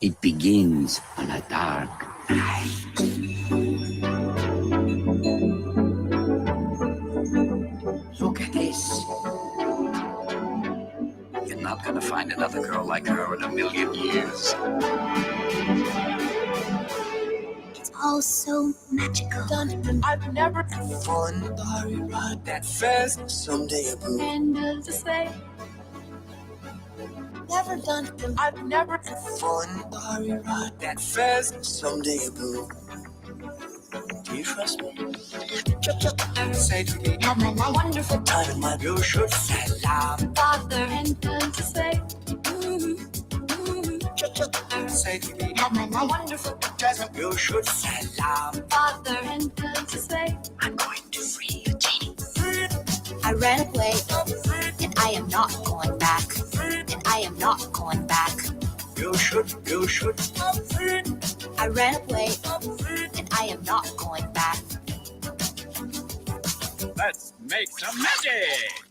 It begins on a dark night. Look at this. You're not gonna find another girl like her in a million years. It's all so magical. I've never had fun. Starry ride that fast. Someday a boo. End of the day. Never done. I've never had fun. Starry ride that fast. Someday a boo. Do you trust me? Say to me, Have my life. wonderful time in my you should salam. Father and to say. Say to me, Have my life. wonderful Jasmine, you should salam. Father and to say. I'm going to free you, Genie. I ran away, and I am not going back. And I am not going back. You should. I ran away, and I am not going back. Let's make some magic!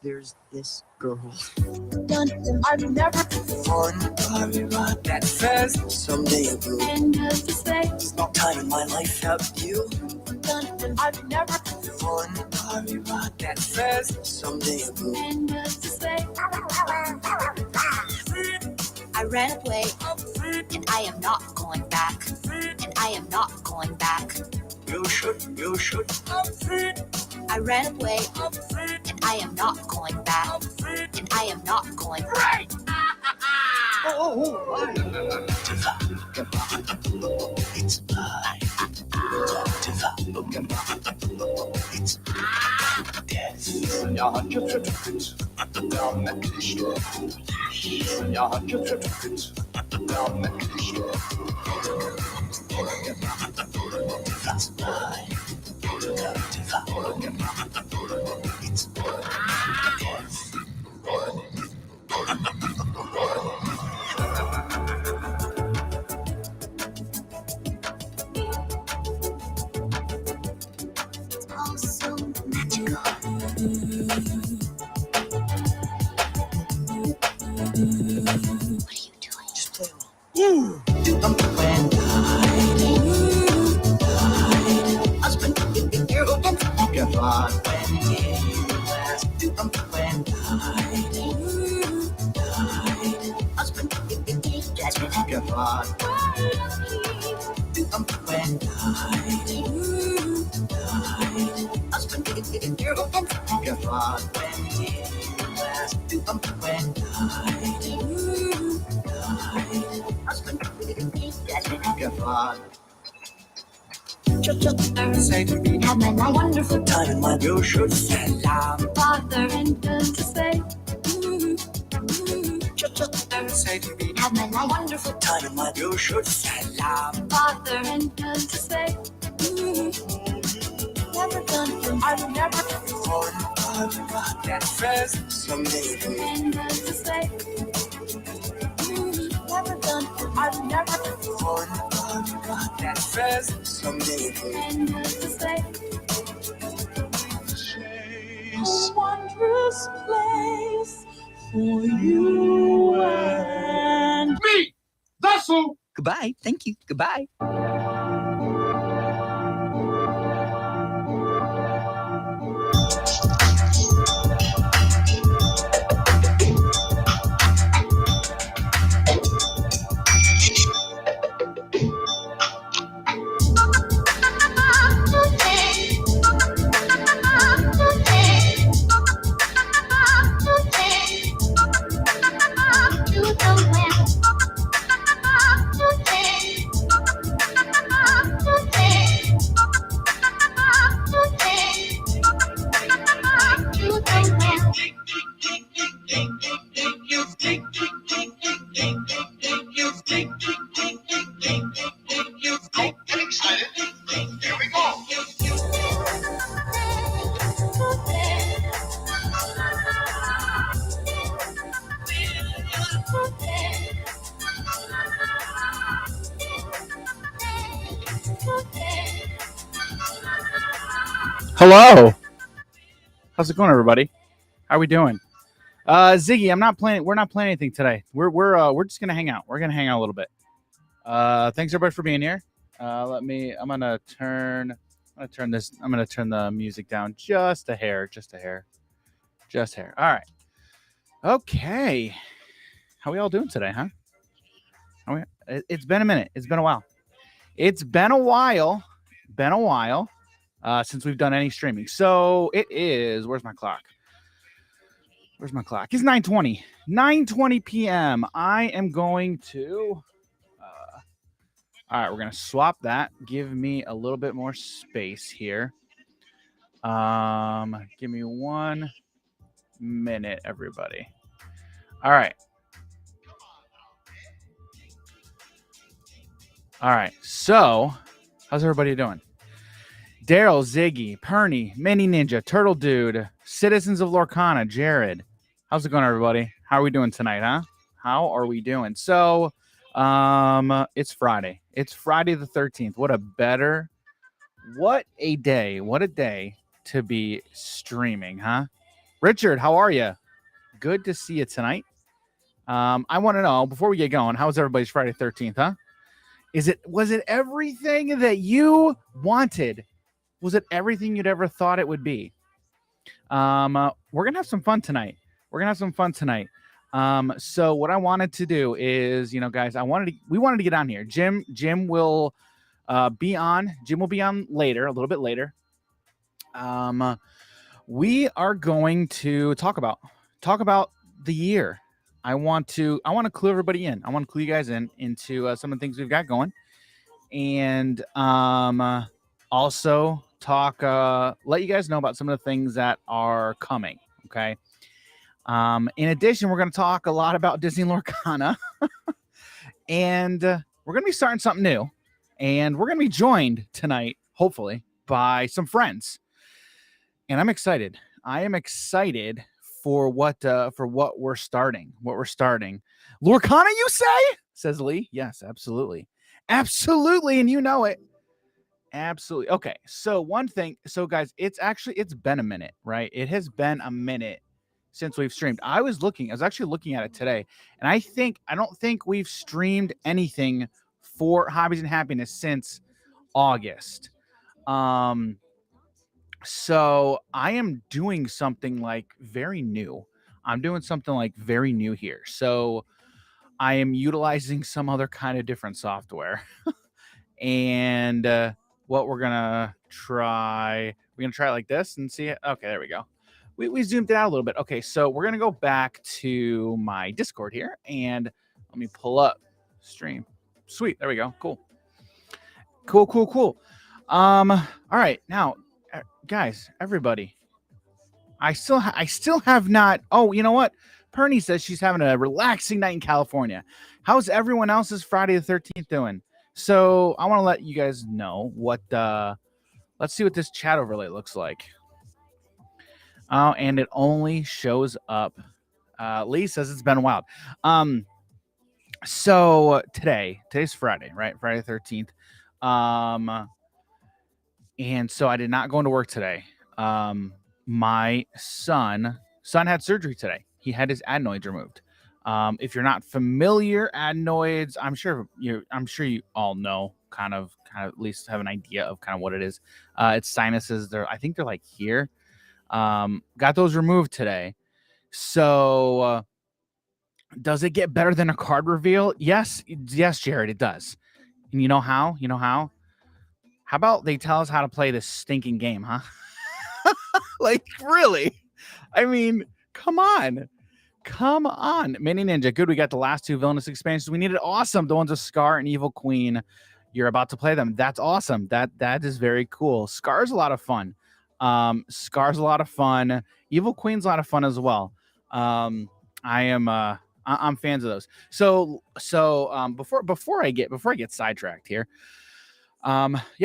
There's this girl. I've never had fun. Starry ride that fast. Someday a boo. End of the day. There's no time in my life without you. I've never had fun. Starry ride that fast. Someday a boo. End of the day. I ran away, and I am not going back. And I am not going back. You should. I ran away, and I am not going back. And I am not going back. It's all so magical. What are you doing? Just play along. Say to me, Have my life. wonderful time in my you should salam. Father and to say. Say to me, Have my life. wonderful time in my you should salam. Father and to say. Never done. I've never had fun. Starry ride that fast. Someday a boo. End of the day. Never done. I've never had fun. Starry ride that fast. Someday a boo. End of the day. A wondrous place for you and Me! That's who! Goodbye. Thank you. Goodbye. To the well. Hello. How's it going, everybody? How are we doing? Ziggy, I'm not playing. We're not playing anything today. We're just gonna hang out. We're gonna hang out a little bit. Thanks everybody for being here. I'm gonna turn this. I'm gonna turn the music down just a hair. All right. Okay. How we all doing today, huh? It's been a minute. It's been a while. It's been a while. Since we've done any streaming. So it is. Where's my clock? It's 9:20. 9:20 p.m. I am going to. All right, we're gonna swap that. Give me a little bit more space here. Give me 1 minute, everybody. All right. So, how's everybody doing? Daryl, Ziggy, Perny, Mini Ninja, Turtle Dude, Citizens of Lorcana, Jared. How's it going, everybody? How are we doing tonight, huh? How are we doing? So, it's Friday. It's Friday the 13th. What a day to be streaming, huh? Richard, how are you? Good to see you tonight. I want to know, before we get going, how's everybody's Friday 13th, huh? Was it everything that you wanted? Was it everything you'd ever thought it would be? We're gonna have some fun tonight. So what I wanted to do is, guys, we wanted to get on here. Jim will be on. Jim will be on later, a little bit later. We are going to talk about the year. I want to clue everybody in. I want to clue you guys into some of the things we've got going, and also let you guys know about some of the things that are coming. Okay. In addition, we're going to talk a lot about Disney Lorcana, and we're going to be starting something new, and we're going to be joined tonight, hopefully, by some friends, and I'm excited. I am excited for what we're starting. Lorcana, you say? Says Lee. Yes, absolutely, and you know it. Absolutely. Okay. So guys, it's been a minute, right? It has been a minute since we've streamed. I was actually looking at it today, and I don't think we've streamed anything for Hobbies and Happiness since August. So I am doing something very new. Here. So I am utilizing some other kind of different software. And what we're gonna try like this and see it. Okay, there we go. We zoomed it out a little bit. Okay, so we're gonna go back to my Discord here, and let me pull up stream. Sweet, there we go. Cool. All right, now, guys, everybody, I still have not. Oh, you know what? Perny says she's having a relaxing night in California. How's everyone else's Friday the 13th doing? So I want to let you guys know what. Let's see what this chat overlay looks like. Oh, and it only shows up. Lee says it's been wild. So today's Friday, right? Friday the 13th. And so I did not go into work today. My son had surgery today. He had his adenoids removed. If you're not familiar, adenoids, I'm sure you all know, kind of at least have an idea of kind of what it is. It's sinuses. I think they're like here. Got those removed today. So does it get better than a card reveal? Yes, Jared, it does. And you know how? How about they tell us how to play this stinking game, huh? Like, really? I mean, come on. Mini Ninja, good. We got the last two villainous expansions. We needed awesome. The ones with Scar and Evil Queen. You're about to play them. That's awesome. That is very cool. Scar's a lot of fun. Evil Queen's a lot of fun as well. I'm fans of those. So before I get sidetracked here,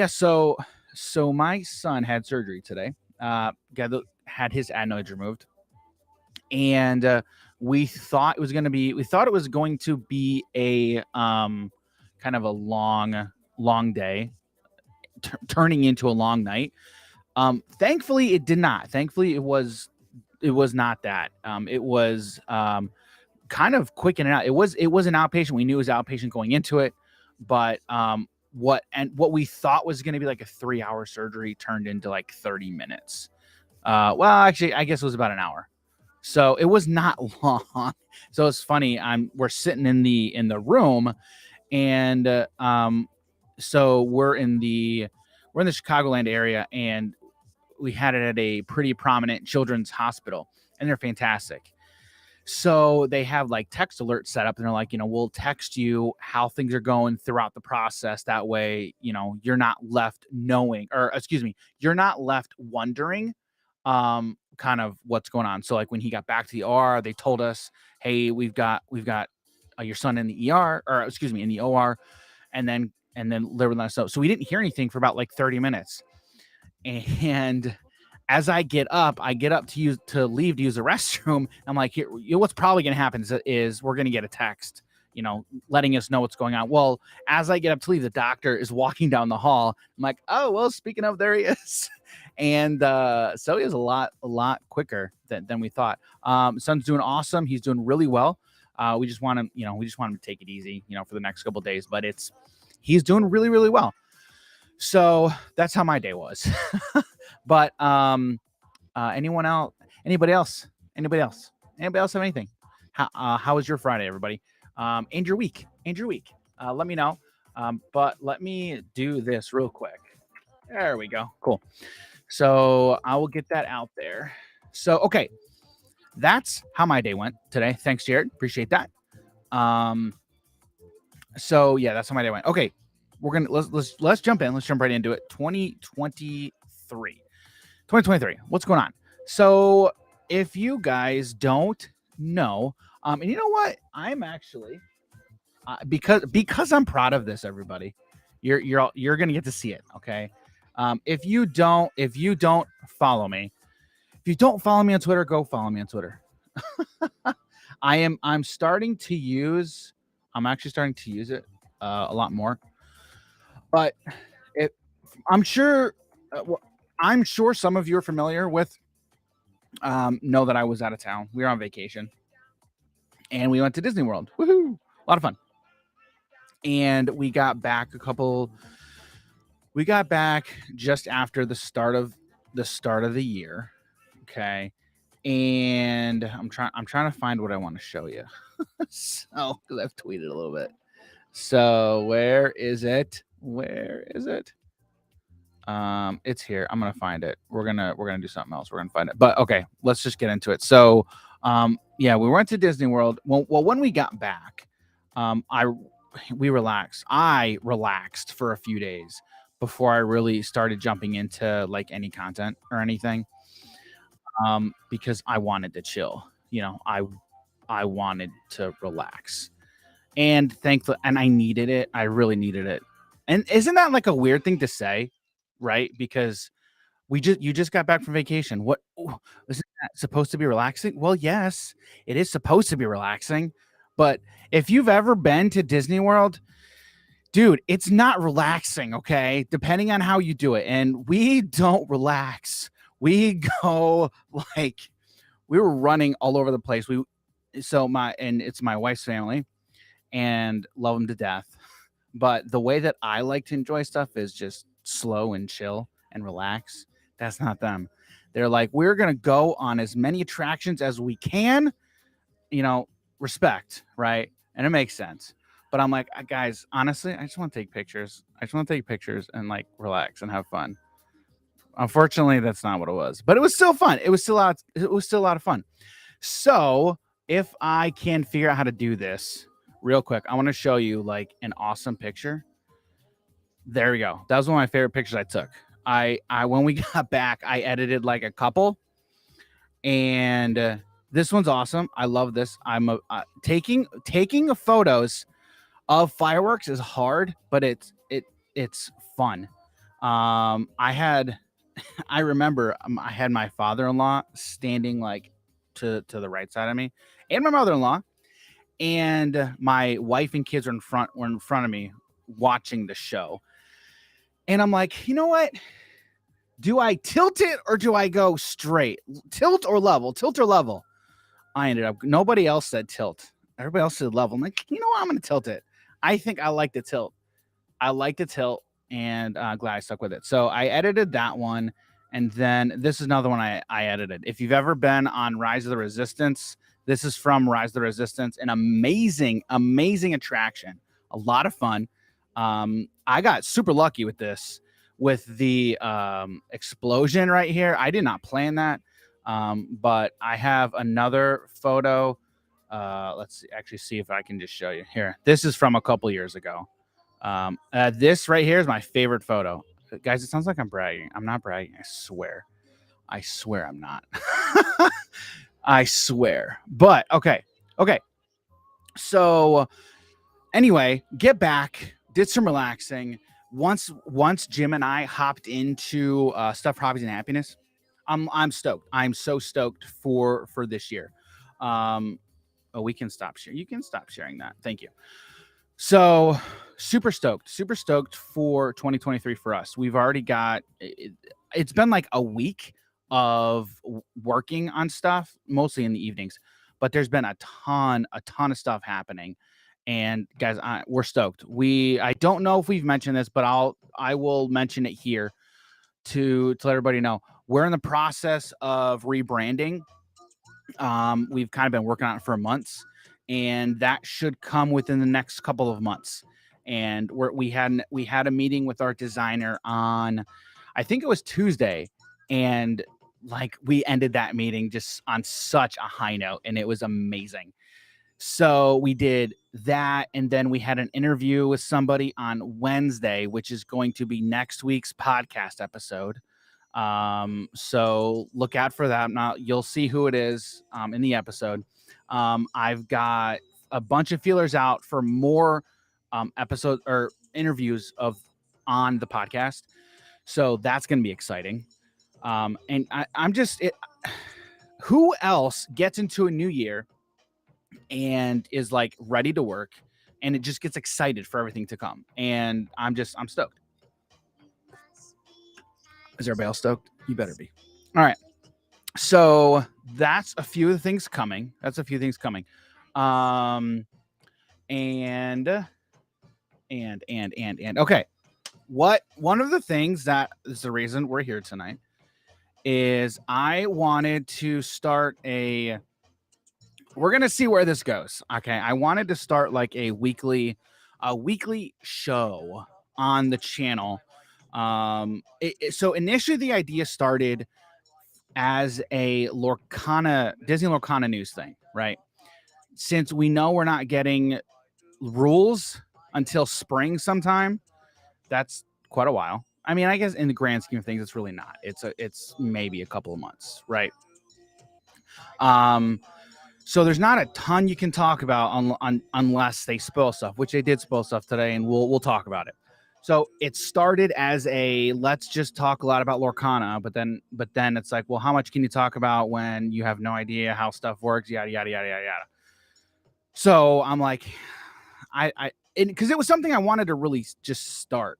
so So my son had surgery today. Had his adenoids removed, and we thought it was going to be a kind of a long day, turning into a long night. Thankfully, it did not. Thankfully, it was not that. It was kind of quick in and out. It was an outpatient. We knew it was outpatient going into it, but what we thought was going to be like a 3-hour surgery turned into like 30 minutes. Well, actually, I guess it was about an hour. So it was not long. So it's funny. We're sitting in the room, and so we're in the Chicagoland area, and we had it at a pretty prominent children's hospital, and they're fantastic. So they have like text alerts set up, and they're like, we'll text you how things are going throughout the process. That way, you're not left you're not left wondering kind of what's going on. So like when he got back to the OR, they told us, hey, we've got your son in the ER, or in the OR, and then they would let us know. So we didn't hear anything for about like 30 minutes. And as I get up to leave to use the restroom, I'm like, here, what's probably going to happen is we're going to get a text, letting us know what's going on. Well, as I get up to leave, the doctor is walking down the hall. I'm like, oh, well, speaking of, there he is. And so he was a lot quicker than we thought. Son's doing awesome. He's doing really well. We just want him, to take it easy, for the next couple of days, but he's doing really, really well. So that's how my day was. But anybody else have anything? How was your Friday, everybody? And your week? Let me know. But let me do this real quick. There we go. Cool. So I will get that out there. So, okay. That's how my day went today. Thanks, Jared. Appreciate that. So yeah, that's how my day went. Okay. Let's jump in. Let's jump right into it. 2023. What's going on? So if you guys don't know, and you know what? I'm actually because I'm proud of this, everybody. You're gonna get to see it. Okay. If you don't follow me, on Twitter, go follow me on Twitter. I'm actually starting to use it a lot more. But I'm sure some of you are familiar with know that I was out of town. We were on vacation, and we went to Disney World. Woohoo! A lot of fun. And we got back just after the start of the year. Okay. And I'm trying to find what I want to show you. So, because I've tweeted a little bit. So where is it? It's here. I'm gonna find it. We're gonna do something else. We're gonna find it. But okay, let's just get into it. So yeah, we went to Disney World. Well, when we got back, we relaxed. I relaxed for a few days before I really started jumping into like any content or anything. Because I wanted to chill. I wanted to relax. And thankfully, and I needed it. I really needed it. And isn't that like a weird thing to say, right? Because you just got back from vacation. What isn't that supposed to be relaxing? Well, yes, it is supposed to be relaxing. But if you've ever been to Disney World, dude, it's not relaxing, okay? Depending on how you do it. And we don't relax. We go like we were running all over the place. It's my wife's family. And love them to death. But the way that I like to enjoy stuff is just slow and chill and relax. That's not them. They're like, we're going to go on as many attractions as we can, respect, right? And it makes sense. But I'm like, guys, honestly, I just want to take pictures. And like relax and have fun. Unfortunately, that's not what it was. But it was still fun. It was still a lot of fun. So if I can figure out how to do this real quick, I want to show you like an awesome picture. There we go. That was one of my favorite pictures I took. I when we got back, I edited like a couple, and this one's awesome. I love this. I'm taking photos of fireworks is hard, but it's fun. I remember I had my father-in-law standing like to the right side of me, and my mother-in-law, and my wife and kids were in front of me watching the show. And I'm like, you know what? Do I tilt it or do I go straight? Tilt or level? Tilt or level? I ended up, nobody else said tilt. Everybody else said level. I'm like, you know what? I'm going to tilt it. I think I like the tilt. I like the tilt, and glad I stuck with it. So I edited that one. And then this is another one I edited. If you've ever been on Rise of the Resistance, this is from Rise of the Resistance, an amazing, amazing attraction. A lot of fun. I got super lucky with this, with the explosion right here. I did not plan that, but I have another photo. Let's actually see if I can just show you here. This is from a couple years ago. This right here is my favorite photo. Guys, it sounds like I'm bragging. I'm not bragging. I swear. I swear I'm not. I swear. But okay. Okay. So anyway, get back, did some relaxing. Once Jim and I hopped into Stuff, Hobbies, and Happiness, I'm stoked. I'm so stoked for this year. Oh, we can stop sharing. You can stop sharing that. Thank you. So super stoked for 2023 for us. We've already got it's been like a week of working on stuff, mostly in the evenings, but there's been a ton of stuff happening. And guys, we're stoked. I don't know if we've mentioned this, but I will mention it here to let everybody know. We're in the process of rebranding. We've kind of been working on it for months, and that should come within the next couple of months. And we had a meeting with our designer on, I think it was Tuesday, and like we ended that meeting just on such a high note, and it was amazing. So we did that, and then we had an interview with somebody on Wednesday, which is going to be next week's podcast episode. So look out for that. Now you'll see who it is in the episode. I've got a bunch of feelers out for more episode or interviews on the podcast. So that's going to be exciting. And I'm just who else gets into a new year and is like ready to work, and it just gets excited for everything to come. And I'm stoked. Is everybody else stoked? You better be. All right. So that's a few of the things coming. And okay. One of the things that is the reason we're here tonight is I wanted to start we're going to see where this goes. Okay. I wanted to start like a weekly show on the channel. So initially the idea started as a Disney Lorcana news thing, right? Since we know we're not getting rules until spring sometime, that's quite a while. I mean, I guess in the grand scheme of things, it's really not. It's maybe a couple of months, right? So there's not a ton you can talk about unless they spoil stuff, which they did spoil stuff today, and we'll talk about it. So it started as let's just talk a lot about Lorcana, but then it's like, well, how much can you talk about when you have no idea how stuff works, yada yada yada yada yada. So I'm like, because it was something I wanted to really just start,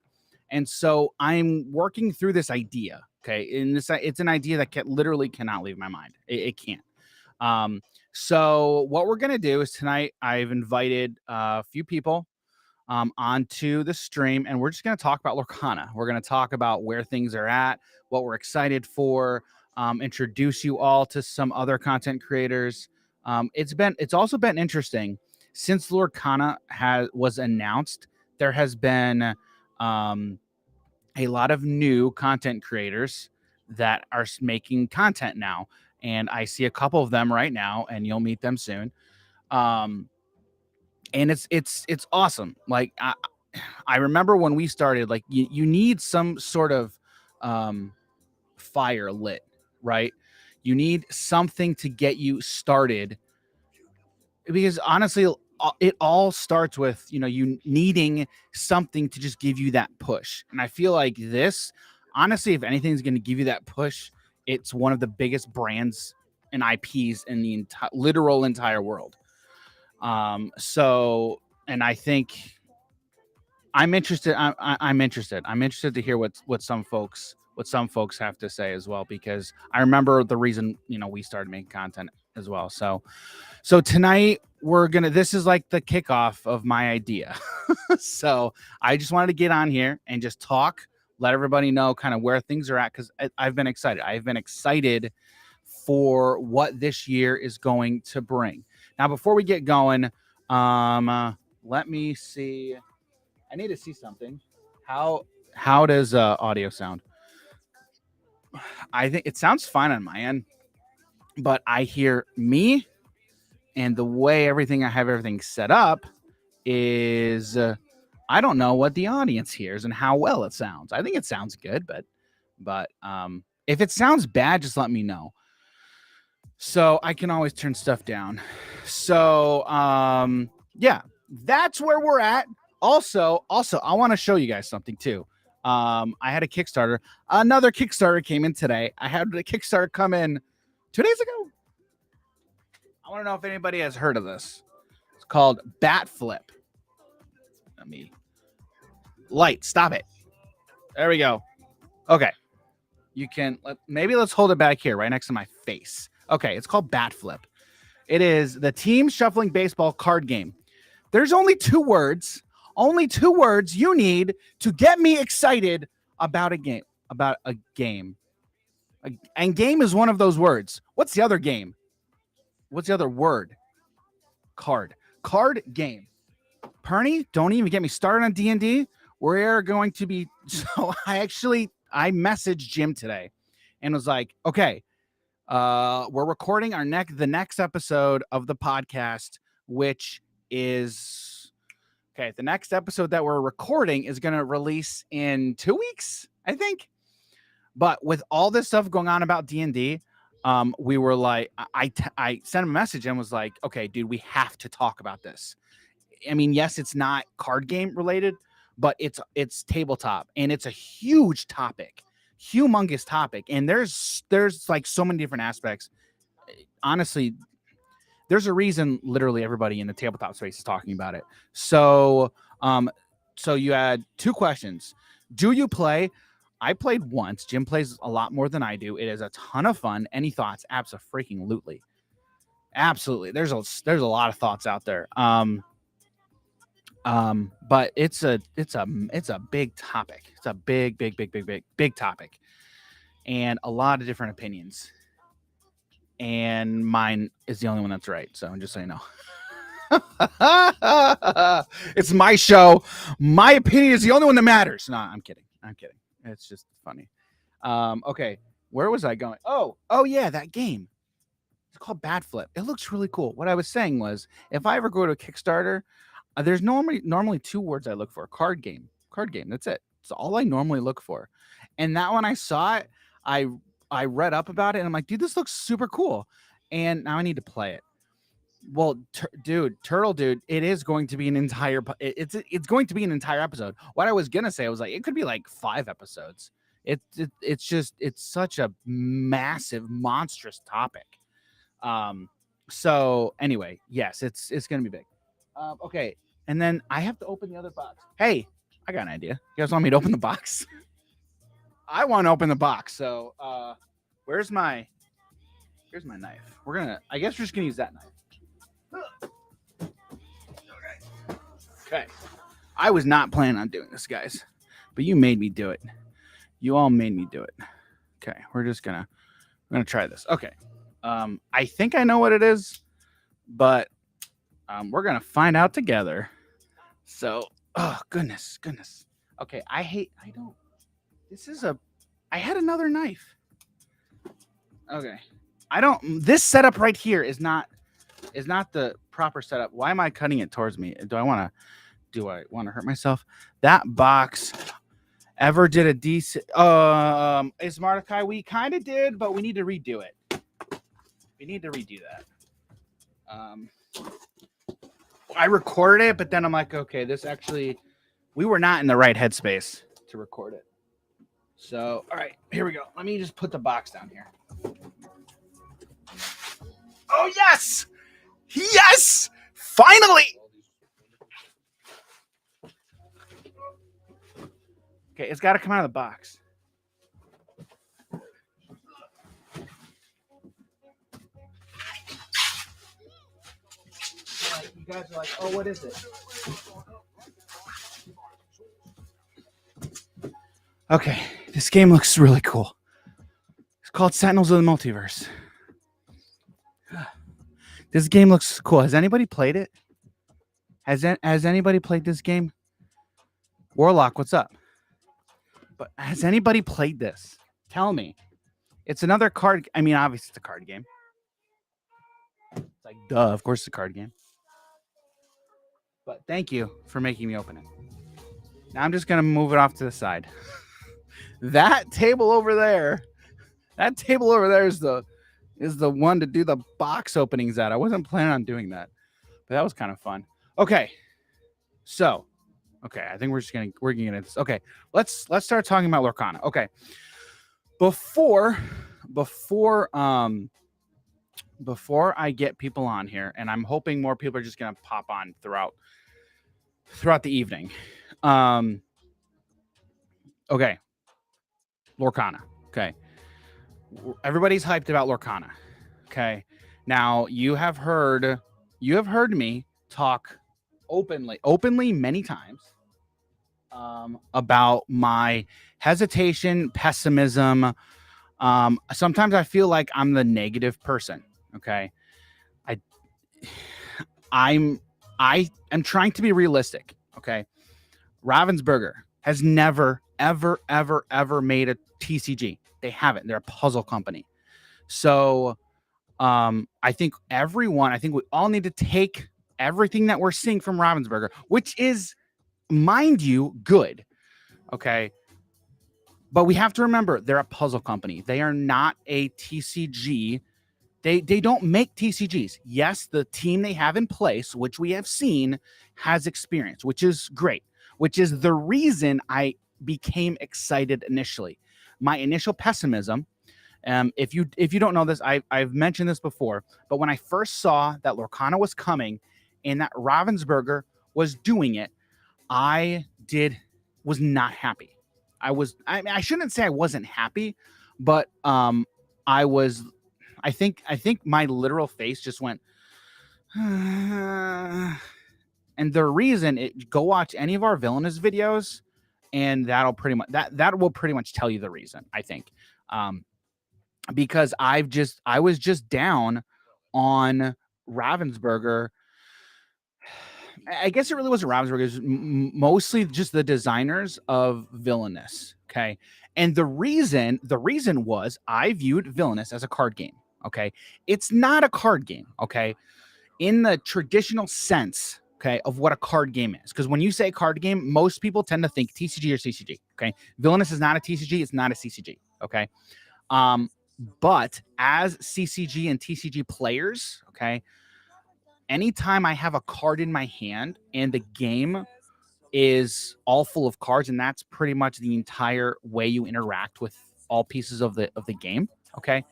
and so I'm working through this idea. Okay, and it's an idea that literally cannot leave my mind. It can't. So what we're gonna do is tonight I've invited a few people onto the stream, and we're just going to talk about Lorcana. We're going to talk about where things are at, what we're excited for, introduce you all to some other content creators. It's also been interesting since Lorcana was announced. There has been a lot of new content creators that are making content now, and I see a couple of them right now, and you'll meet them soon. And it's awesome. Like I remember when we started, like you need some sort of fire lit, right? You need something to get you started, because honestly, it all starts with, you needing something to just give you that push. And I feel like this, honestly, if anything's going to give you that push, it's one of the biggest brands and IPs in the literal entire world. So, and I think I'm interested. I'm interested. I'm interested to hear what some folks have to say as well, because I remember the reason, we started making content as well. So tonight this is like the kickoff of my idea. So I just wanted to get on here and just talk, let everybody know kind of where things are at, because I've been excited. I've been excited for what this year is going to bring. Now, before we get going, let me see. I need to see something. How does audio sound? I think it sounds fine on my end, but I hear me, and the way I have everything set up is I don't know what the audience hears and how well it sounds. I think it sounds good, but if it sounds bad, just let me know. So I can always turn stuff down. So yeah, that's where we're at. Also, I want to show you guys something too. I had a Kickstarter. Another Kickstarter came in today. I had a Kickstarter come in 2 days ago. I want to know if anybody has heard of this. It's called Bat Flip. Let me stop it. There we go. Okay. You can let's hold it back here right next to my face. Okay, it's called Bat Flip. It is the team shuffling baseball card game. There's only 2 words. Only 2 words you need to get me excited about a game. And game is one of those words. What's the other game? What's the other word? Card game. Perny, don't even get me started on D&D. We're going to be. So I messaged Jim today and was like, okay, we're recording the next episode of the podcast, which is the next episode that we're recording is going to release in 2 weeks, I think. But with all this stuff going on about D&D, we were like, I sent him a message and was like, okay, dude, we have to talk about this. I mean, yes, it's not card game related, but it's tabletop, and it's a huge topic, humongous topic. And there's like so many different aspects. Honestly, there's a reason literally everybody in the tabletop space is talking about it. So, so you had 2 questions. Do you play? I played once. Jim plays a lot more than I do. It is a ton of fun. Any thoughts? Absolutely. There's a lot of thoughts out there. But it's a big topic. It's a big topic, and a lot of different opinions. And mine is the only one that's right. So I'm just saying no. It's my show. My opinion is the only one that matters. No, I'm kidding. It's just funny. Okay, where was I going? Oh yeah, that game. It's called Bat Flip. It looks really cool. What I was saying was, if I ever go to a Kickstarter, there's normally 2 words I look for. Card game. That's it. It's all I normally look for. And that when I saw it, I read up about it, and I'm like, dude, this looks super cool. And now I need to play it. Well, Turtle Dude, it is going to be an entire. It's going to be an entire episode. What I was gonna say, I was like, it could be like 5 episodes. It's such a massive, monstrous topic. So anyway, yes, it's gonna be big. Okay, and then I have to open the other box. Hey, I got an idea. You guys want me to open the box? I want to open the box. So here's my knife. I guess we're just gonna use that knife. Okay. I was not planning on doing this, guys, but you made me do it. You all made me do it. Okay, we're gonna try this. Okay. I think I know what it is, but we're gonna find out together. So, oh goodness. Okay, I had another knife. Okay. This setup right here is not the proper setup. Why am I cutting it towards me? Do I want to hurt myself? That box ever did a decent is Mordecai? We kind of did, but we need to redo it. We need to redo that. I recorded it, but then I'm like, okay, this actually, we were not in the right headspace to record it. So, all right, here we go. Let me just put the box down here. Oh, yes! Yes! Finally! Okay, it's got to come out of the box. You guys are like, oh, what is it? Okay, this game looks really cool. It's called Sentinels of the Multiverse. This game looks cool. Has anybody played it? Has anybody played this game? Warlock, what's up? But has anybody played this? Tell me. It's another card. I mean, obviously it's a card game. It's like, duh, of course it's a card game. But thank you for making me open it. Now I'm just going to move it off to the side. That table over there is the one to do the box openings at. I wasn't planning on doing that, but that was kind of fun. Okay. So, okay, I think we're gonna get into this. Okay, let's start talking about Lorcana. Okay. Before I get people on here, and I'm hoping more people are just gonna pop on throughout the evening. Okay. Lorcana. Okay. Everybody's hyped about Lorcana. Okay. Now you have heard me talk openly many times about my hesitation, pessimism. Sometimes I feel like I'm the negative person. Okay. I am trying to be realistic. Okay. Ravensburger has never, ever, ever, ever made a TCG. They haven't. They're a puzzle company. So I think we all need to take everything that we're seeing from Ravensburger, which is, mind you, good. Okay. But we have to remember they're a puzzle company. They are not a TCG. They don't make TCGs. Yes, the team they have in place, which we have seen, has experience, which is great, which is the reason I became excited initially. My initial pessimism, if you don't know this, I've mentioned this before, but when I first saw that Lorcana was coming and that Ravensburger was doing it, I was not happy. I shouldn't say I wasn't happy, but I think my literal face just went, and the reason go watch any of our villainous videos, and that will pretty much tell you the reason, I think. Because I was just down on Ravensburger. I guess it really wasn't Ravensburger. It was mostly just the designers of Villainous. Okay. And the reason was I viewed Villainous as a card game. Okay. It's not a card game. Okay. In the traditional sense, okay, of what a card game is. Because when you say card game, most people tend to think TCG or CCG. Okay. Villainous is not a TCG. It's not a CCG. Okay. But as CCG and TCG players, okay, anytime I have a card in my hand and the game is all full of cards, and that's pretty much the entire way you interact with all pieces of the game, okay,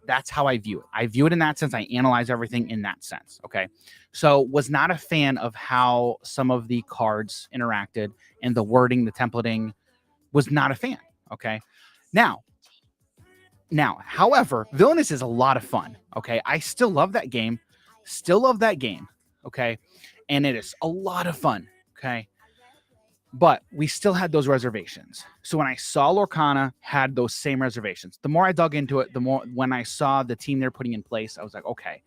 that's how I view it. I view it in that sense. I analyze everything in that sense, okay? So was not a fan of how some of the cards interacted and the wording, the templating, was not a fan, okay? Now, however, Villainous is a lot of fun, okay? I still love that game, okay? And it is a lot of fun, okay? But we still had those reservations. So when I saw Lorcana had those same reservations, the more I dug into it, the more when I saw the team they're putting in place, I was like, okay,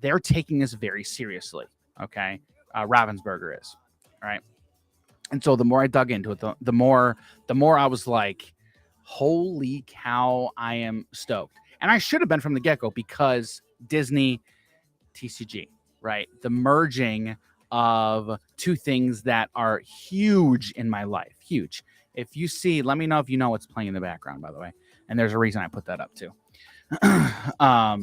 they're taking this very seriously, okay? Ravensburger is, all right? And so the more I dug into it, the more I was like, holy cow, I am stoked. And I should have been from the get-go because Disney TCG, right? The merging of two things that are huge in my life. Huge. If you see, let me know if you know what's playing in the background, by the way. And there's a reason I put that up too. All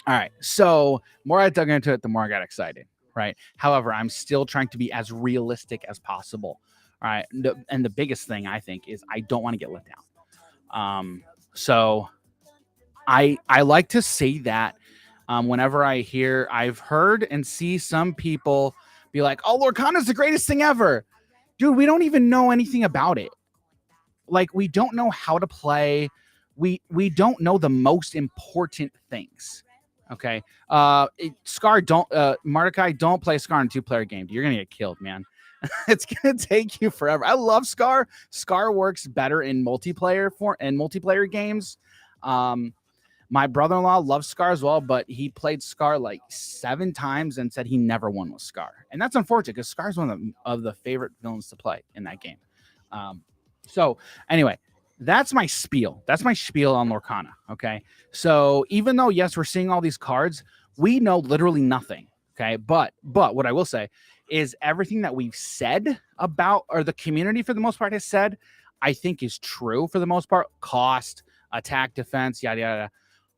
right. So more I dug into it, the more I got excited, right? However, I'm still trying to be as realistic as possible. All right. And the biggest thing I think is I don't want to get let down. So I like to say that whenever I've heard and see some people be like, oh, Lorcana is the greatest thing ever. Dude, we don't even know anything about it. Like, we don't know how to play. We don't know the most important things. Okay. Scar, Mordecai, don't play Scar in a 2-player game. You're going to get killed, man. It's going to take you forever. I love Scar. Scar works better in multiplayer games. My brother-in-law loves Scar as well, but he played Scar like 7 times and said he never won with Scar. And that's unfortunate because Scar is one of the favorite villains to play in that game. So anyway, that's my spiel. That's my spiel on Lorcana. Okay. So even though, yes, we're seeing all these cards, we know literally nothing. Okay. But what I will say is everything that we've said about, or the community for the most part has said, I think is true for the most part. Cost, attack, defense, yada, yada,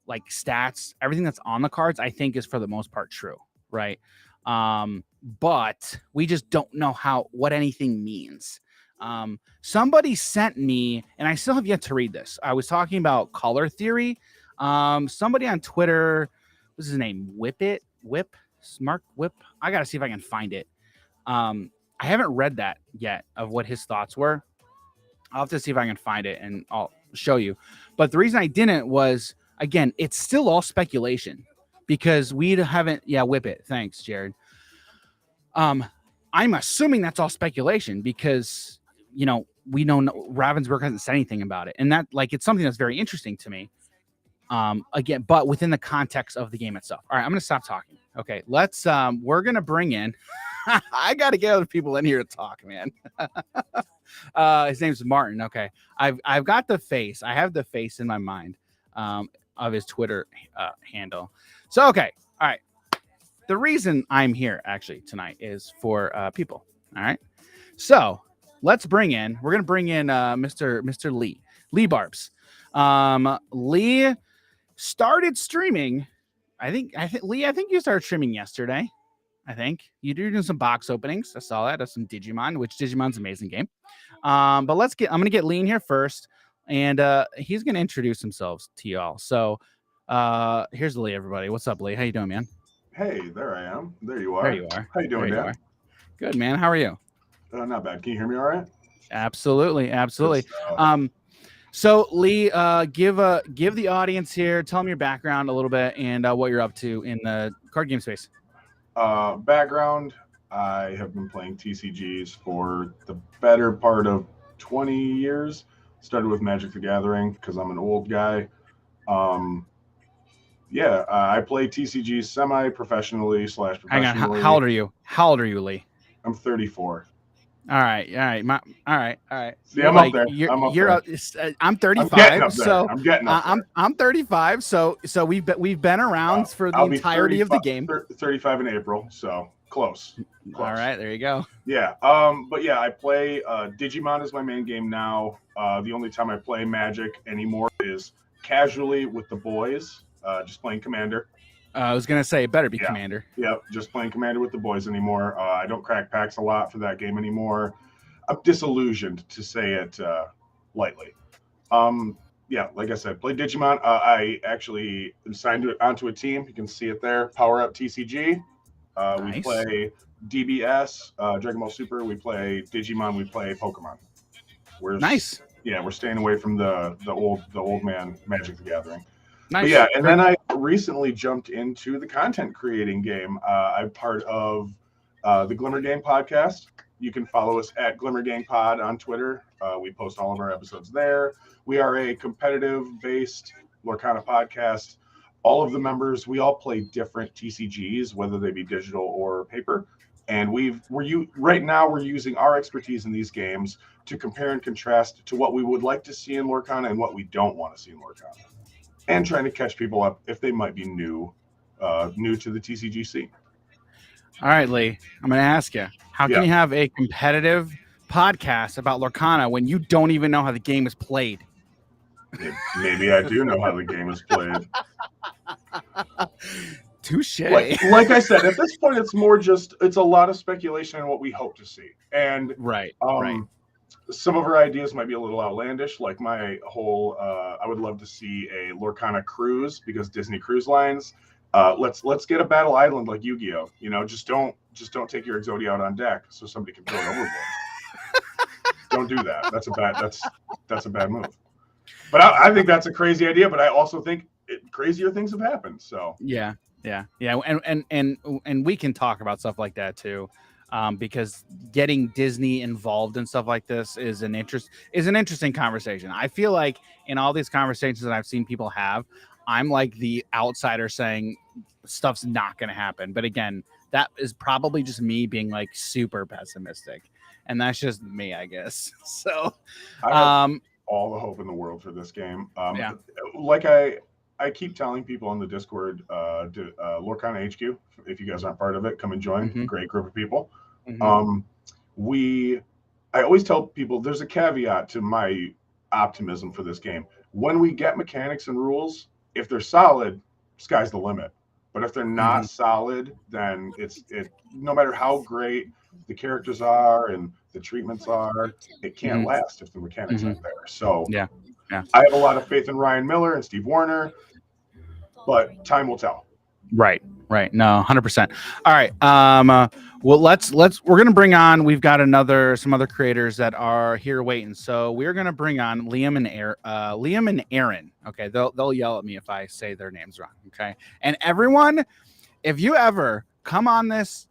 like stats, everything that's on the cards, I think is for the most part true. Right. But we just don't know what anything means. Somebody sent me, and I still have yet to read this. I was talking about color theory. Somebody on Twitter, what's his name? Smart Whip. I got to see if I can find it. I haven't read that yet of what his thoughts were. I'll have to see if I can find it and I'll show you. But the reason I didn't was, again, it's still all speculation because we haven't. Yeah, Whip it. Thanks, Jared. I'm assuming that's all speculation because, you know, we know Ravensburg hasn't said anything about it. And that, like, it's something that's very interesting to me. Again, but within the context of the game itself. All right, I'm going to stop talking. Okay, we're going to bring in, I got to get other people in here to talk, man. His name's Martin. Okay. I've got the face. I have the face in my mind, of his Twitter, handle. So, okay. All right. The reason I'm here actually tonight is for, people. All right. So we're going to bring in, Mr. Lee Barbs. Lee started streaming. I think Lee, you started streaming yesterday. I think you're doing some box openings. I saw that of some Digimon, which Digimon's an amazing game. But I'm going to get Lee in here first, and he's going to introduce himself to y'all. So here's Lee, everybody. What's up, Lee? How you doing, man? Hey, there I am. There you are. There you are. How you doing, Dan? Good, man. How are you? Not bad. Can you hear me all right? Absolutely. So Lee, give the audience here, tell them your background a little bit and what you're up to in the card game space. Background, I have been playing TCGs for the better part of 20 years. Started with Magic the Gathering because I'm an old guy. I play TCGs semi-professionally / professionally. Hang on, how old are you? How old are you, Lee? I'm 34. All right. All right. See, I'm up there. I'm 35. I'm 35. So we've been around for the entirety of the game. 35 in April. So close. All right. There you go. Yeah. I play Digimon is my main game now. The only time I play Magic anymore is casually with the boys, just playing Commander. I was gonna say it better be Commander. Yeah, just playing Commander with the boys anymore. I don't crack packs a lot for that game anymore. I'm disillusioned, to say it lightly. Like I said, play Digimon. I actually signed onto a team. You can see it there. Power Up TCG. Nice. We play DBS, Dragon Ball Super. We play Digimon. We play Pokemon. Nice. Yeah, we're staying away from the old man Magic the Gathering. Nice. And then I recently jumped into the content creating game. I'm part of the Glimmer Gang podcast. You can follow us at Glimmer Gang Pod on Twitter. We post all of our episodes there. We are a competitive-based Lorcana podcast. All of the members, we all play different TCGs, whether they be digital or paper. And right now we're using our expertise in these games to compare and contrast to what we would like to see in Lorcana and what we don't want to see in Lorcana. And trying to catch people up if they might be new to the TCG scene. All right, Lee, I'm going to ask you, how can you have a competitive podcast about Lorcana when you don't even know how the game is played? Maybe I do know how the game is played. Touche. Like I said, at this point, it's more just it's a lot of speculation and what we hope to see. And right. some of our ideas might be a little outlandish. Like my whole, I would love to see a Lorcana cruise because Disney Cruise Lines. Let's get a Battle Island like Yu-Gi-Oh. You know, just don't take your Exodia out on deck so somebody can throw it overboard. Don't do that. That's a bad move. But I think that's a crazy idea. But I also think crazier things have happened. So yeah, and we can talk about stuff like that too, because getting Disney involved in stuff like this is an interesting conversation. I feel like in all these conversations that I've seen people have, I'm like the outsider saying stuff's not going to happen. But again, that is probably just me being like super pessimistic. And that's just me, I guess. So, I have all the hope in the world for this game. Like I keep telling people on the Discord, Lorcana HQ, if you guys aren't part of it, come and join. Mm-hmm. Great group of people. Mm-hmm. I always tell people there's a caveat to my optimism for this game. When we get mechanics and rules, if they're solid, sky's the limit. But if they're not solid, then it no matter how great the characters are and the treatments are, it can't last if the mechanics aren't there. So yeah. I have a lot of faith in Ryan Miller and Steve Warner, but time will tell. Right. No, 100%. All right. Well, we're going to bring on, we've got some other creators that are here waiting. So we're going to bring on Liam and Aaron. Okay. They'll yell at me if I say their names wrong. Okay. And everyone, if you ever come on this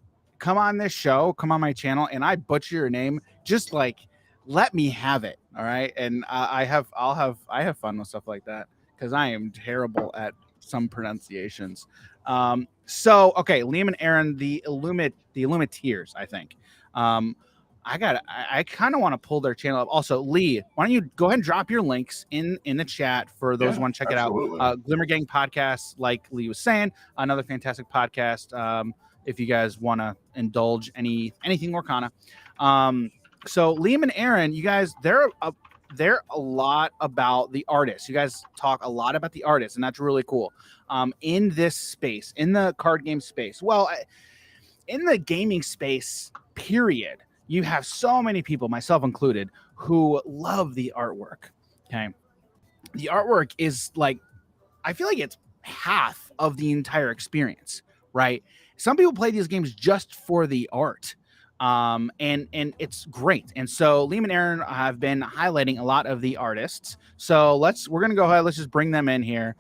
show, come on my channel and I butcher your name, just like, let me have it. All right. And I have fun with stuff like that because I am terrible at some pronunciations. So okay, Liam and Aaron, the Illuminators, I think. I kind of want to pull their channel up. Also, Lee, why don't you go ahead and drop your links in the chat for those who want to check absolutely. it out. Glimmer Gang podcast, like Lee was saying, another fantastic podcast. If you guys want to indulge anything Lorcana. So Liam and Aaron, you guys, they're a lot about the artists. You guys talk a lot about the artists, and that's really cool. In this space, in the card game space, well, in the gaming space, period, you have so many people, myself included, who love the artwork. Okay. The artwork is like, I feel like it's half of the entire experience, right? Some people play these games just for the art. And it's great. And so Liam and Aaron have been highlighting a lot of the artists. So we're going to go ahead. Let's just bring them in here.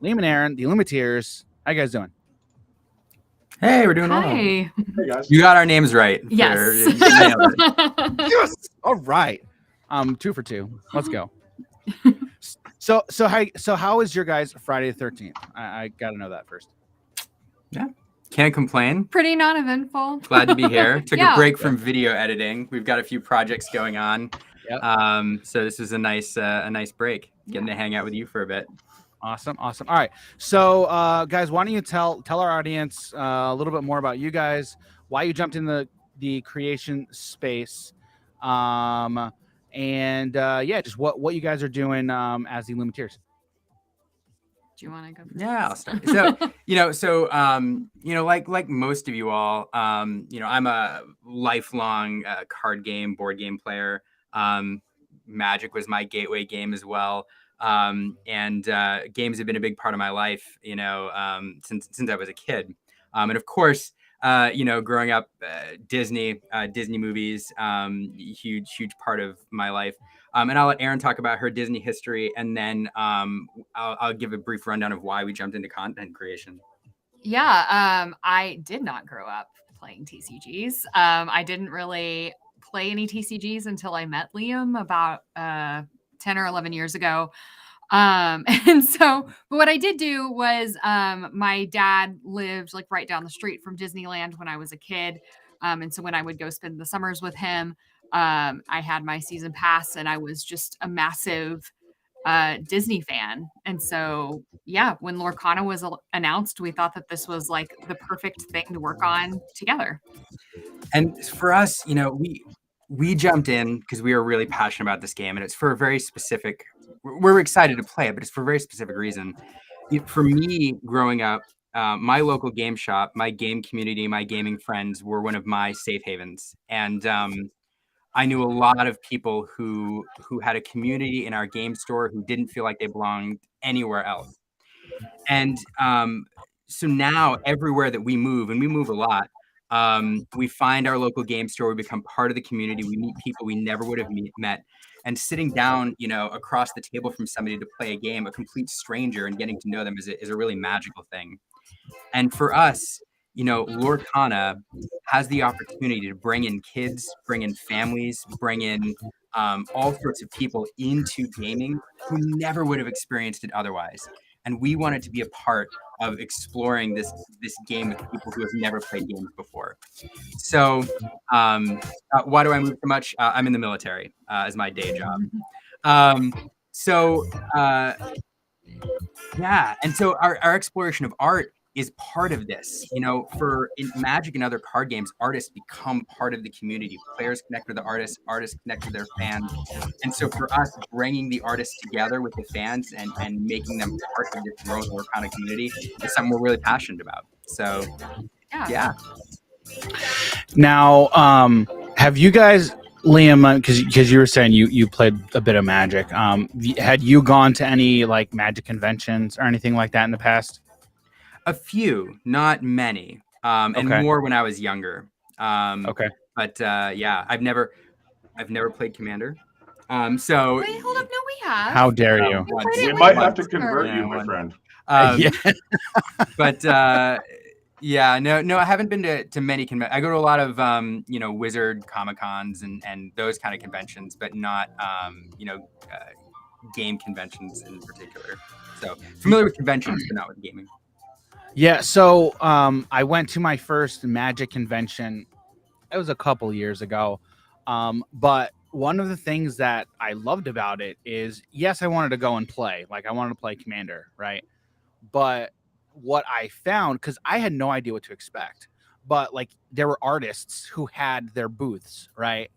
Liam and Aaron, the Illuminators. How you guys doing? Hey, we're doing well. Hey guys. You got our names right. Yes. Yes. All right. 2 for 2. Let's go. So how is your guys' Friday the 13th? I got to know that first. Yeah. Can't complain. Pretty non-eventful. Glad to be here. Took Yeah. a break from video editing. We've got a few projects going on. Yep. So this was a nice break. Getting to hang out with you for a bit. Awesome. All right. So, guys, why don't you tell our audience a little bit more about you guys, why you jumped in the creation space, and just what you guys are doing as the Illuminators. Do you want to go first? Yeah, I'll start. So, like most of you all, I'm a lifelong card game, board game player. Magic was my gateway game as well. And games have been a big part of my life, since I was a kid. And of course, growing up, Disney movies, huge part of my life. And I'll let Aaron talk about her Disney history, and then I'll give a brief rundown of why we jumped into content creation. Yeah, I did not grow up playing TCGs. I didn't really play any TCGs until I met Liam about 10 or 11 years ago. But what I did do was my dad lived like right down the street from Disneyland when I was a kid. And so when I would go spend the summers with him, I had my season pass and I was just a massive Disney fan. And so, yeah, when Lorcana was announced, we thought that this was like the perfect thing to work on together. And for us, we jumped in because we were really passionate about this game, and it's for a very specific. We're excited to play it, but it's for a very specific reason. For me, growing up, my local game shop, my game community, my gaming friends were one of my safe havens. And I knew a lot of people who had a community in our game store who didn't feel like they belonged anywhere else. And so now everywhere that we move, and we move a lot, we find our local game store, we become part of the community, we meet people we never would have met. And sitting down, across the table from somebody to play a game, a complete stranger, and getting to know them is a really magical thing. And for us, Lorcana has the opportunity to bring in kids, bring in families, bring in all sorts of people into gaming who never would have experienced it otherwise. And we wanted to be a part of exploring this game with people who have never played games before. So why do I move so much? I'm in the military as my day job. Yeah. And so our exploration of art is part of this. For in Magic and other card games, artists become part of the community. Players connect with the artists connect with their fans. And so for us, bringing the artists together with the fans and making them part of this growing Lorcana community is something we're really passionate about. So, yeah. Now, have you guys, Liam, because you were saying you played a bit of Magic, had you gone to any like Magic conventions or anything like that in the past? A few, not many, and more when I was younger. Okay. But yeah, I've never played Commander. So wait, hold up, no, we have. How dare you? We might have to convert you, my friend. Yeah. But yeah, no, I haven't been to many conventions. I go to a lot of Wizard Comic-Cons and those kind of conventions, but not game conventions in particular. So familiar with conventions, but not with gaming. Yeah, so I went to my first Magic convention. It was a couple years ago. But one of the things that I loved about it is, yes, I wanted to go and play. Like, I wanted to play Commander, right? But what I found, because I had no idea what to expect, but like there were artists who had their booths, right?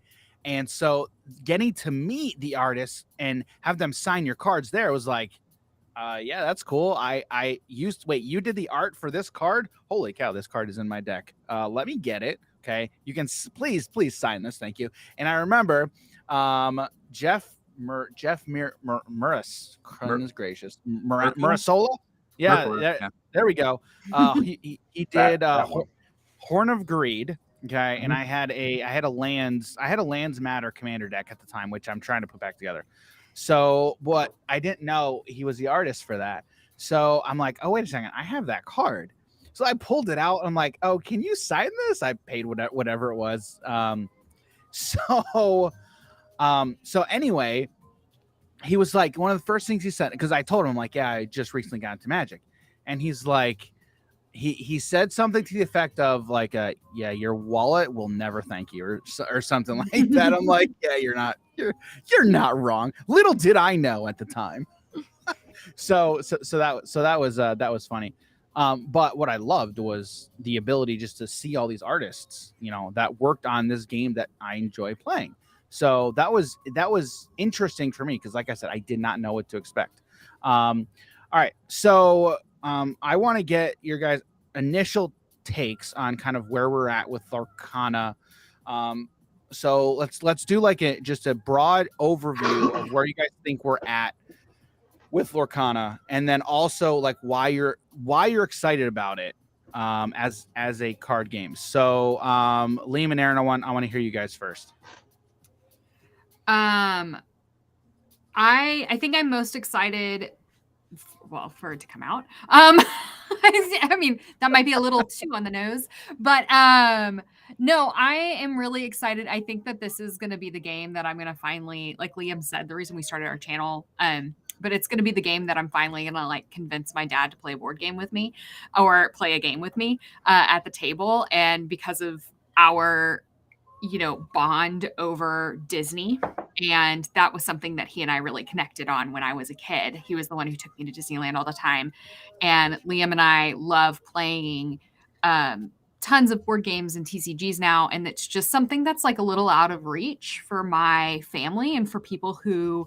And so getting to meet the artists and have them sign your cards there was like, yeah, that's cool. Wait, you did the art for this card? Holy cow, this card is in my deck. Let me get it. Okay. You can please sign this. Thank you. And I remember Jeff Murris, goodness gracious, Murasola. Yeah, there we go. He did Horn of Greed. Okay, and I had a lands matter commander deck at the time, which I'm trying to put back together. So what I didn't know, he was the artist for that. So I'm like, oh, wait a second, I have that card. So I pulled it out. I'm like, oh, can you sign this? I paid whatever it was. So anyway, he was like, one of the first things he said, because I told him, like, yeah, I just recently got into Magic. And he's like, he said something to the effect of like, yeah, your wallet will never thank you, or something like that. I'm like, yeah, you're not wrong. Little did I know at the time. so that was funny. But what I loved was the ability just to see all these artists, that worked on this game that I enjoy playing. So that was interesting for me because, like I said, I did not know what to expect. All right, so I want to get your guys' initial takes on kind of where we're at with Lorcana. So let's do like just a broad overview of where you guys think we're at with Lorcana, and then also like why you're excited about it as a card game. So Liam and Aaron, I want to hear you guys first. I think I'm most excited for it to come out. I mean, that might be a little too on the nose, but no, I am really excited. I think that this is going to be the game that I'm going to finally, like Liam said, the reason we started our channel, but it's going to be the game that I'm finally going to like convince my dad to play a board game with me or play a game with me at the table. And because of our bond over Disney. And that was something that he and I really connected on when I was a kid. He was the one who took me to Disneyland all the time. And Liam and I love playing tons of board games and TCGs now. And it's just something that's like a little out of reach for my family and for people who,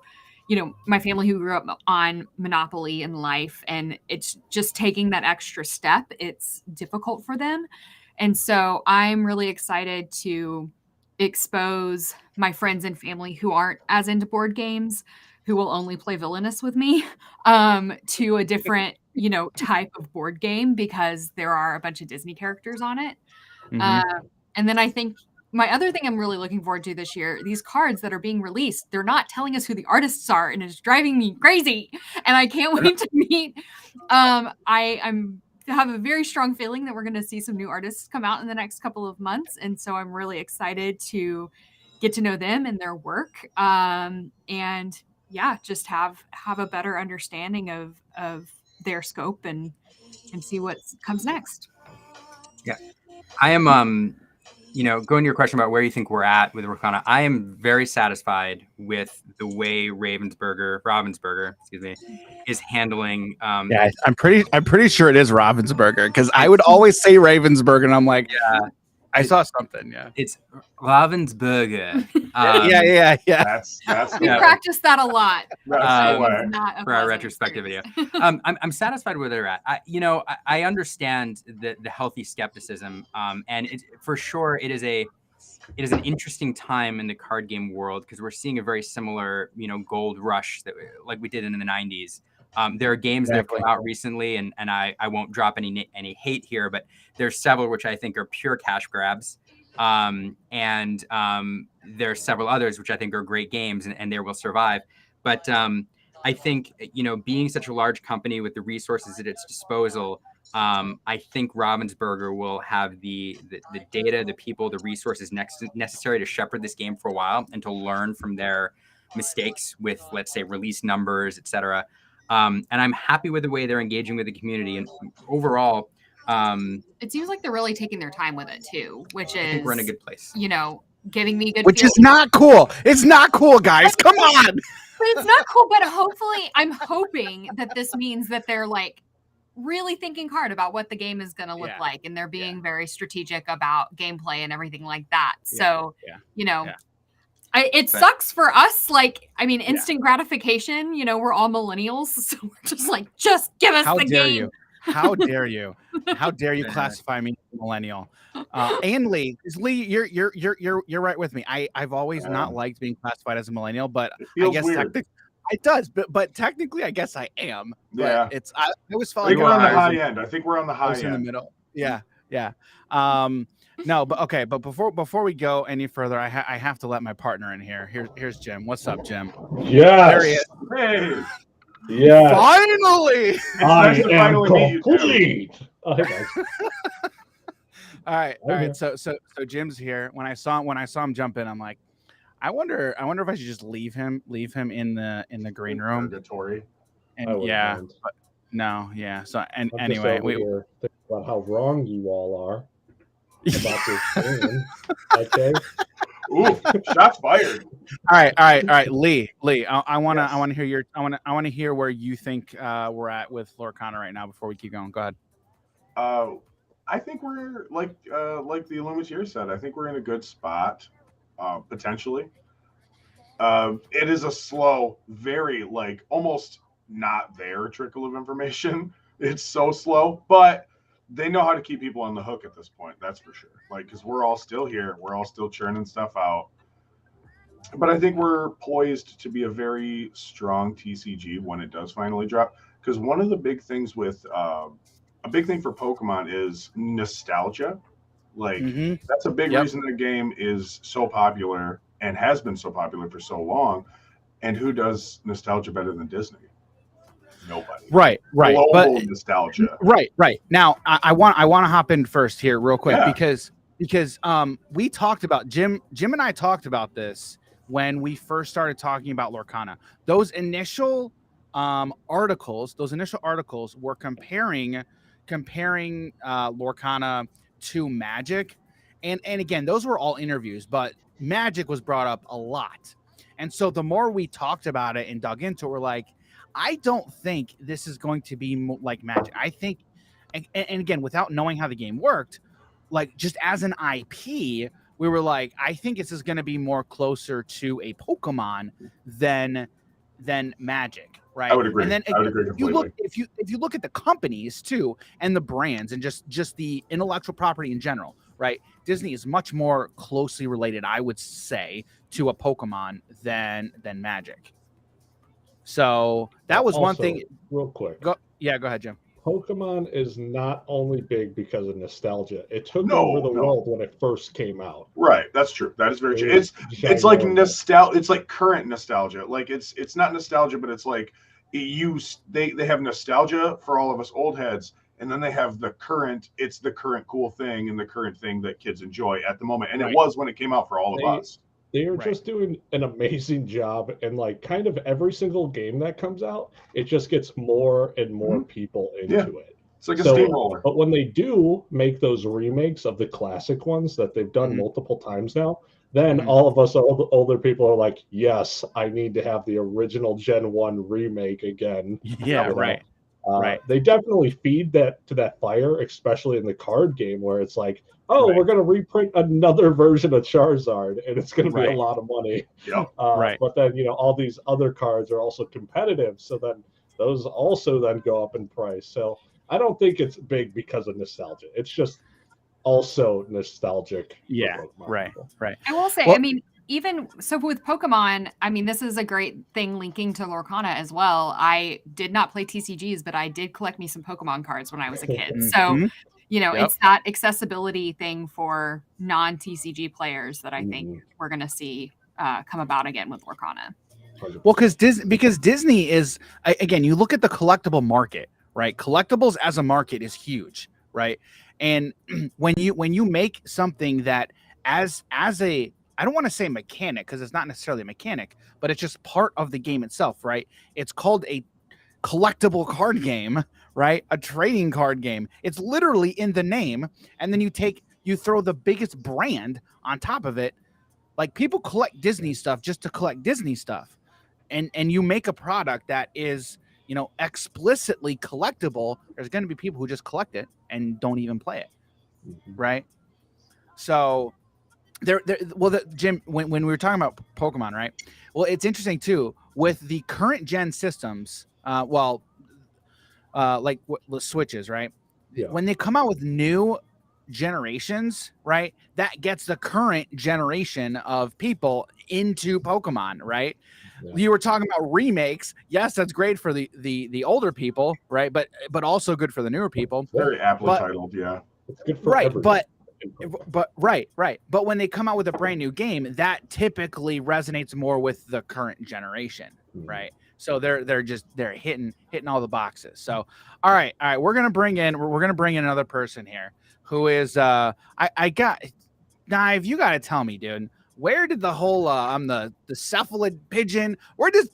my family who grew up on Monopoly in life, and it's just taking that extra step. It's difficult for them. And so I'm really excited to expose my friends and family who aren't as into board games, who will only play Villainous with me, to a different, type of board game, because there are a bunch of Disney characters on it. And then I think my other thing I'm really looking forward to this year, these cards that are being released, they're not telling us who the artists are, and it's driving me crazy. And I can't wait to meet. I'm have a very strong feeling that we're going to see some new artists come out in the next couple of months, and so I'm really excited to get to know them and their work. And yeah, just have a better understanding of their scope and see what comes next. Yeah, I am. Going to your question about where you think we're at with Lorcana, I am very satisfied with the way Ravensburger, excuse me, is handling. Yeah, I'm pretty sure it is Ravensburger, because I would always say Ravensburger, and I'm like, yeah, I saw something. Yeah, it's Ravensburger. yeah. That's We practiced that a lot. That's the way. For our retrospective video. I'm satisfied where they're at. I understand the healthy skepticism, and for sure it is an interesting time in the card game world, because we're seeing a very similar gold rush that like we did in the 90s. There are games that have come out recently, and I won't drop any hate here, but there's several which I think are pure cash grabs. And there's several others which I think are great games, and they will survive. But I think, being such a large company with the resources at its disposal, I think Ravensburger will have the data, the people, the resources necessary to shepherd this game for a while, and to learn from their mistakes with, let's say, release numbers, etc. And I'm happy with the way they're engaging with the community. And overall, it seems like they're really taking their time with it too, which is, I think we're in a good place. Giving me good. Which is not cool. It's not cool, guys. Come on. But it's not cool. But hopefully, I'm hoping that this means that they're like really thinking hard about what the game is going to look like, and they're being very strategic about gameplay and everything like that. So, it sucks for us. Like, I mean, instant gratification. We're all millennials, so we're just like, just give us the game. How dare you? How dare you classify me as a millennial? And Lee, you're right with me. I've always not liked being classified as a millennial, but I guess technically it does. But technically, I guess I am. Yeah, but I always felt like we're on the high end. I think we're on the high end. In the middle. Yeah. No, but okay. But before we go any further, I have to let my partner in here. Here's Jim. What's up, Jim? Yes. There he is. Hey. Yeah. Finally. I am complete. All right. So Jim's here. When I saw him jump in, I'm like, I wonder if I should just leave him in the green room. Purgatory. And but no, yeah. So I'm anyway, we were thinking about how wrong you all are about this game. Okay. Ooh, shots fired. All right, Lee. I want to hear where you think we're at with Lorcana right now before we keep going. Go ahead. I think we're like the Illuminator said. I think we're in a good spot, potentially. It is a slow, very almost not there trickle of information. It's so slow, but they know how to keep people on the hook at this point. That's for sure. Because we're all still here. We're all still churning stuff out. But I think we're poised to be a very strong TCG when it does finally drop. Because one of the big things with a big thing for Pokemon is nostalgia. That's a big reason the game is so popular and has been so popular for so long. And who does nostalgia better than Disney? Nobody. Right. Global nostalgia. Right. Now, I want to hop in first here real quick because we talked about Jim and I talked about this when we first started talking about Lorcana. Those initial articles were comparing Lorcana to Magic, and again, those were all interviews, but Magic was brought up a lot. And so the more we talked about it and dug into it, we're like, I don't think this is going to be like Magic. I think, and again, without knowing how the game worked, just as an IP, we were like, I think this is going to be more closer to a Pokemon than than Magic, right? I would agree. And then I would agree completely. if you look at the companies too and the brands and just the intellectual property in general, right? Disney is much more closely related, I would say, to a Pokemon than Magic. So that was one Also, thing. real quick. Go ahead, Jim. Pokemon is not only big because of nostalgia. It took No, over the no. world when it first came out. Right, that's true. That is very true. It It's like ginormous. nostalgia. It's like current nostalgia. Like it's not nostalgia, but it's like they have nostalgia for all of us old heads, and then they have the current. It's the current cool thing and the current thing that kids enjoy at the moment, and Right. it was when it came out for all of us. They are Right. just doing an amazing job, and like kind of every single game that comes out, it just gets more and more people into it. It's like a So, steamroller. but when they do make those remakes of the classic ones that they've done Mhm. multiple times now, then Mhm. all of us older people are like, yes, I need to have the original Gen 1 remake again. Yeah, You know? right. Right. They definitely feed that to that fire, especially in the card game where it's like, oh, Right. we're going to reprint another version of Charizard, and it's going to be Right. a lot of money. Yep. Right. But then, all these other cards are also competitive, so then those also then go up in price. So I don't think it's big because of nostalgia. It's just also nostalgic. Yeah, for Pokemon right, people. right. I will say, Well- I mean, even so with Pokemon, I mean, this is a great thing linking to Lorcana as well. I did not play TCGs, but I did collect me some Pokemon cards when I was a kid. So, Mhm. Yep. it's that accessibility thing for non-TCG players that I think we're going to see come about again with Lorcana. Well, because Disney is, again, you look at the collectible market, right? Collectibles as a market is huge, right? And when you make something that as a, I don't want to say mechanic because it's not necessarily a mechanic, but it's just part of the game itself, right? It's called a collectible card game, right? A trading card game. It's literally in the name, and then you throw the biggest brand on top of it. Like, people collect Disney stuff just to collect Disney stuff, and you make a product that is, explicitly collectible. There's going to be people who just collect it and don't even play it, right? So Jim, when we were talking about Pokemon, right? Well, it's interesting too with the current gen systems. Like the Switches, right? Yeah. When they come out with new generations, right? That gets the current generation of people into Pokemon, right? Yeah. You were talking about remakes. Yes, that's great for the older people, right? But also good for the newer people. Very aptly titled, yeah. It's good for Right, everyone. but right. But when they come out with a brand new game, that typically resonates more with the current generation, right? So they're hitting all the boxes. So all right, we're gonna bring in another person here who is I got Knive. You got to tell me, dude. Where did the whole the cephalid pigeon? Where does the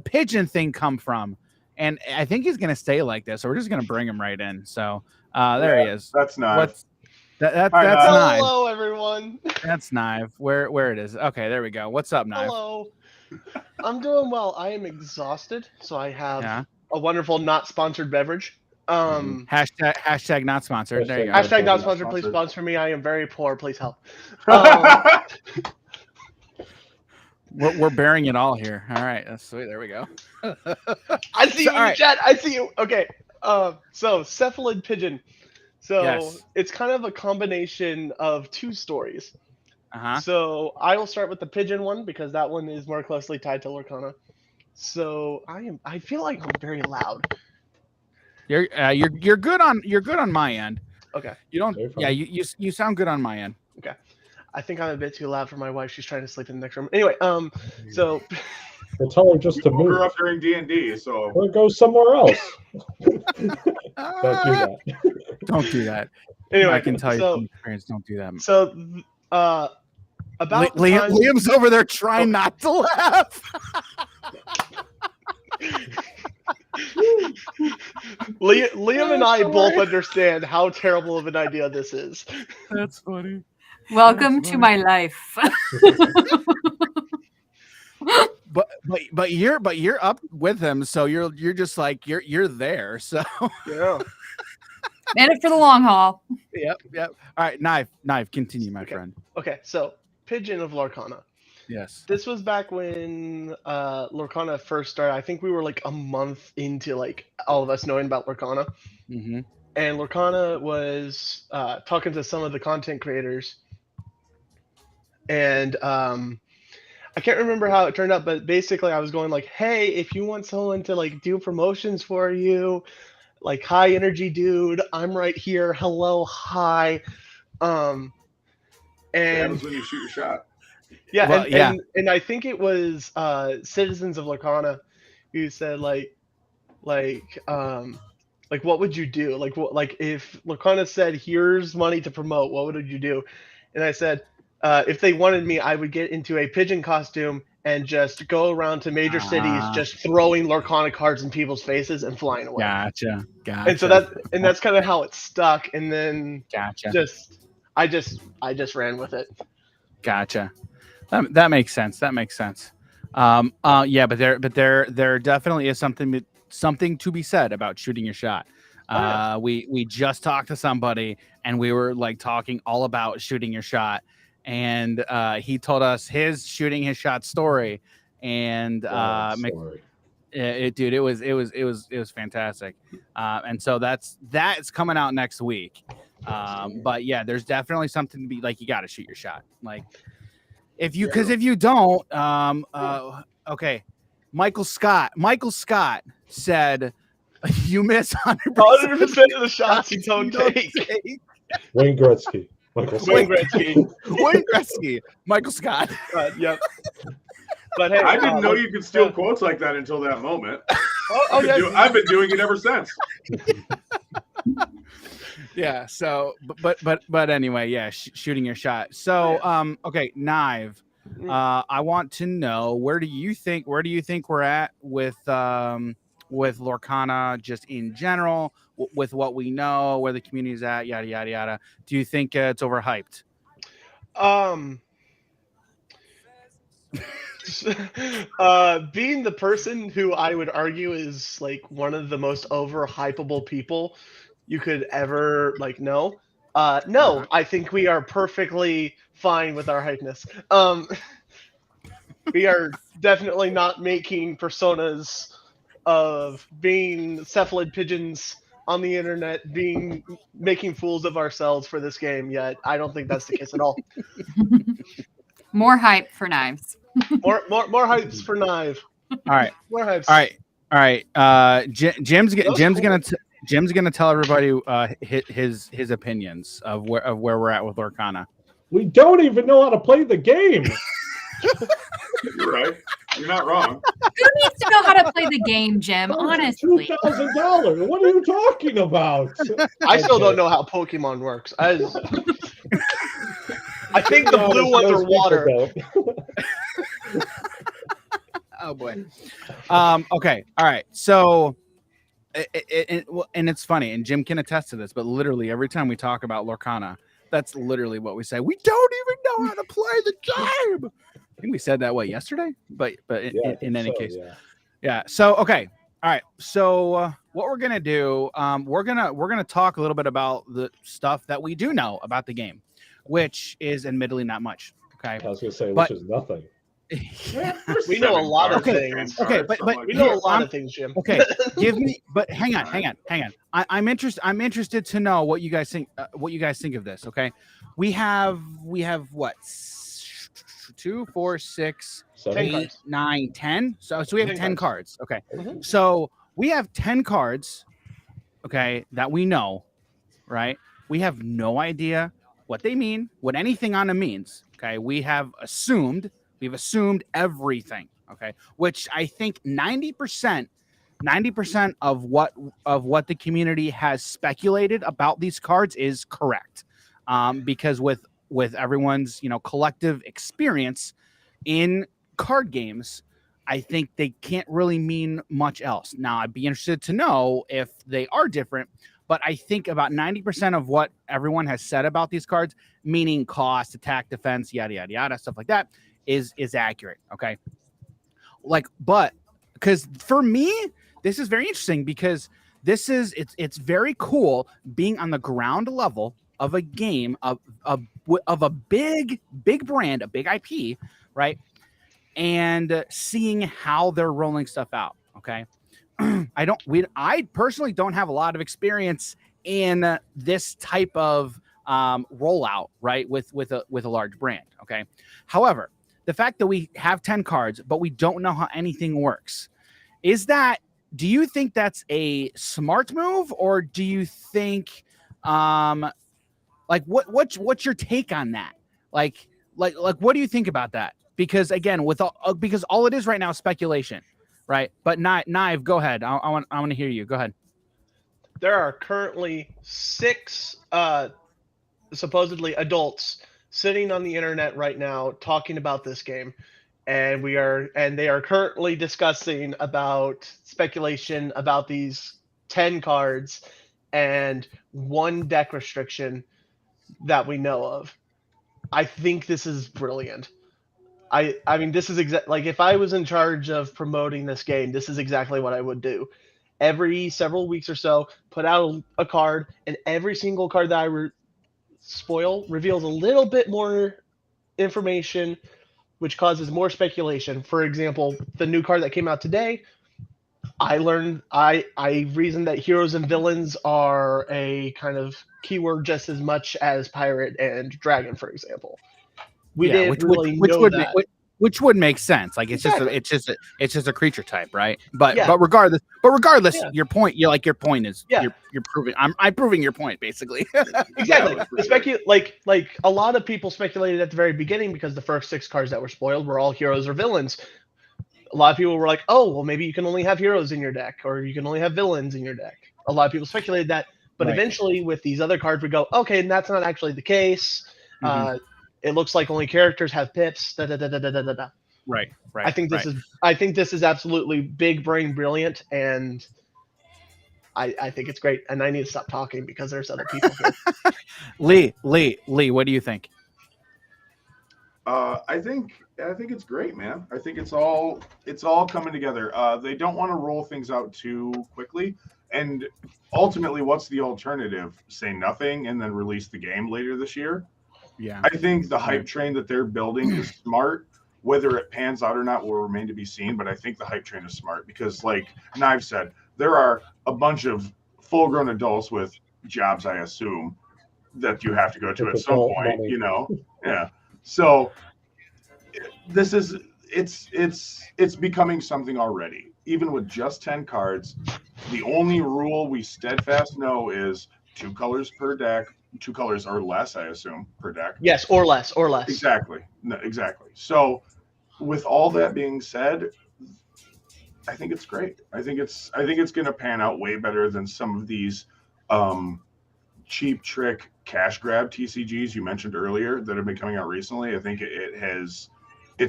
pigeon thing come from? And I think he's gonna stay like this, so we're just gonna bring him right in. So there he is. That's Knive. That's Hi, Knive. Hello, everyone. That's Knive. Where it is? Okay, there we go. What's up, Knive? Hello. I'm doing well. I am exhausted, so I have Yeah. a wonderful not sponsored beverage. Hashtag not sponsored. There you go. Hashtag not sponsored. Please sponsor me. I am very poor. Please help. We're bearing it all here. All right, that's sweet. There we go. I see you in the right. chat. I see you. Okay. So cephalid pigeon. So Yes. it's kind of a combination of two stories. Uh-huh. So I will start with the pigeon one because that one is more closely tied to Lorcana. So I feel like I'm very loud. You're good on my end. Okay. You don't. Yeah, you sound good on my end. Okay. I think I'm a bit too loud for my wife. She's trying to sleep in the next room. Anyway, so We'll tell her just to You woke her move. up during D&D, so Or go somewhere else. Don't do that. Don't do that. anyway, I can tell you so, from experience. Don't do that. So about the time, Liam's over there trying not to laugh. Liam and I both understand how terrible of an idea this is. That's funny. Welcome to my life. But you're up with him, so you're just like you're there. So Yeah. In it for the long haul. Yep. All right, Knife, continue, my friend. Okay, so Pigeon of Lorcana. Yes. This was back when Lorcana first started. I think we were like a month into like all of us knowing about Lorcana, Mm-hmm. and Lorcana was talking to some of the content creators, and I can't remember how it turned out, but basically I was going like, "Hey, if you want someone to like do promotions for you, like high energy dude, I'm right here. Hello, hi." Um, What and happens when you shoot your shot? yeah, Well, yeah. and I think it was Citizens of Lorcana who said like what would you do? Like what like if Lorcana said here's money to promote, what would you do? And I said if they wanted me, I would get into a pigeon costume and just go around to major cities, Ah, just throwing Lorcana cards in people's faces and flying away. gotcha. And so Gotcha. that's kind of how it stuck. And then Gotcha. I just ran with it. Gotcha. That makes sense. That makes sense. Yeah, but there definitely is something to be said about shooting your shot. yeah. We just talked to somebody and we were like talking all about shooting your shot, and he told us his shooting his shot story, and Wild story. dude, it was fantastic. And so that's coming out next week. But yeah, there's definitely something to be like, you got to shoot your shot. Like if you don't, okay. Michael Scott said you miss 100% 100% of the shots you don't take. Wayne Gretzky. Wayne Gretzky. Wayne Gretzky. Michael Scott. Yep. But hey, I didn't know you could steal quotes like that until that moment. I've been doing it ever since. Yeah. So, but anyway, yeah, shooting your shot. So, okay, Knive. I want to know, where do you think we're at with Lorcana just in general, with what we know, where the community's at, yada yada yada. Do you think it's overhyped? Being the person who I would argue is like one of the most overhypable people you could ever like know. No, I think we are perfectly fine with our hypeness. We are definitely not making personas of being cephalid pigeons on the internet, making fools of ourselves for this game yet. I don't think that's the case at all. More hype for Knives. More hypes for Knive. All right. More hypes. All right. Jim's gonna tell everybody his opinions of where we're at with Lorcana. We don't even know how to play the game. You're right. You're not wrong. Who needs to know how to play the game, Jim? Honestly. $2,000. What are you talking about? I still don't know how Pokemon works. I think the blue ones are water. Oh boy. Okay. All right. So, and it's funny, and Jim can attest to this, but literally every time we talk about Lorcana, that's literally what we say. We don't even know how to play the game. I think we said that yesterday, but in any case, yeah. So okay. All right. So what we're gonna do, we're gonna talk a little bit about the stuff that we do know about the game, which is admittedly not much. Okay. I was gonna say, which is nothing. We know a lot of things. Okay, but we know a lot of things, Jim. Okay, give me. But hang on. I'm interested to know what you guys think. What you guys think of this? Okay, we have what? 2, 4, 6, 8, 9, 10. So we have 10 cards. Okay, so we have 10 cards. Okay, that we know, right? We have no idea what they mean, what anything on them means. Okay, we've assumed everything. Okay, which I think 90% of what the community has speculated about these cards is correct, because with everyone's collective experience in card games, I think they can't really mean much else. Now, I'd be interested to know if they are different, but I think about 90% of what everyone has said about these cards, meaning cost, attack, defense, yada yada yada, stuff like that, is accurate. Okay, but because for me, this is very interesting, because it's very cool being on the ground level of a game of a big brand, a big IP, right? and seeing how they're rolling stuff out. Okay. I personally don't have a lot of experience in this type of rollout, right? With a large brand. Okay. However, the fact that we have 10 cards, but we don't know how anything works, do you think that's a smart move, or do you think, like what's your take on that? Like what do you think about that? Because again, because all it is right now is speculation, right? But Knive, go ahead. I want to hear you. Go ahead. There are currently 6 supposedly adults sitting on the internet right now talking about this game, and they are currently discussing about speculation about these 10 cards and 1 deck restriction that we know of. I think this is brilliant. I mean, this is like, if I was in charge of promoting this game, this is exactly what I would do. Every several weeks or so, put out a card, and every single card that I spoil reveals a little bit more information, which causes more speculation. For example, the new card that came out today, I reasoned that heroes and villains are a kind of keyword just as much as pirate and dragon, for example. We didn't really know that. Which would make sense. Like it's Exactly. just a creature type, right? But Yeah. regardless, Yeah. your point, your point is Yeah. you're proving I'm proving your point basically. Exactly. Like a lot of people speculated at the very beginning, because the first 6 cards that were spoiled were all heroes or villains. A lot of people were like, "Oh, well, maybe you can only have heroes in your deck, or you can only have villains in your deck." A lot of people speculated that, but Right. eventually, with these other cards, we go, "Okay, and that's not actually the case. Mhm. It looks like only characters have pips." Da da da da da da da. Right. I think this is absolutely big brain brilliant, and I think it's great. And I need to stop talking because there's other people here. Lee, what do you think? I think it's great, man. I think it's all coming together. They don't want to roll things out too quickly, and ultimately, what's the alternative? Say nothing and then release the game later this year. Yeah, I think the hype train that they're building is smart. Whether it pans out or not will remain to be seen, but I think the hype train is smart because, like Knive said, there are a bunch of full-grown adults with jobs, I assume, that you have to go to at some point. Money. You know, yeah. So it's becoming something already. Even with just 10 cards, the only rule we steadfast know is 2 colors per deck, 2 colors or less, I assume, per deck. Yes, or less. Exactly. No, exactly. So with all that being said, I think it's great. I think it's going to pan out way better than some of these cheap trick cash grab TCGs you mentioned earlier that have been coming out recently. I think it's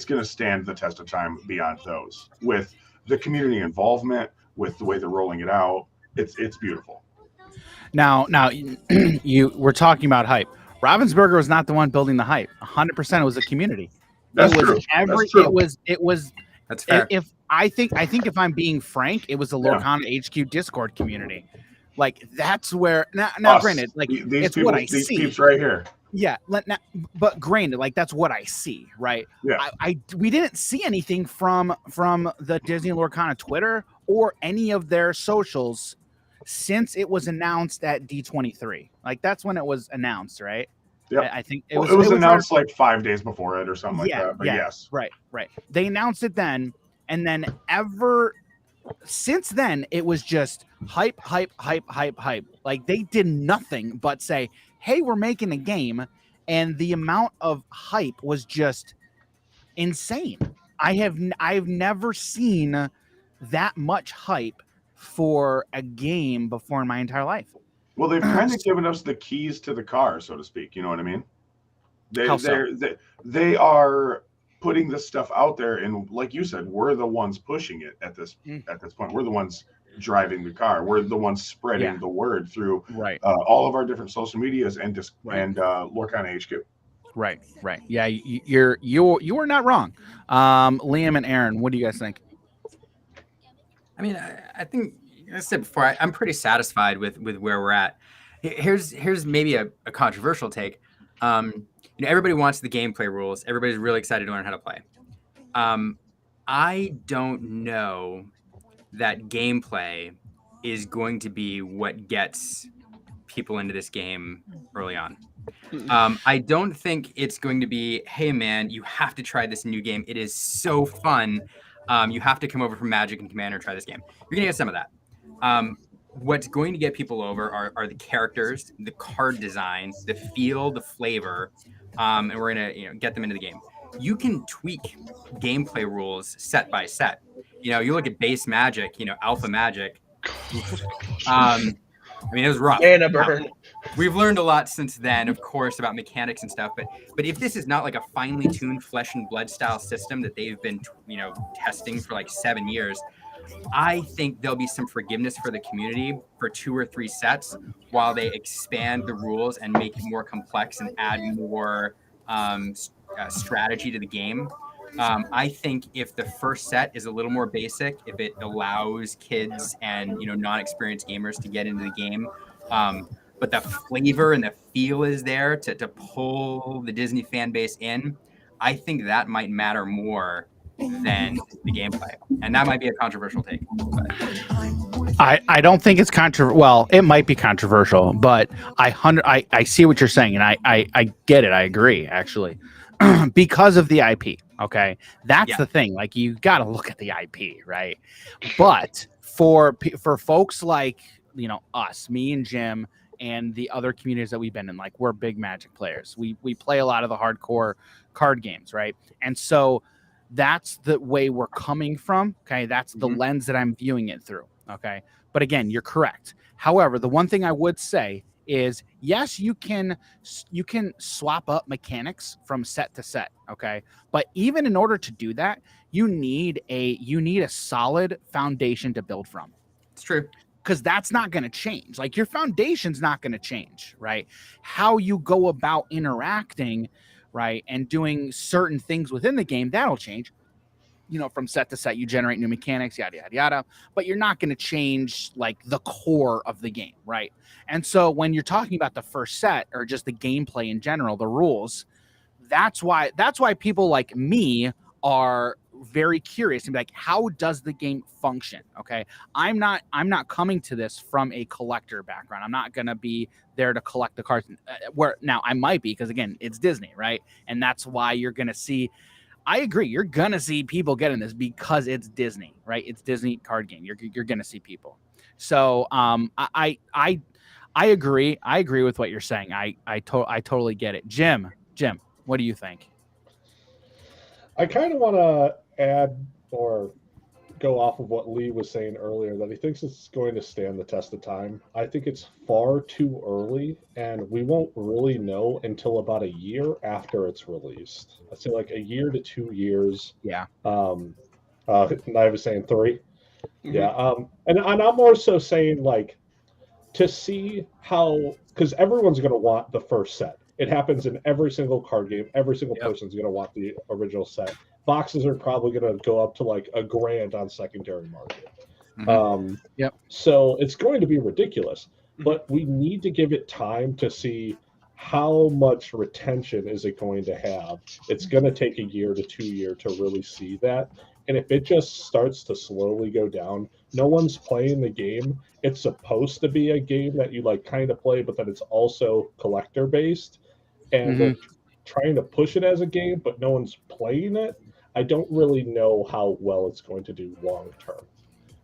going to stand the test of time beyond those, with the community involvement, with the way they're rolling it out. It's beautiful. Now we're talking about hype. Ravensburger was not the one building the hype. 100% it was the community. That's it was true. every That's true. it was That's fair. if I think if I'm being frank, it was the Lorcana HQ Discord community. Like that's where now granted, like it's what I see. These peeps right here. Yeah, but granted, like that's what I see, right? Yeah. We didn't see anything from the Disney Lorcana Twitter or any of their socials since it was announced at D23. Like that's when it was announced, right? Yeah, I think it was announced like 5 days before it or something like that. But yes, right. They announced it then, and then since then it was just hype. Like they did nothing but say, "Hey, we're making a game," and the amount of hype was just insane. I've never seen that much hype for a game before in my entire life. Well, they've kind of given us the keys to the car, so to speak. You know what I mean? They are putting this stuff out there, and like you said, we're the ones pushing it at this point. We're the ones driving the car. We're the ones spreading the word through all of our different social medias and Lorcana HQ. Right. Yeah, you were not wrong. Liam and Aaron, what do you guys think? I mean, I think, as I said before, I'm pretty satisfied with where we're at. Here's maybe a controversial take. Everybody wants the gameplay rules. Everybody's really excited to learn how to play. I don't know that gameplay is going to be what gets people into this game early on. I don't think it's going to be, hey man, you have to try this new game. It is so fun. You have to come over from Magic and Commander and try this game. You're gonna get some of that. What's going to get people over are the characters, the card design, the feel, the flavor, and we're gonna get them into the game. You can tweak gameplay rules set by set. You look at base Magic, Alpha Magic. I mean, it was rough. And a burn. We've learned a lot since then, of course, about mechanics and stuff. But if this is not like a finely tuned flesh and blood style system that they've been, testing for like 7 years, I think there'll be some forgiveness for the community for 2 or 3 sets while they expand the rules and make it more complex and add more strategy to the game. I think if the first set is a little more basic, if it allows kids and non-experienced gamers to get into the game, but the flavor and the feel is there to pull the Disney fan base in, I think that might matter more than the gameplay, and that might be a controversial take. I don't think it's controversial. Well, it might be controversial, but I see what you're saying, and I get it. I agree, actually, because of the IP. Okay, that's the thing. Like, you got to look at the IP, right? But for folks like us, me and Jim, and the other communities that we've been in, like, we're big Magic players. We play a lot of the hardcore card games, right? And so that's the way we're coming from. Okay, that's the lens that I'm viewing it through. Okay, but again, you're correct. However, the one thing I would say is, yes, you can swap up mechanics from set to set. Okay, but even in order to do that, you need a solid foundation to build from. It's true. Because that's not going to change. Like, your foundation's not going to change, right? How you go about interacting, right, and doing certain things within the game, that'll change. From set to set, you generate new mechanics, yada, yada, yada. But you're not going to change, like, the core of the game, right? And so when you're talking about the first set, or just the gameplay in general, the rules, that's why people like me are very curious and be like, how does the game function? Okay, I'm not coming to this from a collector background. I'm not gonna be there to collect the cards. Where now I might be, because again, it's Disney, right? And that's why you're gonna see. I agree. You're gonna see people getting this because it's Disney, right? It's Disney card game. You're gonna see people. So I agree. I agree with what you're saying. I totally get it. Jim, what do you think? I kind of want to add or go off of what Lee was saying earlier, that he thinks it's going to stand the test of time. I think it's far too early, and we won't really know until about a year after it's released. I'd say like a year to 2 years. Yeah. I was saying 3. Yeah. And I'm more so saying, like, to see how, because everyone's going to want the first set. It happens in every single card game. Every single person's going to want the original set. Boxes are probably going to go up to like $1,000 on secondary market. So it's going to be ridiculous, but we need to give it time to see how much retention is it going to have. It's going to take a year to 2 years to really see that. And if it just starts to slowly go down, no one's playing the game. It's supposed to be a game that you like kind of play, but that it's also collector based. And they're trying to push it as a game, but no one's playing it. I don't really know how well it's going to do long term.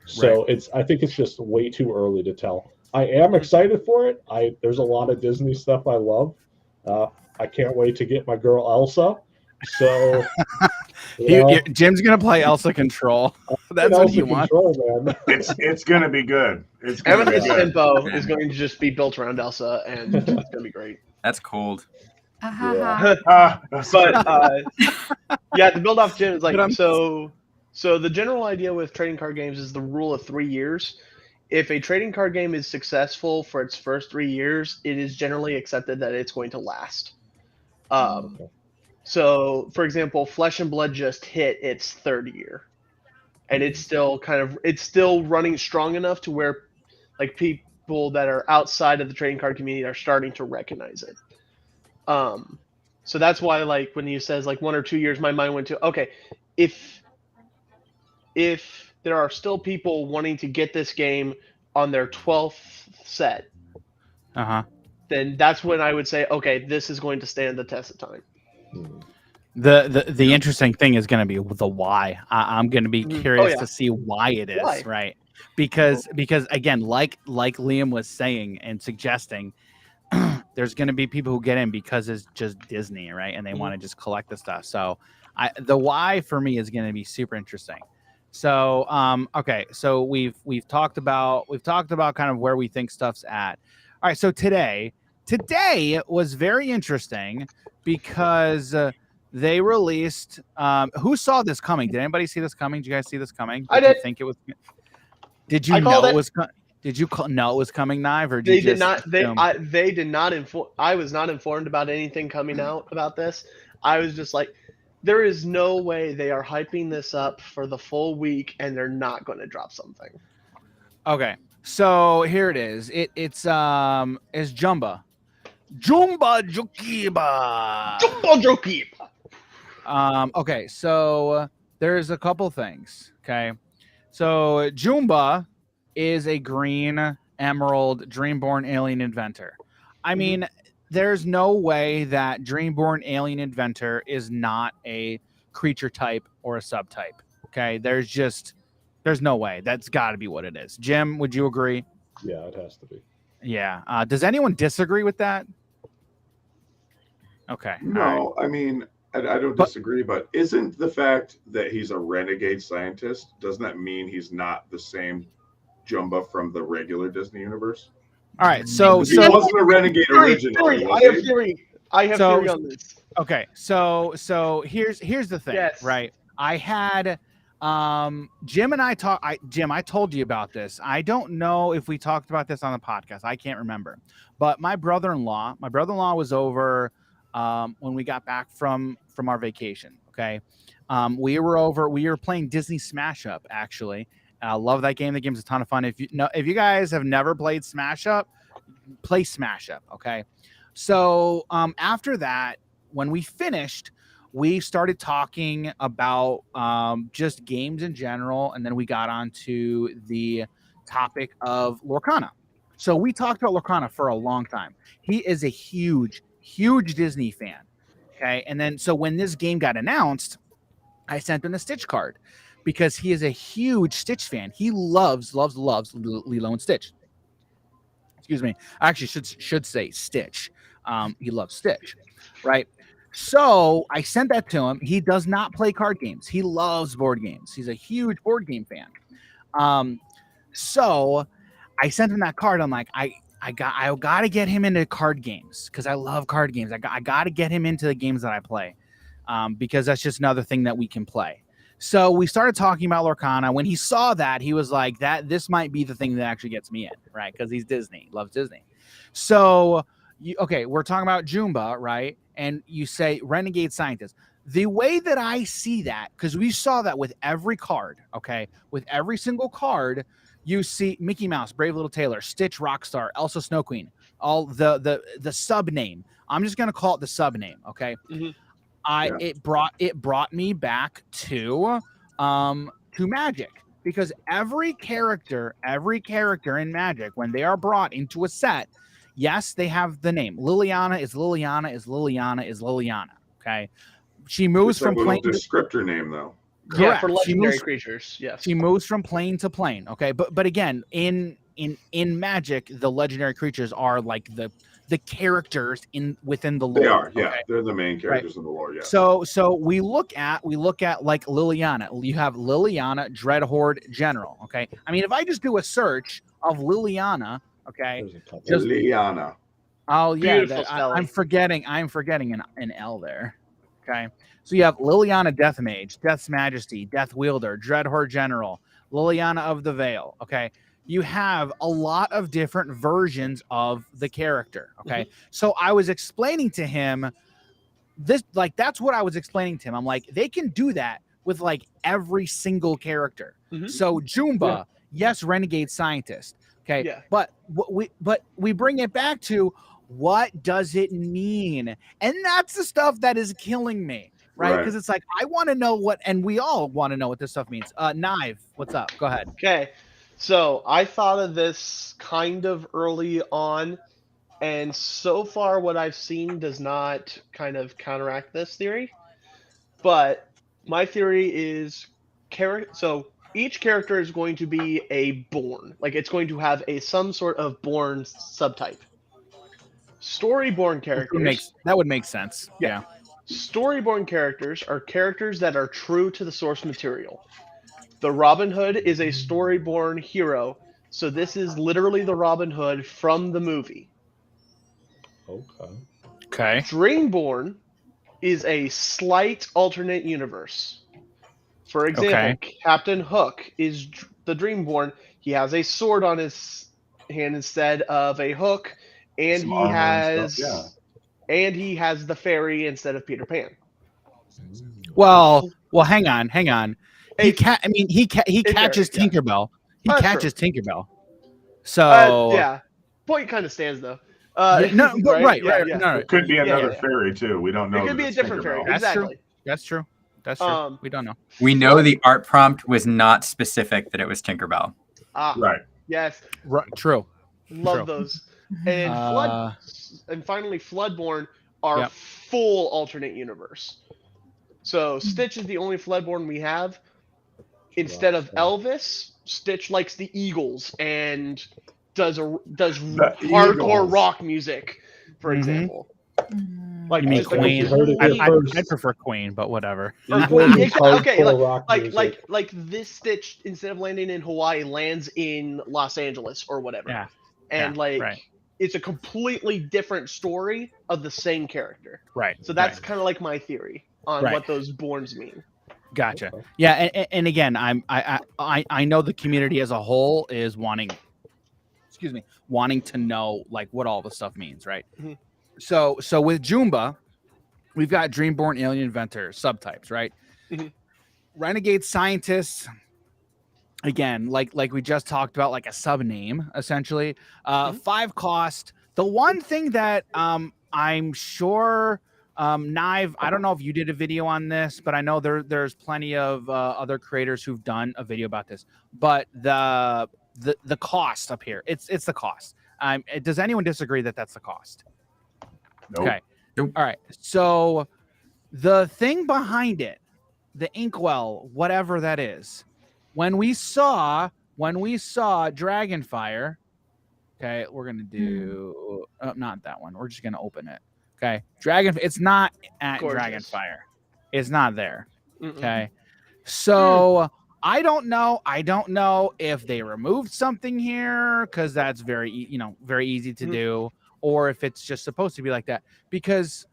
So I think it's just way too early to tell. I am excited for it. There's a lot of Disney stuff I love. I can't wait to get my girl Elsa. So Jim's gonna play Elsa Control. That's what he wants. Man. It's gonna be good. It's gonna be good. Tempo is going to just be built around Elsa, and it's gonna be great. That's cold. But to build off Jim is like, so the general idea with trading card games is the rule of 3 years. If a trading card game is successful for its first 3 years, it is generally accepted that it's going to last. So, for example, Flesh and Blood just hit its 3rd year, and it's still running strong enough to where, like, people that are outside of the trading card community are starting to recognize it. So that's why, like, when you says like 1 or 2 years, my mind went to, okay, if there are still people wanting to get this game on their 12th set, then that's when I would say, okay, this is going to stand the test of time. The interesting thing is going to be the why. I'm going to be curious to see why it is, right? Because again, like Liam was saying and suggesting, there's going to be people who get in because it's just Disney, right? And they want to just collect the stuff. So the why for me is going to be super interesting. So okay, so we've talked about kind of where we think stuff's at. All right, so today was very interesting because they released. Who saw this coming? Did anybody see this coming? Did you guys see this coming? I did. You think it was? Did you know it was? Did you know it was coming, Nive, or they did not? They did not inform. I was not informed about anything coming out about this. I was just like, there is no way they are hyping this up for the full week and they're not going to drop something. Okay, so here it is. It's Jumba Jokiba. Okay, so there's a couple things. Okay, so Jumba is a green emerald dreamborn alien inventor. I mean, there's no way that dreamborn alien inventor is not a creature type or a subtype. Okay, there's no way. That's got to be what it is. Jim, would you agree? Yeah, it has to be. Yeah. Does anyone disagree with that? Okay. No, I mean, I don't disagree, but isn't the fact that he's a renegade scientist, doesn't that mean he's not the same Jumba from the regular Disney universe? All right, so he wasn't a renegade originally. I have theory on this. Okay, so here's the thing, right? I had Jim and I talk. Jim, I told you about this. I don't know if we talked about this on the podcast. I can't remember. But my brother-in-law was over when we got back from our vacation. Okay, we were playing Disney Smash Up actually. I love that game. The game's a ton of fun. If you guys have never played Smash Up, play Smash Up. Okay. So after that, when we finished, we started talking about just games in general, and then we got onto the topic of Lorcana. So we talked about Lorcana for a long time. He is a huge Disney fan. Okay. And then so when this game got announced, I sent him a Stitch card because he is a huge Stitch fan. He loves Lilo and Stitch. Excuse me. I actually should say Stitch. He loves Stitch, right? So I sent that to him. He does not play card games. He loves board games. He's a huge board game fan. So I sent him that card. I'm like, I got to get him into card games because I love card games. I got to get him into the games that I play because that's just another thing that we can play. So we started talking about Lorcana. When he saw that, he was like, this might be the thing that actually gets me in, right? Because he's Disney, loves Disney. So, we're talking about Jumba, right? And you say renegade scientist. The way that I see that, because we saw that with every card, okay? With every single card, you see Mickey Mouse, Brave Little Tailor, Stitch, Rockstar, Elsa Snow Queen, all the sub name. I'm just gonna call it the sub name, okay? Mm-hmm. It brought me back to Magic because every character in Magic, when they are brought into a set, yes, they have the name. Liliana is Liliana. Okay, she moves from plane. Descriptor name though. Correct. Yeah, for legendary creatures. Yes, she moves from plane to plane. Okay, but again, in Magic, the legendary creatures are like the characters within the lore. They are, yeah. Okay? They're the main characters in the lore, yeah. So we look at like Liliana. You have Liliana, Dreadhorde General. Okay. I mean, if I just do a search of Liliana, okay. Just Liliana. Oh yeah, I'm forgetting an L there. Okay. So you have Liliana Death Mage, Death's Majesty, Death Wielder, Dreadhorde General, Liliana of the Veil. Okay. You have a lot of different versions of the character. Okay. Mm-hmm. So I was explaining to him that's what I was explaining to him. I'm like, they can do that with like every single character. Mm-hmm. So Jumba, yes, renegade scientist. Okay. Yeah. But we bring it back to what does it mean? And that's the stuff that is killing me. right? Right. Because it's like I want to know what, and we all want to know what this stuff means. Knife, what's up? Go ahead. Okay, so I thought of this kind of early on, and so far what I've seen does not kind of counteract this theory. But my theory is so each character is going to be a born, like it's going to have some sort of born subtype. Storyborn characters. That would make sense. Yeah. Storyborn characters are characters that are true to the source material. The Robin Hood is a storyborn hero, so this is literally the Robin Hood from the movie. Okay. Dreamborn is a slight alternate universe. For example, Captain Hook is the Dreamborn. He has a sword on his hand instead of a hook, and Some he armor and has stuff, and he has the fairy instead of Peter Pan. Well, hang on. He Hey, he catches fair, yeah. Tinkerbell. He That's catches Tinkerbell. So yeah, point kind of stands though. no, but right. Yeah. It could be another yeah. fairy too. We don't know. It could that be a it's different Tinkerbell. fairy. Exactly. That's true. We don't know. We know the art prompt was not specific that it was Tinkerbell. Right. Yes. True. Love True. those. And and finally, Floodborn are full alternate universe. So Stitch is the only Floodborn we have. Instead of Elvis, Stitch likes the Eagles and does hardcore Eagles. rock music, for example. Like You mean just a Queen? completely- I prefer Queen, but whatever. Or Eagles Queen, is okay, hardcore rock music. like this Stitch, instead of landing in Hawaii, lands in Los Angeles or whatever. Yeah. And right. it's a completely different story of the same character. Right. So that's kind of like my theory on what those borns mean. Gotcha. Yeah, and again, I know the community as a whole is wanting to know like what all the stuff means, right? Mm-hmm. So with Jumba, we've got Dreamborn alien inventor subtypes, right? Mm-hmm. Renegade scientists, again, like we just talked about, like a sub name essentially. 5 cost. The one thing that I'm sure Nive, I don't know if you did a video on this, but I know there's plenty of other creators who've done a video about this. But the cost up here, it's the cost. Does anyone disagree that that's the cost? Nope. Okay. All right. So the thing behind it, the inkwell, whatever that is, when we saw Dragonfire, okay, we're gonna do not that one. We're just gonna open it. Okay, it's not at Gorgeous. Dragonfire. It's not there. Mm-mm. Okay, so I don't know if they removed something here because that's very easy to do, or if it's just supposed to be like that. Because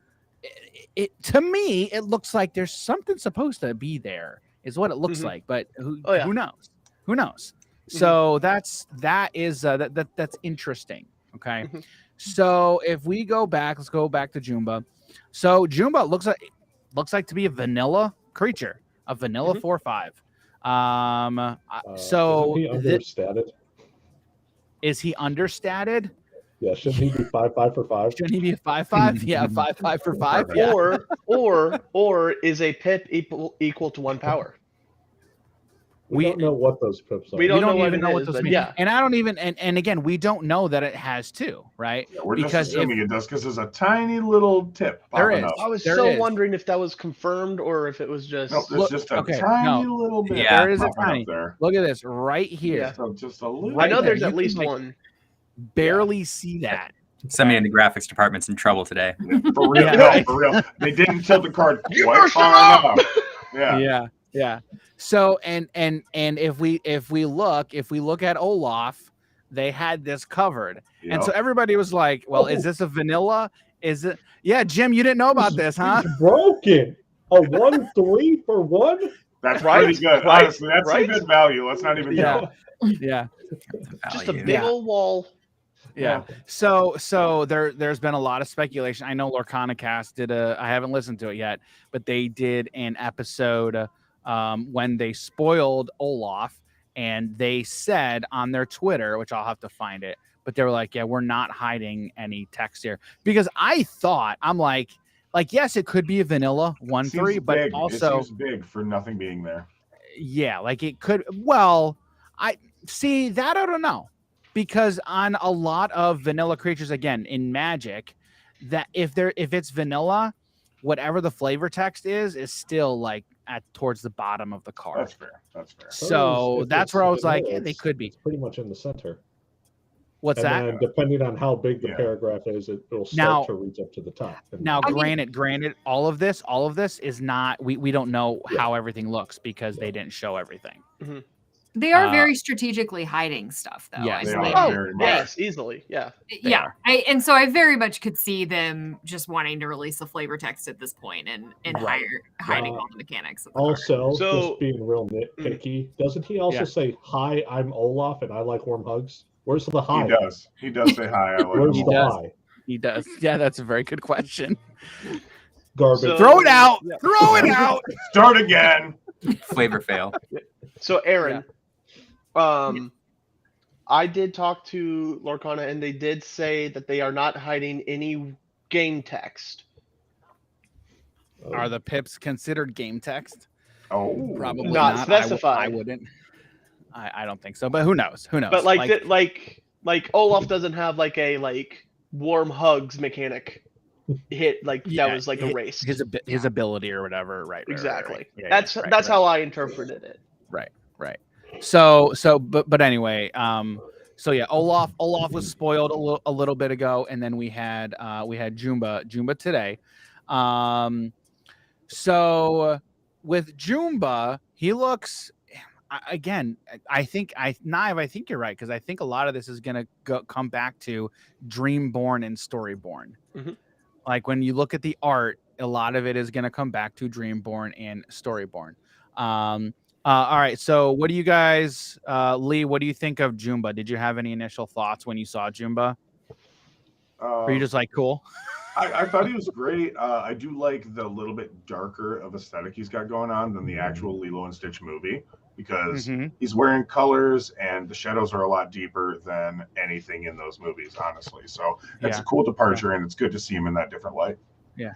it to me it looks like there's something supposed to be there, is what it looks like. But who knows? Who knows? So that's interesting. Okay. So if we go back, let's go back to Jumba. So Jumba looks like to be a vanilla creature, a vanilla 4/5. So isn't he understated? Is he understated? Yeah, shouldn't he be 5/5 for 5? Shouldn't he be a 5/5? Yeah, 5/5 for 5. Yeah. Or is a pip equal to 1 power? We don't know what those pips are. We don't even know what those mean. Yeah. And I don't even and again, we don't know that it has 2, right? Yeah, we're just assuming it does because there's a tiny little tip. There is. I was There wondering if that was confirmed or if it was just. No, there's just a tiny little bit. Yeah. There is a popping up tiny. there. Look at this right here. Yeah. So just a little. I know there's You at can, least like, one. Barely see that. Somebody in the graphics department's in trouble today. For real, no, for real. They didn't tilt the card quite far enough. Yeah. So and if we look at Olaf, they had this covered. Yep. And so everybody was like, well, is this a vanilla? Is it? Yeah, Jim, you didn't know about this, huh? It's broken. A 1/3 for 1? That's Right? pretty good. Right? Honestly, that's Right? a good value. Let's not even Yeah. Yeah. Just a Value. big old wall. Yeah. So there's been a lot of speculation. I know Lorcana Cast did I haven't listened to it yet, but they did an episode when they spoiled Olaf, and they said on their Twitter, which I'll have to find it, but they were like, yeah, we're not hiding any text here. Because I'm like, like, yes, it could be a vanilla 1-3, but big. also it seems big for nothing being there. yeah, like it could. Well, I see that. I don't know, because on a lot of vanilla creatures, again in Magic, that if it's vanilla, whatever the flavor text is still like at towards the bottom of the card. That's fair. That's fair. So If that's it's where I was vanilla, like, yeah, they could be. It's pretty much in the center. What's And that? then depending on how big the Yeah. paragraph is, it will Now- start to reach up to the top. And Now, I mean- granted, all of this is not. We don't know how everything looks because they didn't show everything. They are very strategically hiding stuff, though. yes, I They mean, are Oh, very much. yes, easily. Yeah. yeah. are. And so I very much could see them just wanting to release a flavor text at this point and Right. hiding Right. all the mechanics of the card. also, So- just being real nitpicky, doesn't he also Yeah. say, "Hi, I'm Olaf and I like warm hugs"? Where's the hi? He does. He does say hi. I like Where's him the a lot. hi? He does. Yeah, that's a very good question. Garbage. So- Throw it out. Yeah. Throw it out. Start again. Flavor fail. So Aaron, I did talk to Lorcana, and they did say that they are not hiding any game text. Are the pips considered game text? Oh, Probably Not not. specified. I wouldn't. I don't think so. But who knows? Who knows? But like Olaf doesn't have like a warm hugs mechanic hit Yeah, that was like a race. his ability or whatever. Right. Exactly. Yeah, That's right, that's right. how I interpreted it. Right. So but anyway, so yeah, Olaf was spoiled a little bit ago, and then we had Jumba today. So with Jumba, he looks again. I think you're right, because I think a lot of this is gonna come back to Dreamborn and Storyborn. Mhm. Like when you look at the art, a lot of it is gonna come back to Dreamborn and Storyborn. All right. So what do you guys, Lee, what do you think of Jumba? Did you have any initial thoughts when you saw Jumba? Or you just like, cool? I thought he was great. I do like the little bit darker of aesthetic he's got going on than the actual Lilo and Stitch movie, because he's wearing colors and the shadows are a lot deeper than anything in those movies, honestly. So it's a cool departure, and it's good to see him in that different light. Yeah.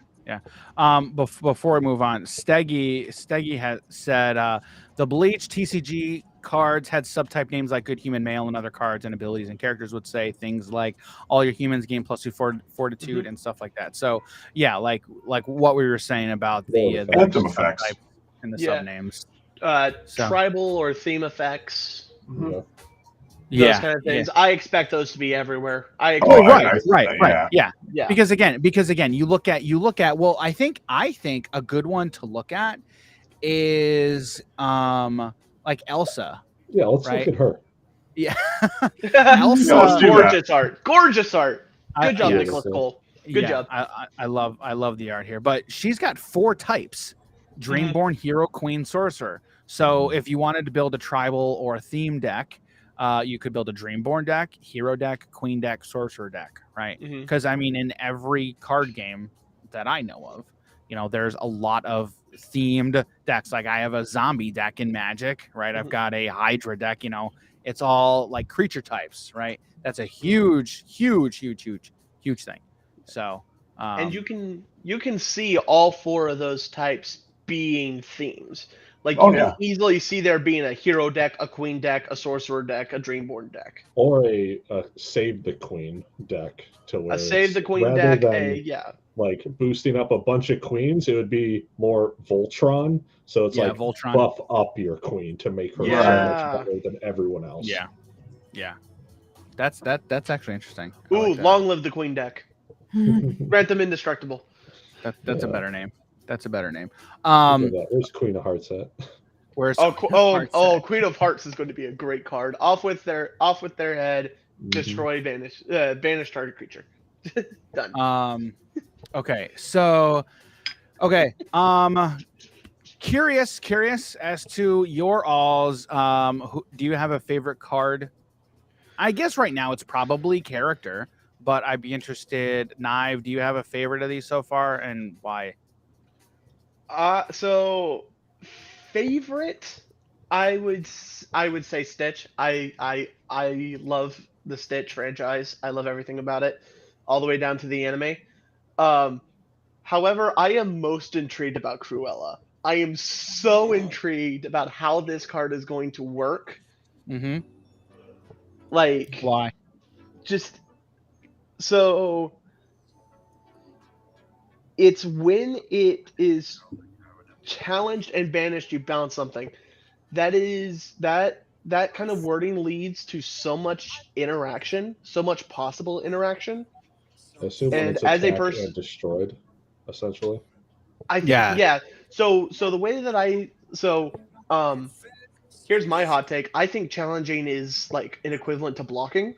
Before we move on, Steggy has said the Bleach TCG cards had subtype names like Good Human Male, and other cards and abilities and characters would say things like all your humans gain +2 fortitude and stuff like that. So yeah, like what we were saying about the Phantom effects subtype and the Yeah. subnames. Tribal or theme effects. Yeah. Those kind of things. I expect those to be everywhere. I Oh, expect Right. Yeah. yeah. Because again, you look at well, I think a good one to look at is like Elsa. Yeah, let's Right? look at her. Yeah. Elsa, let's do gorgeous art. Gorgeous art. Good job, yes. Nicholas Cole. Good job. I love the art here, but she's got 4 types: Dreamborn, Hero, Queen, Sorcerer. So if you wanted to build a tribal or a theme deck, you could build a Dreamborn deck, Hero deck, Queen deck, Sorcerer deck, right? Because I mean, in every card game that I know of, there's a lot of themed decks. Like I have a zombie deck in Magic, right? I've got a Hydra deck. It's all like creature types, right? That's a huge thing. So, and you can see all 4 of those types being themes. Like you can easily see there being a hero deck, a queen deck, a sorcerer deck, a Dreamborn deck, or a Save the Queen deck. A Save the Queen deck. Like boosting up a bunch of queens, it would be more Voltron. So it's like Voltron. buff up your queen to make her so much better than everyone else. Yeah. That's actually interesting. Ooh, long live the queen deck. Grant them indestructible. That's a better name. That's a better name. Where's Queen of Hearts at? Where's Queen of Hearts is going to be a great card. Off with their head, destroy, banish target creature. Done. Okay. So curious as to your alls. Do you have a favorite card? I guess right now it's probably character, but I'd be interested. Knive, do you have a favorite of these so far, and why? So favorite, I would say Stitch. I love the Stitch franchise. I love everything about it, all the way down to the anime. However, I am most intrigued about Cruella. I am so intrigued about how this card is going to work. Mm-hmm. Like, Why? just so it's when it is challenged and banished, you bounce something. That kind of wording leads to so much interaction, so much possible interaction. I assume when And it's as a attacked person, and destroyed, essentially. I think Yeah. yeah. So the way that um here's my hot take. I think challenging is like an equivalent to blocking.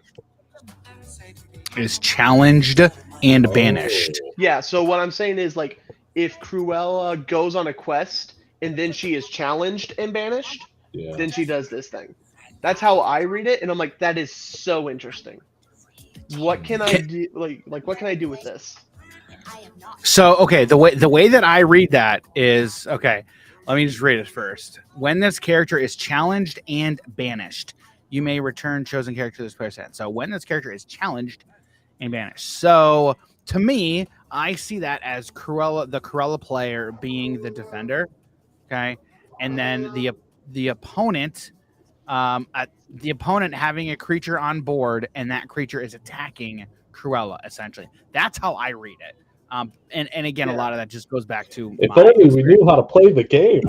Is challenged and banished. Oh, Yeah, so what I'm saying is like if Cruella goes on a quest and then she is challenged and banished, yeah. then she does this thing. That's how I read it, and I'm like, that is so interesting. What can I do? Like what can I do with this? So okay, the way that I read that is okay. Let me just read it first. When this character is challenged and banished, you may return chosen character to this player's hand. So when this character is challenged and banished. So to me, I see that as Cruella, the Cruella player being the defender. Okay, and then the opponent, the opponent having a creature on board, and that creature is attacking Cruella. Essentially, that's how I read it. And again, a lot of that just goes back to If my only we experience. knew how to play the game.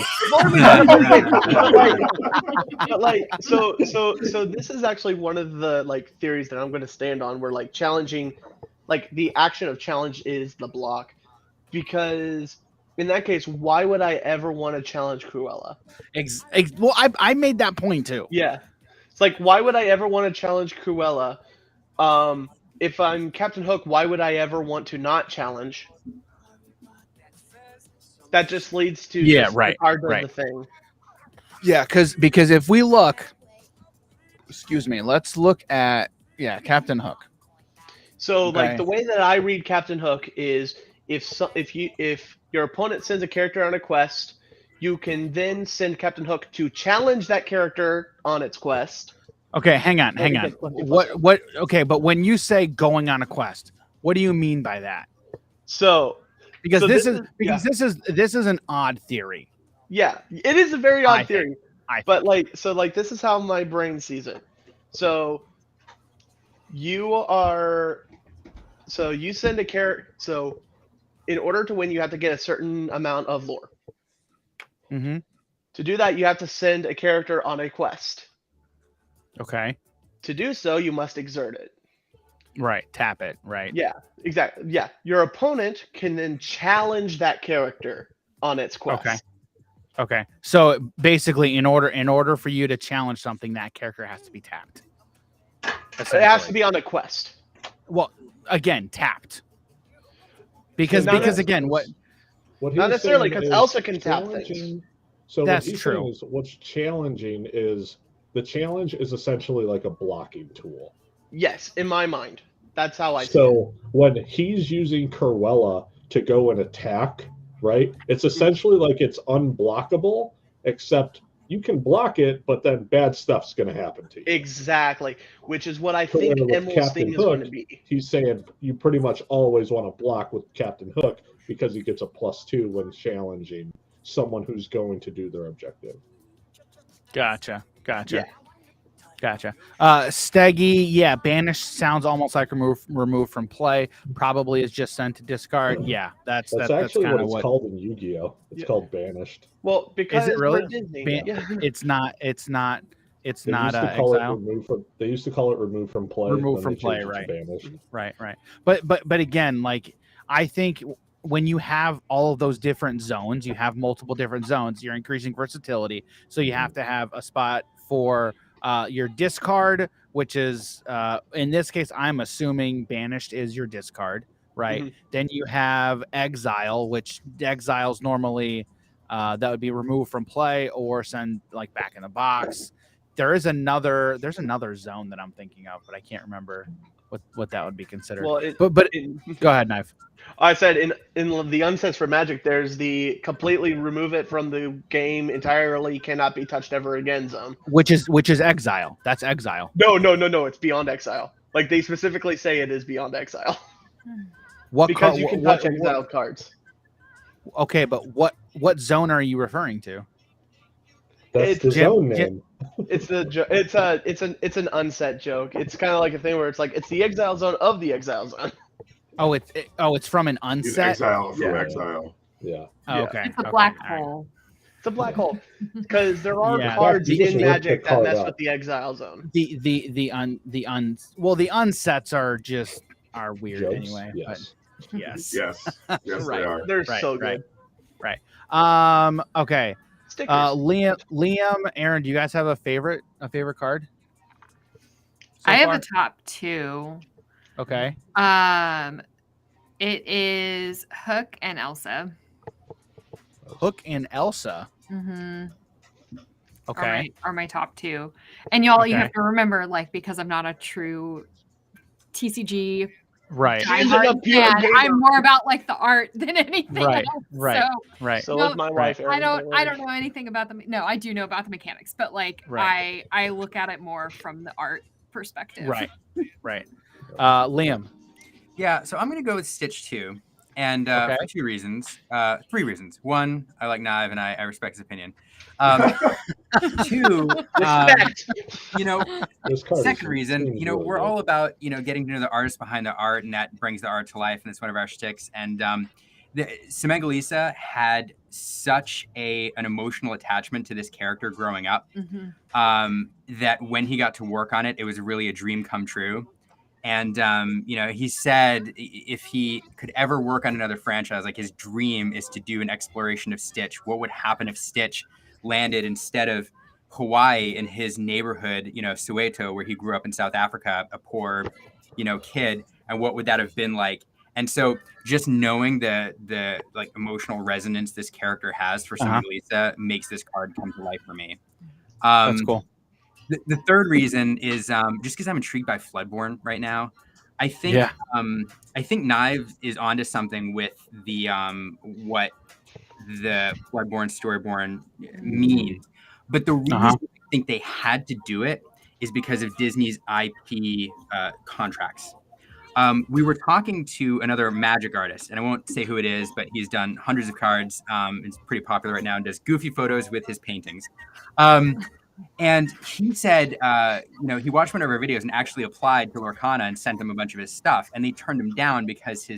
But like so this is actually one of the like theories that I'm going to stand on, where like challenging, like the action of challenge is the block, because in that case, why would I ever want to challenge Cruella? Well, I made that point too. Yeah, it's like, why would I ever want to challenge Cruella? If I'm Captain Hook, why would I ever want to not challenge? That just leads to just the card does the thing. Yeah, because if we look, excuse me, let's look at Captain Hook. So Okay. like the way that I read Captain Hook is if your opponent sends a character on a quest, you can then send Captain Hook to challenge that character on its quest. Okay, hang on. What? Okay, but when you say going on a quest, what do you mean by that? So because so this is an odd theory. Yeah, it is a very odd theory. But this is how my brain sees it. So you send a character. So in order to win, you have to get a certain amount of lore. Mm-hmm. To do that, you have to send a character on a quest. Okay. To do so, you must exert it. Right. Tap it. Right. Yeah, exactly. Yeah. Your opponent can then challenge that character on its quest. Okay. So basically, in order for you to challenge something, that character has to be tapped. It has to be on a quest. Well, again, tapped. Because again, what not necessarily, because Elsa can tap things. So that's what he's true. saying is what's challenging is the challenge is essentially like a blocking tool. Yes, in my mind. That's how I see it. So when he's using Cruella to go and attack, right? It's essentially like it's unblockable, except you can block it, but then bad stuff's going to happen to you. Exactly, which is what I think Emel's thing is going to be. He's saying you pretty much always want to block with Captain Hook because he gets a +2 when challenging someone who's going to do their objective. Gotcha. Steggy, banished sounds almost like removed from play. Probably is just sent to discard. Yeah, that's actually kind what of it's called in Yu-Gi-Oh. It's called banished. Well, because is it really? we're Disney. It's not. Exile. They used to call it removed from play. Removed from play, right? Right. But again, like I think when you have all of those different zones, you have multiple different zones. You're increasing versatility, so you have to have a spot for your discard, which is in this case, I'm assuming banished is your discard, right? Mm-hmm. Then you have exile, which exiles normally that would be removed from play or send like back in the box. There's another zone that I'm thinking of, but I can't remember what that would be considered. Well, go ahead, Knife. I said in the Unsense for Magic, there's the completely remove it from the game entirely, cannot be touched ever again zone. Which is exile. That's exile. No. It's beyond exile. Like they specifically say it is beyond exile. What because you can touch exiled cards. Okay, but what zone are you referring to? That's the Jim, zone Jim, name. It's it's an unset joke. It's kind of like a thing where it's like it's the exile zone of the exile zone. it's from an He's unset. exile from Yeah. exile. Yeah. Oh, okay, It's a okay, black all right. hole. It's a black hole because there are Yeah, cards You just in ripped the Magic that card mess up. with the exile zone. the unsets are weird Jokes? anyway. Yes. But yes, Yes, yes, Right. they are. They're Right, so right. good. Okay. Stickers. Liam, Aaron, do you guys have a favorite card? so I have far? a top 2. Okay. It is Hook and Elsa. Hook and Elsa. Mm-hmm. Okay. Are my top 2. And y'all, you Okay. have to remember, like, because I'm not a true TCG Right. She's diehard a pure fan, gamer. I'm more about like the art than anything Right. else. Right. So Right. So No, is my wife. I Erin, don't know anything about the no, I do know about the mechanics, but like Right. I look at it more from the art perspective. Right. Right. Liam. Yeah, so I'm gonna go with Stitch 2, and Okay. for 2 reasons. 3 reasons. 1, I like Nive, and I respect his opinion. 2, Respect. you know, This card second is- reason, seems you know, really we're good. all about, you know, getting to know the artist behind the art, and that brings the art to life, and it's one of our shticks. And Semengalisa had such an emotional attachment to this character growing up, that when he got to work on it, it was really a dream come true. And you know, he said if he could ever work on another franchise, like his dream is to do an exploration of Stitch. What would happen if Stitch landed instead of Hawaii in his neighborhood, you know, Soweto, where he grew up in South Africa, a poor, you know, kid, and what would that have been like? And so just knowing the like emotional resonance this character has for Semengalisa makes this card come to life for me. That's cool. The third reason is just because I'm intrigued by Floodborn right now. I think Nive is onto something with the what the Bloodborne Storyborn means. But the reason I think they had to do it is because of Disney's IP contracts. We were talking to another Magic artist, and I won't say who it is, but he's done hundreds of cards. It's pretty popular right now and does goofy photos with his paintings. And he said, you know, he watched one of our videos and actually applied to Lorcana and sent them a bunch of his stuff, and they turned him down because he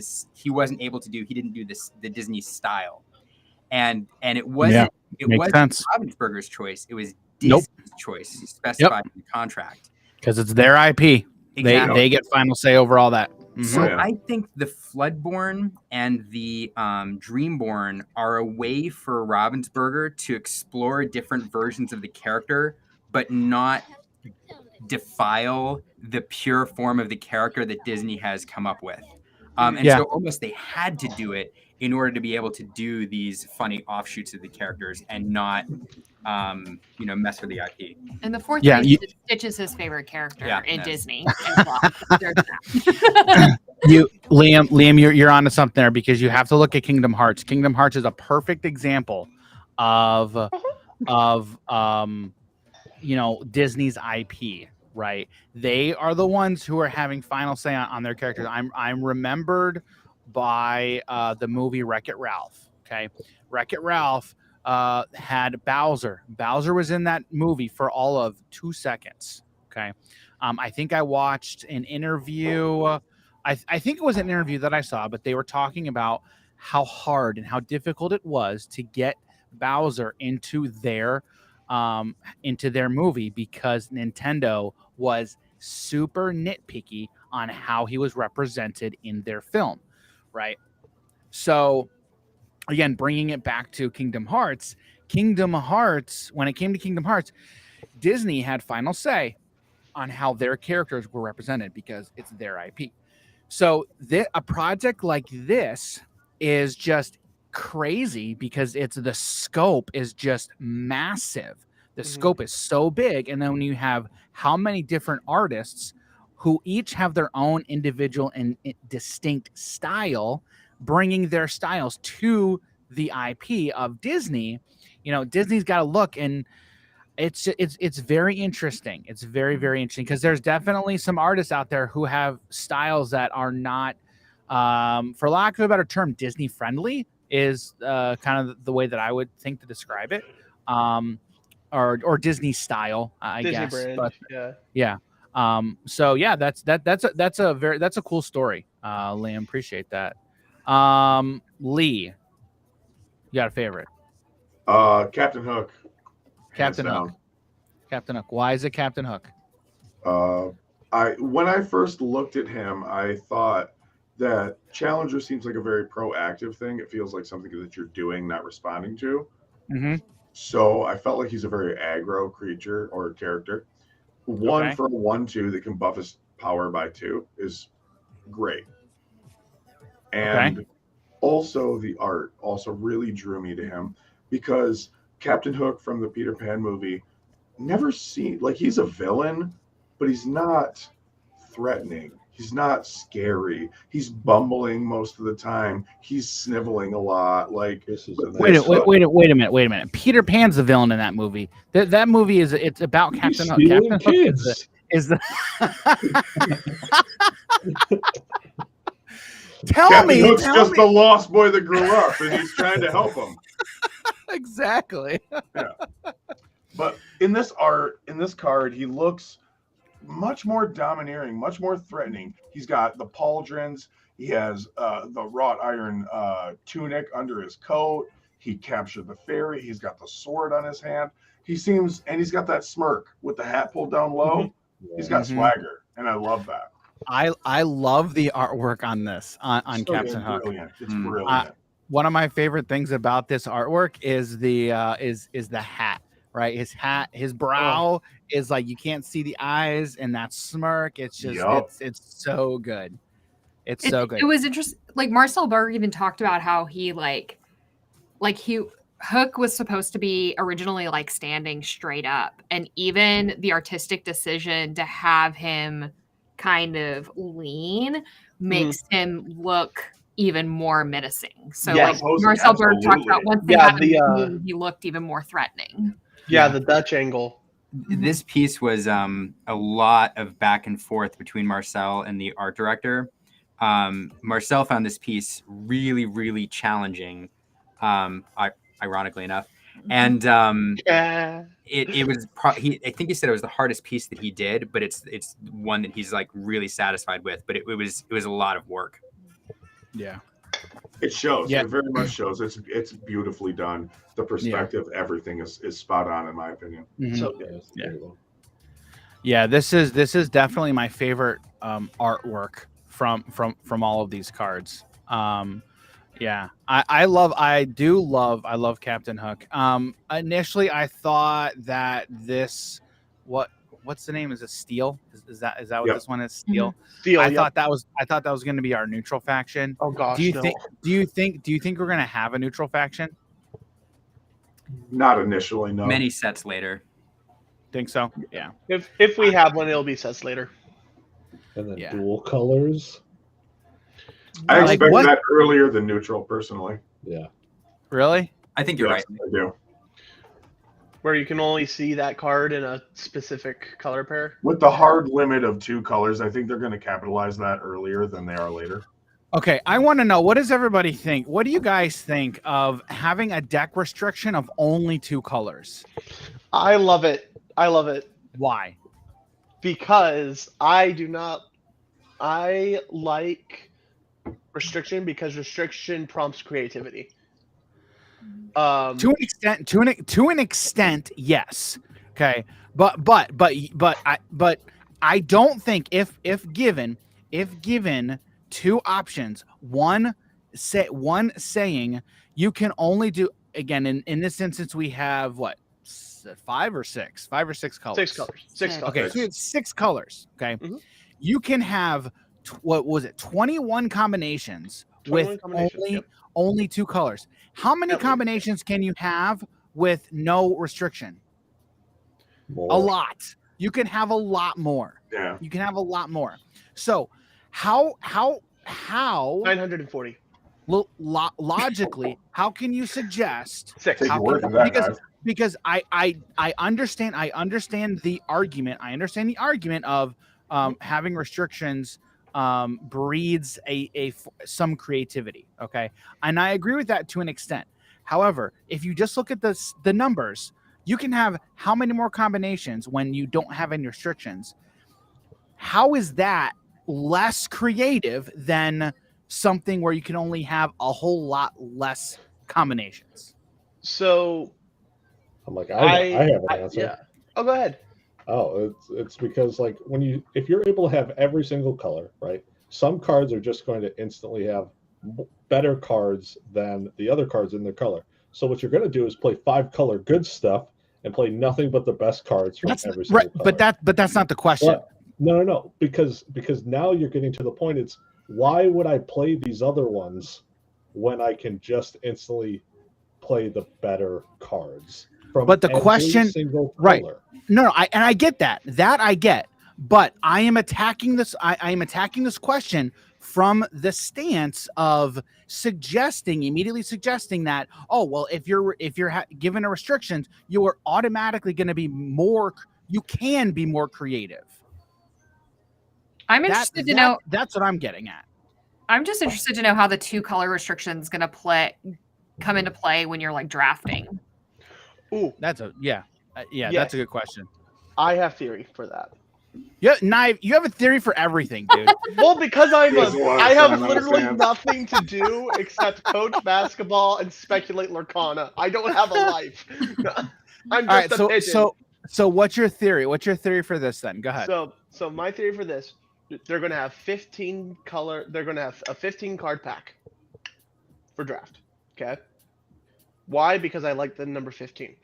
didn't do the Disney style, and it wasn't Ravensburger's choice, it was Disney's choice specified in the contract because it's their IP. Exactly. They get final say over all that. So I think the Floodborn and the Dreamborn are a way for Ravensburger to explore different versions of the character, but not defile the pure form of the character that Disney has come up with. So almost they had to do it in order to be able to do these funny offshoots of the characters and not, you know, mess with the IP. And the fourth reason is Stitch is his favorite character in Disney as well. There's that. Liam, you're onto something there because you have to look at Kingdom Hearts. Kingdom Hearts is a perfect example of you know, Disney's IP, right? They are the ones who are having final say on their characters. I'm remembered by the movie Wreck-It Ralph. Okay, Wreck-It Ralph had Bowser. Bowser was in that movie for all of 2 seconds. Okay, I think I watched an interview. I think it was an interview that I saw, but they were talking about how hard and how difficult it was to get Bowser into their movie because Nintendo was super nitpicky on how he was represented in their film, right? So again, bringing it back to Kingdom Hearts, when it came to Kingdom Hearts, Disney had final say on how their characters were represented because it's their IP. So a project like this is just crazy because the scope is just massive. The scope is so big. And then when you have how many different artists who each have their own individual and distinct style, bringing their styles to the IP of Disney, you know, Disney's got to look, and it's very interesting. It's very, very interesting because there's definitely some artists out there who have styles that are not, for lack of a better term, Disney friendly, is kind of the way that I would think to describe it. Or Disney style, I Disney guess. brand, But yeah. so yeah, that's a cool story. Liam, appreciate that. Lee, you got a favorite? Captain Hook. hands Captain Hook. down. Captain Hook. Why is it Captain Hook? When I first looked at him, I thought that Challenger seems like a very proactive thing. It feels like something that you're doing, not responding to. Mm-hmm. So I felt like he's a very aggro creature or character. One for 1/2 that can buff his power by 2 is great. And also the art also really drew me to him, because Captain Hook from the Peter Pan movie never seemed like he's a villain, but he's not threatening. He's not scary. He's bumbling most of the time. He's sniveling a lot. Like This is Wait a minute. Peter Pan's the villain in that movie. That movie it's about Captain Hook. stealing Captain Hook kids. is the Tell Captain me. Hook's tell just me. the lost boy that grew up, and he's trying to help him. Exactly. Yeah. But in this art, in this card, he looks much more domineering, much more threatening. He's got the pauldrons. He has the wrought iron tunic under his coat. He captured the fairy. He's got the sword on his hand. He seems, and he's got that smirk with the hat pulled down low. He's got swagger, and I love that. I love the artwork on this on So Captain Hook. Brilliant. It's brilliant. One of my favorite things about this artwork is the hat. Right, his hat, his brow is like you can't see the eyes, and that smirk. It's just it's so good. It's so good. It was interesting. Like Marcel Berg even talked about how he Hook was supposed to be originally like standing straight up, and even the artistic decision to have him kind of lean makes him look even more menacing. So like Marcel Berg talked about once they had him lean, he looked even more threatening. Yeah, the Dutch angle. This piece was a lot of back and forth between Marcel and the art director. Marcel found this piece really, really challenging, ironically enough. And it was I think he said it was the hardest piece that he did, but it's one that he's like really satisfied with. But it was a lot of work. Yeah. It shows. Yeah. It very much shows. It's beautifully done. The perspective, everything is spot on, in my opinion. Mhm. So good. Yeah, this is definitely my favorite artwork from all of these cards. Yeah, I love Captain Hook. Initially, I thought that what's the name? Is it Steel? Is that what this one is? Steel. Steel. I thought that was going to be our neutral faction. Oh gosh. Do you think we're going to have a neutral faction? Not initially, no. Many sets later. Think so? Yeah. If we have one, it'll be sets later. And then dual colors. I Like expect what? that earlier than neutral, personally. Yeah. Really? I think you're Yes, right. I do. Where you can only see that card in a specific color pair. With the hard limit of 2 colors, I think they're going to capitalize that earlier than they are later. Okay, I want to know, what does everybody think? What do you guys think of having a deck restriction of only 2 colors? I love it. Why? Because I like restriction, because restriction prompts creativity. To an extent, yes. Okay, but I don't think if given 2 options, one saying you can only do, again in this instance we have what, 5 or 6 colors. 6 colors. 6 colors. Okay, so we have 6 colors. Okay, Mhm. you can have 21 combinations 21 with combinations, only 2 colors. How many combinations can you have with no restriction? More. A lot. You can have a lot more. Yeah. You can have a lot more. So how 940. logically, how can you suggest 6. Take how your word can- for that, guys. because I understand the argument. I understand the argument of having restrictions breeds some creativity. Okay, and I agree with that to an extent. However, if you just look at the numbers, you can have how many more combinations when you don't have any restrictions. How is that less creative than something where you can only have a whole lot less combinations? So I'm like, I have an answer. yeah. Oh, go ahead. Oh, it's because like if you're able to have every single color, right? Some cards are just going to instantly have better cards than the other cards in their color. So what you're going to do is play 5 color good stuff and play nothing but the best cards from every single color. But that's not the question. No, because now you're getting to the point. It's why would I play these other ones when I can just instantly play the better cards from but the every question, single color? Right? No, I get that. That I get. But I am attacking this. I am attacking this question from the stance of immediately suggesting that, oh well, if you're given a restrictions, you are automatically going to be more. You can be more creative. I'm interested to know. That's what I'm getting at. I'm just interested to know how the 2 color restrictions going to come into play when you're like drafting. Ooh, that's a that's a good question. I have theory for that. Yeah, Knife, you have a theory for everything, dude. Well, because I have literally nothing to do except coach basketball and speculate Lorcana. I don't have a life. I'm just a pigeon. So what's your theory? What's your theory for this then? Go ahead. So my theory for this, they're going to have 15 color. They're going to have a 15 card pack for draft. Okay. Why? Because I like the number 15.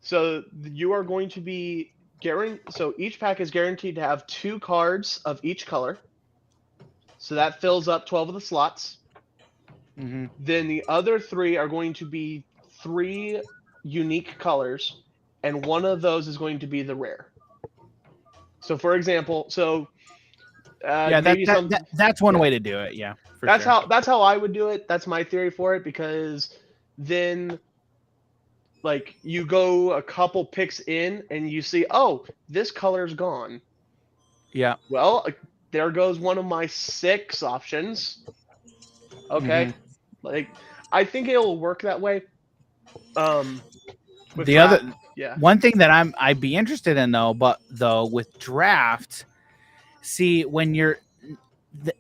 So you are going to be so each pack is guaranteed to have 2 cards of each color. So that fills up 12 of the slots. Mm-hmm. Then the other 3 are going to be 3 unique colors, and one of those is going to be the rare. So, for example, that's one way to do it. Yeah, that's how I would do it. That's my theory for it, because then, like, you go a couple picks in and you see, oh, this color's gone. Yeah. Well, there goes one of my 6 options. Okay. Mm-hmm. Like, I think it'll work that way. One thing that I'd be interested in though with draft, see when you're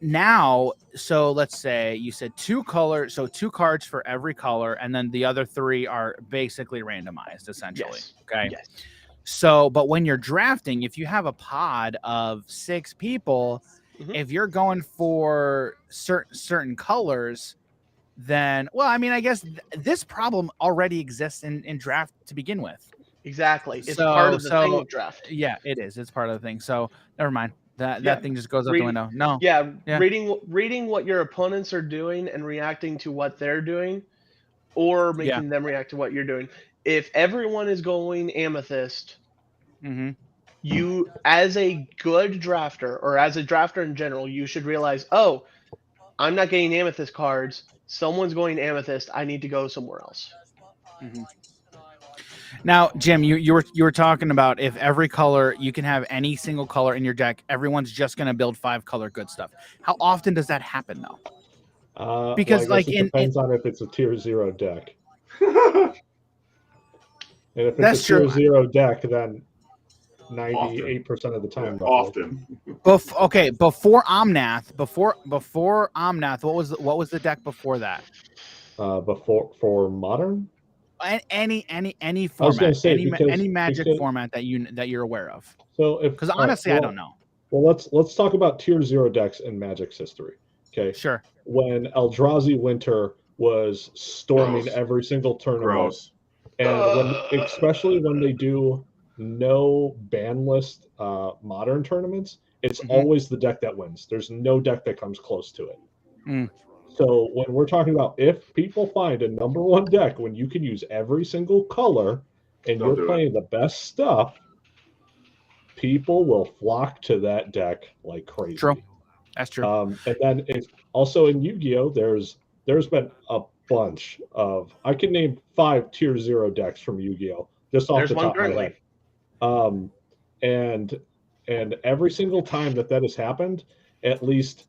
now, so let's say you said 2 colors, so 2 cards for every color, and then the other 3 are basically randomized essentially. Yes. Okay. Yes. So, but when you're drafting, if you have a pod of 6 people, mm-hmm. if you're going for certain colors, then, well, I mean, I guess this problem already exists in draft to begin with. Exactly. It's part of the thing of draft. Yeah, it is. It's part of the thing. So never mind. That thing just goes out the window. No. Yeah. Reading what your opponents are doing and reacting to what they're doing, or making them react to what you're doing. If everyone is going amethyst, mm-hmm. you, as a good drafter, or as a drafter in general, you should realize, oh, I'm not getting amethyst cards. Someone's going amethyst. I need to go somewhere else. Mm-hmm. Now, Jim, you were talking about if every color, you can have any single color in your deck, everyone's just going to build 5 color good stuff. How often does that happen though? Because well, it depends on if it's a tier 0 deck. And if it's a tier 0 deck, then 98% of the time. Often. Before Omnath, what was the deck before that? For modern? Any format, any Magic format that you're aware of. So because honestly, I don't know. Well, let's talk about tier 0 decks in Magic's history. Okay. Sure. When Eldrazi Winter was storming every single tournament, and especially when they do no ban list modern tournaments, it's always the deck that wins. There's no deck that comes close to it. Mm. So when we're talking about if people find a number 1 deck when you can use every single color and you're playing the best stuff, people will flock to that deck like crazy. True. That's true. And then also in Yu-Gi-Oh, there's been a bunch of, I can name 5 tier 0 decks from Yu-Gi-Oh just off the top of my head. And And every single time that has happened, at least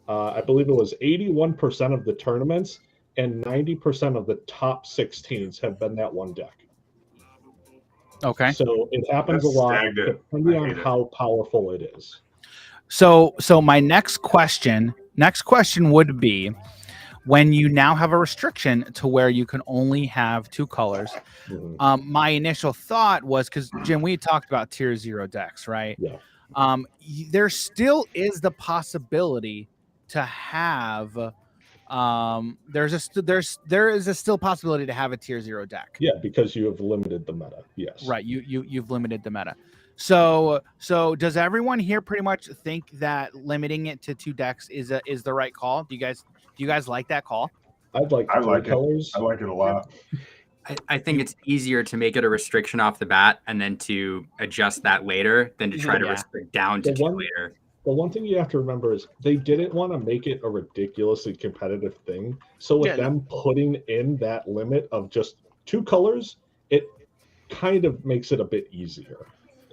I believe it was 81% of the tournaments and 90% of the top 16s have been that one deck. Okay. So it happens That's a lot stagnant. depending I on hate it. how powerful it is. So my next question would be, when you now have a restriction to where you can only have 2 colors, my initial thought was, because Jim, we talked about tier 0 decks, right? Yeah. There still is the possibility to have there is a still possibility to have a tier 0 deck. Yeah, because you have limited the meta. Yes. Right. You've limited the meta. So does everyone here pretty much think that limiting it to 2 decks is the right call? Do you guys like that call? I'd like I 3 like colors. it. I like it a lot. I think it's easier to make it a restriction off the bat and then to adjust that later than to try to restrict down to 2 later. The one thing you have to remember is they didn't want to make it a ridiculously competitive thing. So with them putting in that limit of just 2 colors, it kind of makes it a bit easier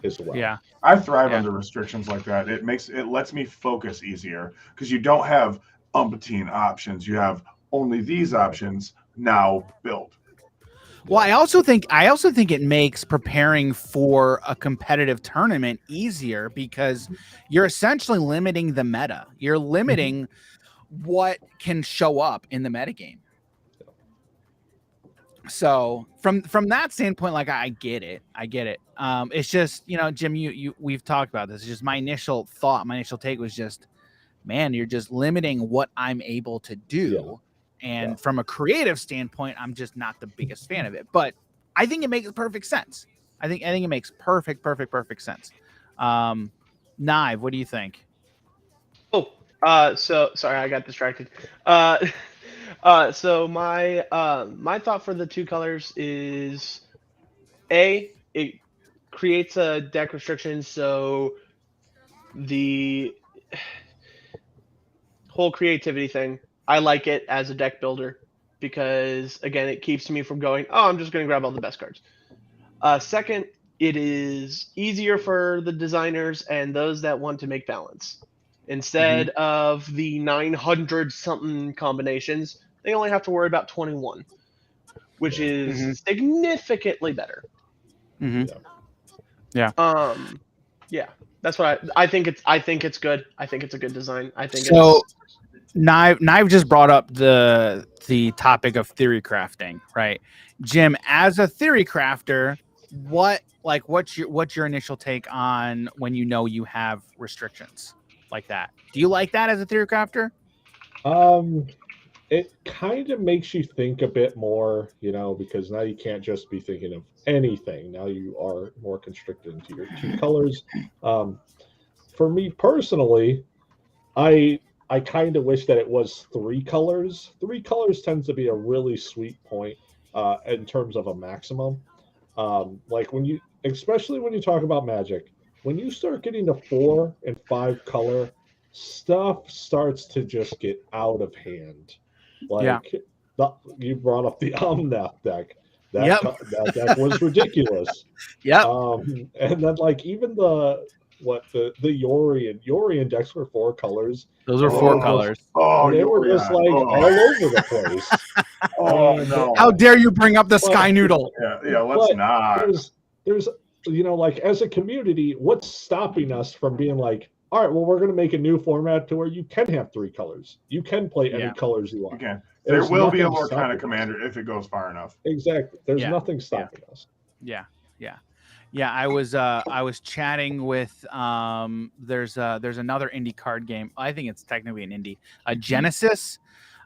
as well. Yeah. I thrive under restrictions like that. It lets me focus easier because you don't have umpteen options. You have only these options. Now build. Well, I also think it makes preparing for a competitive tournament easier because you're essentially limiting the meta. You're limiting what can show up in the metagame. So from that standpoint, like I get it. It's just, Jim, we've talked about this. It's just my initial take was just, man, you're just limiting what I'm able to do. Yeah. And from a creative standpoint, I'm just not the biggest fan of it. But I think it makes perfect sense. I think it makes perfect sense. Knive, what do you think? So sorry, I got distracted. So my thought for the 2 colors is it creates a deck restriction, so the whole creativity thing, I like it as a deck builder because, again, it keeps me from going, oh, I'm just going to grab all the best cards. Second, it is easier for the designers and those that want to make balance. Instead of the 900 something combinations, they only have to worry about 21, which is significantly better. Yeah. Yeah. That's what I think it's good. I think it's a good design. I think Knive just brought up the topic of theory crafting, right? Jim, as a theory crafter, what's your initial take on when you have restrictions like that? Do you like that as a theory crafter? It kind of makes you think a bit more, because now you can't just be thinking of anything. Now you are more constricted into your 2 colors. For me personally, I kind of wish that it was 3 colors. 3 colors tends to be a really sweet point in terms of a maximum. Like especially when you talk about Magic, when you start getting to 4 and 5 color, stuff starts to just get out of hand. Like you brought up the Omnath deck. That deck was ridiculous. Yeah. And then even the Yorian decks were 4 colors. Those were 4 colors. They were just all over the place. No. How dare you bring up the Sky Noodle? Yeah, let's not. There's as a community, what's stopping us from being like, all right, well, we're going to make a new format to where you can have 3 colors. You can play any colors you want. Okay. There will be a Lorcana commander if it goes far enough. Exactly. There's nothing stopping us. Yeah. I was chatting with there's another indie card game. I think it's technically an indie, Genesis.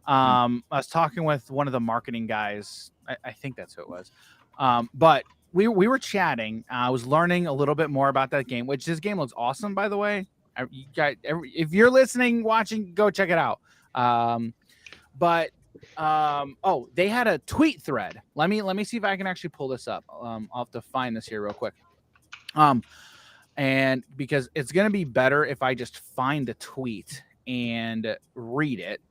I was talking with one of the marketing guys. I think that's who it was. But we were chatting. I was learning a little bit more about that game, which this game looks awesome, by the way. If you're listening, watching, go check it out. They had a tweet thread. Let me see if I can actually pull this up. I'll have to find this here real quick. And because it's gonna be better if I just find the tweet and read it,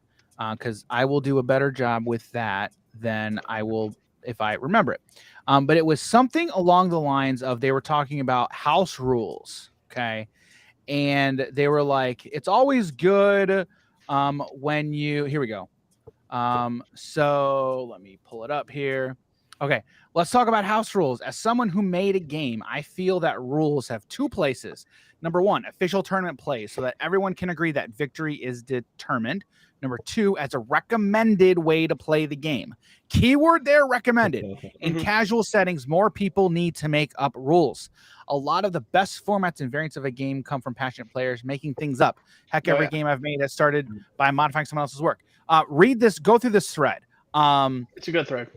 because I will do a better job with that than I will if I remember it. But it was something along the lines of they were talking about house rules. Okay. And they were like, it's always good when you, here we go. So let me pull it up here. Okay, let's talk about house rules. As someone who made a game, I feel that rules have two places. Number one, official tournament play, so that everyone can agree that victory is determined. Number two, as a recommended way to play the game. Keyword there, recommended. In casual settings, more people need to make up rules. A lot of the best formats and variants of a game come from passionate players making things up. Heck, every game I've made has started by modifying someone else's work. Read this, go through this thread. It's a good thread.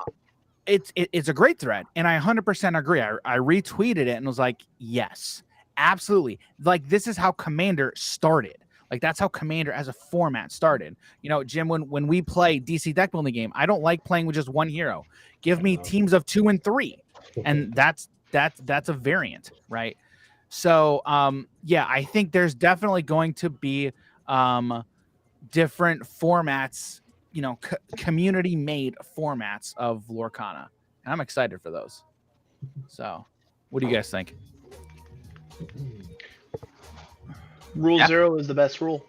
It's a great thread, and I 100% agree. I retweeted it and was like, yes, absolutely. Like, this is how Commander started. Like, that's how Commander as a format started. You know, Jim, when we play DC deck building game, I don't like playing with just one hero. Give me teams of 2 and 3, and that's a variant, right? So, yeah, I think there's definitely going to be different formats, you know, community made formats of Lorcana, and I'm excited for those. So, what do you guys think? Rule 0 is the best rule.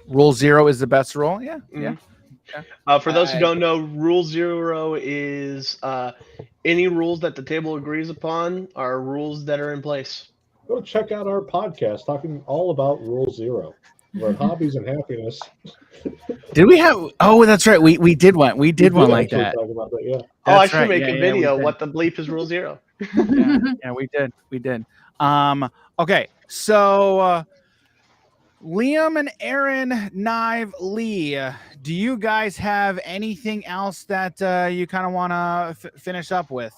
Rule 0 is the best rule. Yeah, yeah. For those who don't know, Rule 0 is any rules that the table agrees upon are rules that are in place. Go check out our podcast talking all about Rule 0. We're hobbies and happiness. Did we have? Oh, that's right. We did one. We did one like that. Talk about that, yeah. Oh, I should make a video. What the bleep is Rule 0? Yeah, we did. We did. Okay, so Liam and Aaron, Knive, Lee, do you guys have anything else that you kind of want to finish up with?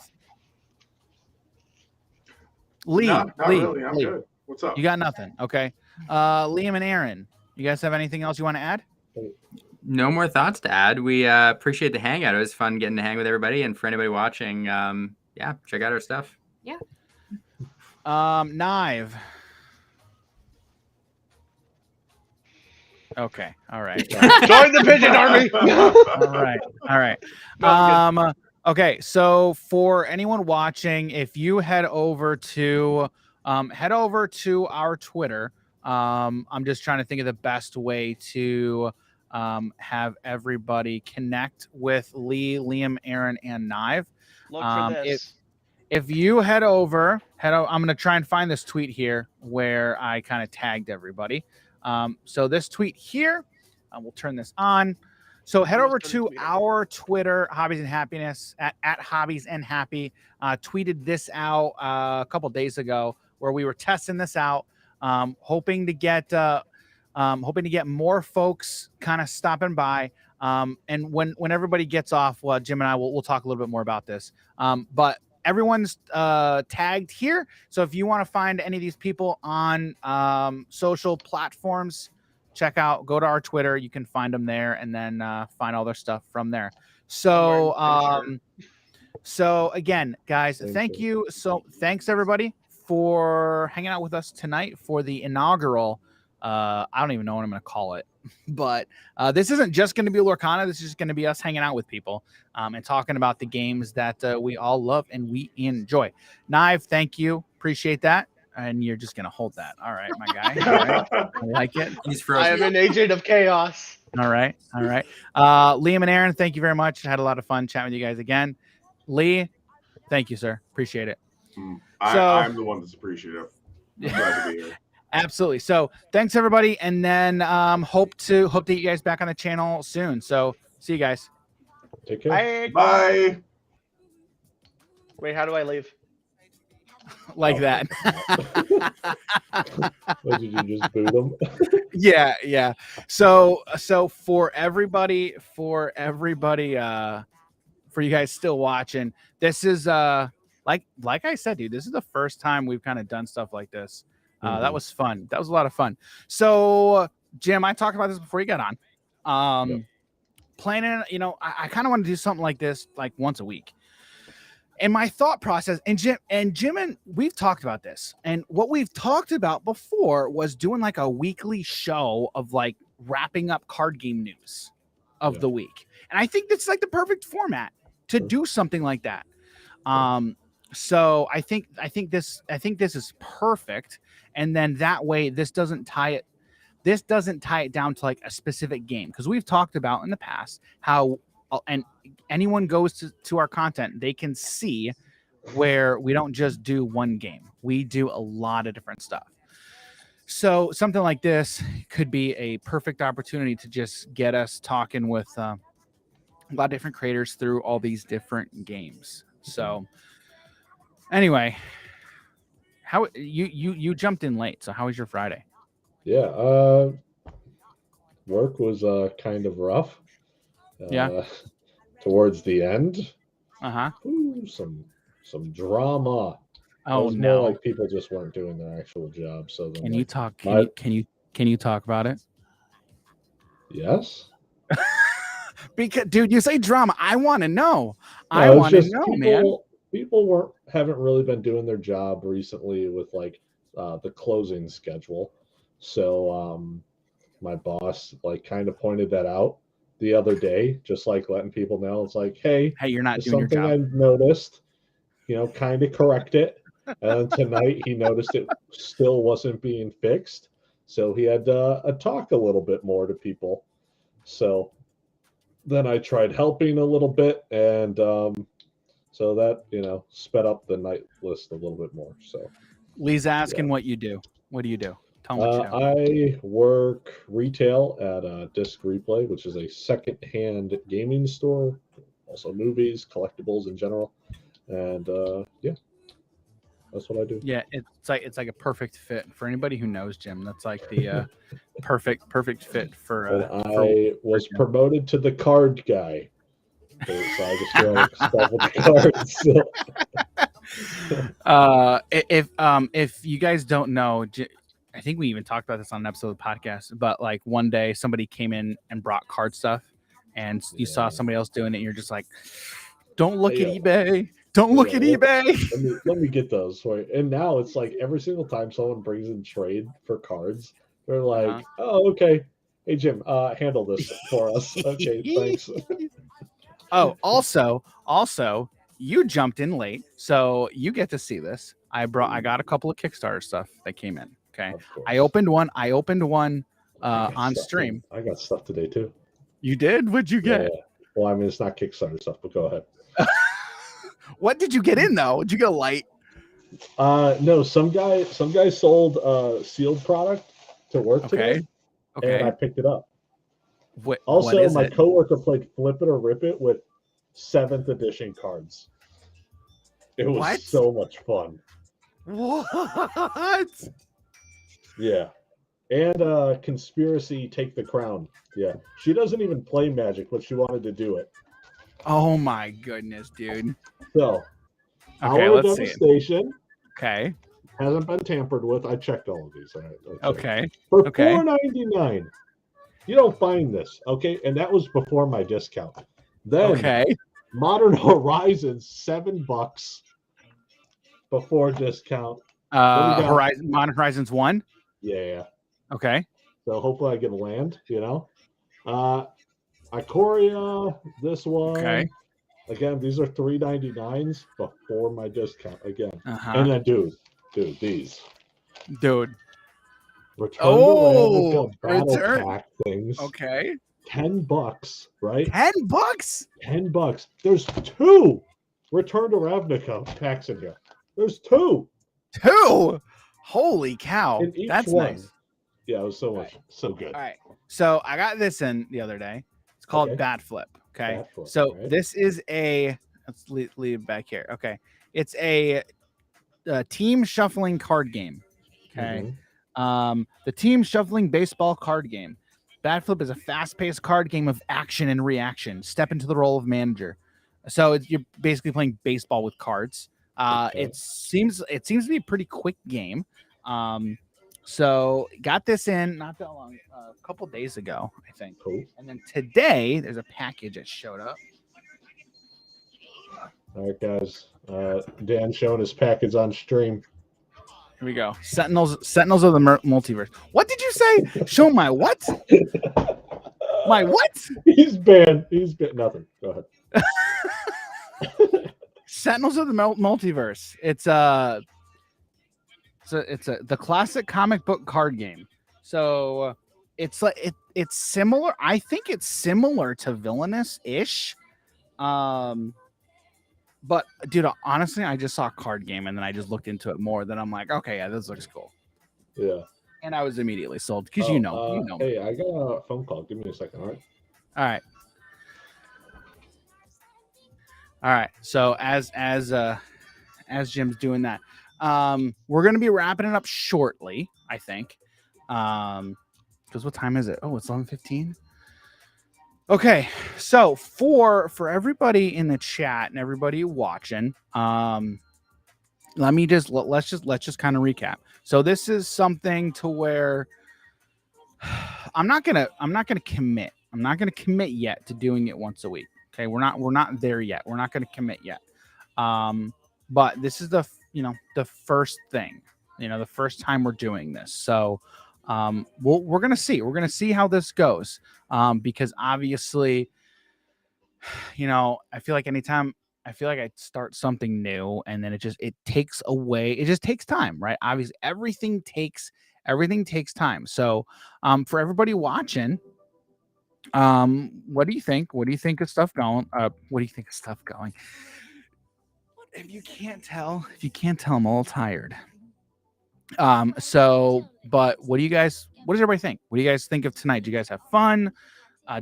Lee, Not Lee, really. I'm Lee. good. What's up? You got nothing. Okay. Liam and Aaron, you guys have anything else you want to add? No more thoughts to add. We appreciate the hangout. It was fun getting to hang with everybody. And for anybody watching, yeah, check out our stuff. Yeah. Knive. Okay. All right. Join the pigeon army. All right. Okay. So for anyone watching, if you head over to our Twitter, I'm just trying to think of the best way to have everybody connect with Lee, Liam, Aaron, and Knive. Look for this. If you head over, I'm going to try and find this tweet here where I kind of tagged everybody. So this tweet here, we'll turn this on. So head over to our Twitter, Hobbies and Happiness, at Hobbies and Happy. Tweeted this out a couple days ago where we were testing this out, hoping to get more folks kind of stopping by. And when everybody gets off, well, Jim and I we'll talk a little bit more about this. But everyone's tagged here. So if you want to find any of these people on social platforms, go to our Twitter. You can find them there and then find all their stuff from there. So, so again, guys, thank you. So thanks everybody for hanging out with us tonight for the inaugural, I don't even know what I'm going to call it, but this isn't just going to be Lorcana. This is just going to be us hanging out with people and talking about the games that we all love and we enjoy. Knive, thank you. Appreciate that. And you're just going to hold that. All right, my guy. All right. I like it. He's frozen. I am an agent of chaos. All right. All right. Liam and Aaron, thank you very much. I had a lot of fun chatting with you guys again. Lee, thank you, sir. Appreciate it. I'm the one that's appreciative. I'm glad to be here. Absolutely. So thanks everybody. And then hope to get you guys back on the channel soon. So see you guys. Take care. Bye. Wait, how do I leave? Like that. What, did you just boot them? Yeah. So for everybody, for you guys still watching, this is like I said, dude, this is the first time we've kind of done stuff like this. That was fun. That was a lot of fun. So Jim, I talked about this before you got on. Planning, I kind of want to do something like this like once a week. And my thought process, and Jim and we've talked about this, and what we've talked about before was doing like a weekly show of like wrapping up card game news of the week. And I think that's like the perfect format to do something like that. So I think this is perfect. And then that way this doesn't tie it down to like a specific game, because we've talked about in the past how and anyone goes to our content, they can see where we don't just do one game. We do a lot of different stuff. So something like this could be a perfect opportunity to just get us talking with a lot of different creators through all these different games. So anyway, how you jumped in late. So how was your Friday? Yeah, work was kind of rough. Yeah. Towards the end, Uh-huh. some drama. Oh It was no. more like people just weren't doing their actual job. So then, Can you like, talk? my- Can you talk about it? Yes. Because, dude, you say drama. I want to know. I No, it's want to just know, man. people haven't really been doing their job recently with like the closing schedule. So my boss like kind of pointed that out the other day, just like letting people know it's like, hey, Hey, you're not it's doing your something job. I noticed, kind of correct it. And tonight he noticed it still wasn't being fixed. So he had to talk a little bit more to people. So then I tried helping a little bit, and so that sped up the night list a little bit more. So Lee's asking what you do. What do you do? Tell him what you do. I work retail at Disc Replay, which is a second-hand gaming store, also movies, collectibles in general, and yeah, that's what I do. Yeah, it's like a perfect fit for anybody who knows Jim. That's like the perfect fit for. And I was promoted to the card guy, so I just write stuff with the cards. If you guys don't know, I think we even talked about this on an episode of the podcast, but like one day somebody came in and brought card stuff, and you saw somebody else doing it, and you're just like, don't look at eBay. Don't look at eBay. Let me get those for you. And now it's like every single time someone brings in trade for cards, they're like, oh, okay. Hey, Jim, handle this for us. Okay, thanks. Oh, also, you jumped in late, so you get to see this. I got a couple of Kickstarter stuff that came in. Okay, I opened one on stream. I got stuff today too. You did? What'd you get? Yeah. Well, I mean, it's not Kickstarter stuff, but go ahead. What did you get in though? Did you get a light? No, some guy sold sealed product to work today. Okay. And I picked it up. What Also, my coworker played Flip It or Rip It with 7th edition cards. It was so much fun. What? Yeah. And Conspiracy Take the Crown. Yeah. She doesn't even play Magic, but she wanted to do it. Oh my goodness, dude. So, okay, Our let's see. Devastation. Okay. Hasn't been tampered with. I checked all of these. Okay. For $4.99. You don't find this, okay? And that was before my discount. Then Modern Horizons, $7 before discount. Modern Horizons 1? Yeah. Okay. So hopefully I get land, Ikoria, this one. Okay. Again, these are $3.99s before my discount again. Uh-huh. And then dude, these. Dude. Return to Ravnica battle return. pack things. Okay. $10, right? $10? $10. There's 2 Return to Ravnica packs in here. There's 2. 2? Holy cow. In each That's one. nice. Yeah, it was so good. All right. So I got this in the other day. It's called Bat Flip. Okay. Bat Flip, So right. this is let's leave it back here. Okay. It's a team shuffling card game. Okay. The team shuffling baseball card game. Bat Flip is a fast-paced card game of action and reaction. Step into the role of manager. So you're basically playing baseball with cards. It seems to be a pretty quick game. So got this in not that long, a couple days ago, I think. Cool. And then today there's a package that showed up. All right, guys. Dan showing his package on stream. Here we go. Sentinels of the multiverse. What did you say? Show my what? My what? He's banned. Nothing. Go ahead. Sentinels of the Multiverse. It's the classic comic book card game. So it's like it's similar. I think it's similar to Villainous-ish. But dude, honestly, I just saw a card game and then I just looked into it more. Then I'm like, okay, yeah, this looks cool. Yeah. And I was immediately sold because you know. Hey, I got a phone call. Give me a second, all right? All right. So as Jim's doing that, we're gonna be wrapping it up shortly, I think. Because what time is it? Oh, it's 11:15. Okay, so for everybody in the chat and everybody watching, let's just kind of recap. So this is something to where I'm not gonna commit. I'm not gonna commit yet to doing it once a week. Okay, we're not there yet. We're not gonna commit yet. But this is the first thing, the first time we're doing this. So we're gonna see how this goes. Because obviously, I feel like anytime I start something new and then it takes time, right? Obviously, everything takes time. So, for everybody watching, what do you think? What do you think of stuff going? What do you think of stuff going? If you can't tell, I'm a little tired. But what does everybody think? What do you guys think of tonight? Do you guys have fun?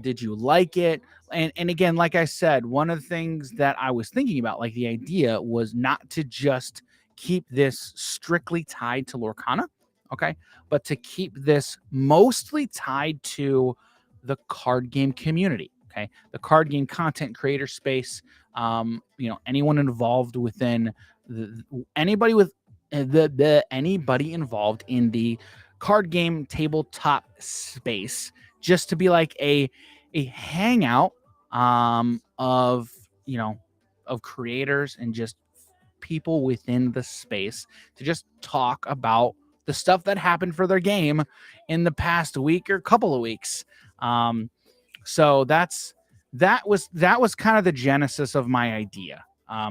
Did you like it? And again, like I said, one of the things that I was thinking about, like the idea was not to just keep this strictly tied to Lorcana, okay, but to keep this mostly tied to the card game community, okay, the card game content creator space. Anyone involved within anybody involved in the card game tabletop space, just to be like a hangout of creators and just people within the space to just talk about the stuff that happened for their game in the past week or couple of weeks. So that was kind of the genesis of my idea.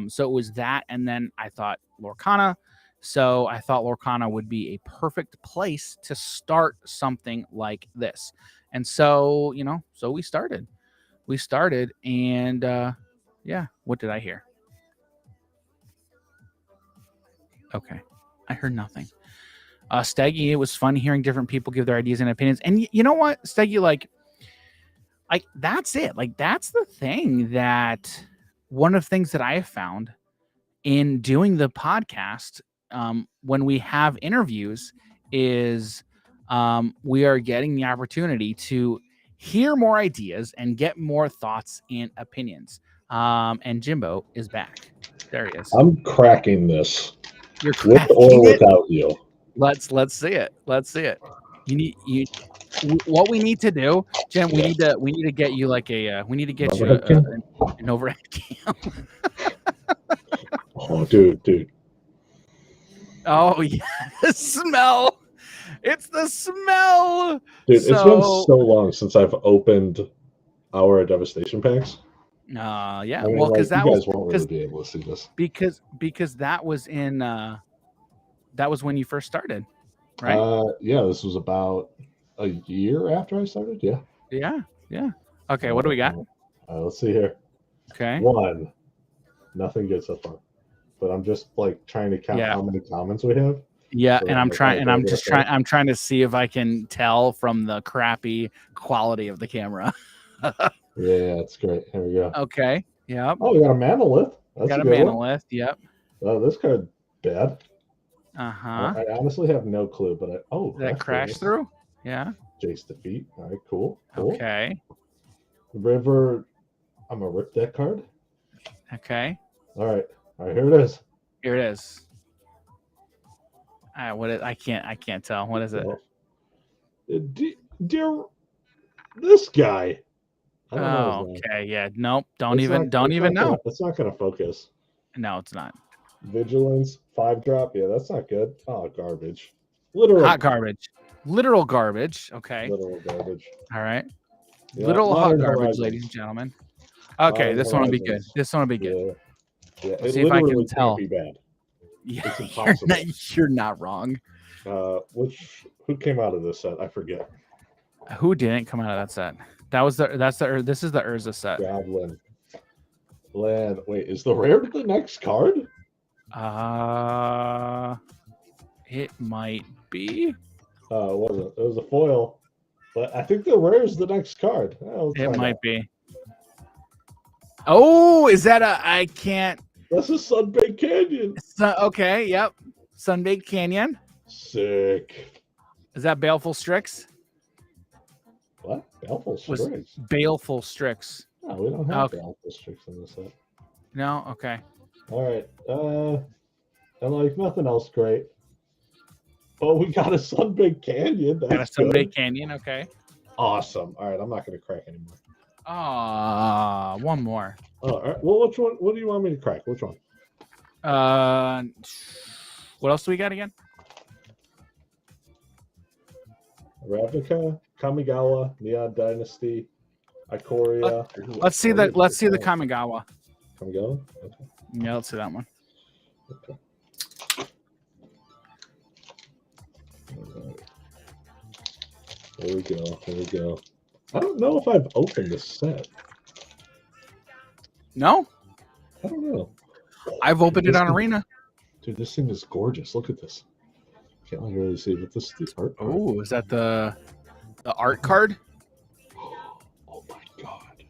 So it was that, and then I thought Lorcana. So I thought Lorcana would be a perfect place to start something like this. And so, so we started, and yeah, what did I hear? Okay. I heard nothing. Steggy, it was fun hearing different people give their ideas and opinions. And you know what, Steggy, like that's it. Like, that's the thing that one of the things that I have found in doing the podcast, when we have interviews, is we are getting the opportunity to hear more ideas and get more thoughts and opinions. And Jimbo is back. There he is. I'm cracking this. You're with cracking or it? without you. Let's see it. What we need to do, Jim, we need to get you like an overhead cam. Oh, dude. Oh yeah, the smell. It's the smell. Dude, it's been so long since I've opened our Devastation packs. Yeah. I mean, Well, because you guys won't really be able to see this. Because that was in that was when you first started, right? Yeah, this was about a year after I started. Yeah. Yeah. Okay, what do we got? Let's see here. Okay. One. Nothing good so far. But I'm just like trying to count how many comments we have. Yeah, so and I'm trying to see if I can tell from the crappy quality of the camera. Yeah, it's great. Here we go. Okay. Yep. Oh, we got a Manolith. That's got a good Manolith. Yep. Oh, this card bad. Uh-huh. I honestly have no clue, but that crashed through? Yeah. Jace defeat. All right, cool. Okay. River. I'm gonna rip that card. Okay. All right, here it is. Here it is. What is? I can't tell. What is it? Dear, this guy. I don't know okay. Yeah. Nope. Don't even know. It's not gonna focus. No, it's not. Vigilance 5-drop. Yeah, that's not good. Oh, garbage. Literal hot garbage. Literal garbage. Okay. Literal garbage. All right. Yeah, literal hot garbage, Horizons. ladies and gentlemen. Okay, this one will be good. This one will be good. Yeah, Let's it see if I can literally tell. can't be bad. Yeah, It's impossible. you're not wrong. Who came out of this set? I forget. Who didn't come out of that set? This is the Urza set. Goblin. Land. Wait, is the rare the next card? It might be. It wasn't. It was a foil. But I think the rare is the next card. It might be. Oh, is that I can't. That's a Sunbaked Canyon. Okay, yep. Sunbaked Canyon. Sick. Is that Baleful Strix? What? Baleful Strix? Baleful Strix. No, we don't have Baleful Strix in this set. No? Okay. All right. And like nothing else great. Oh, we got a Sunbaked Canyon. That's got a Sunbaked Canyon, okay. Awesome. All right, I'm not going to crack anymore. One more. Oh, all right. Well, which one? What do you want me to crack? Which one? What else do we got again? Ravnica, Kamigawa, Neon Dynasty, Ikoria. Let's see the Kamigawa. Kamigawa? Okay. Yeah, let's see that one. Okay. Here we go. Here we go. I don't know if I've opened this set. No? I don't know. I've opened it on Arena. Dude, this thing is gorgeous. Look at this. Can't really see, but this is the art. Oh, is that the art card? Oh my god.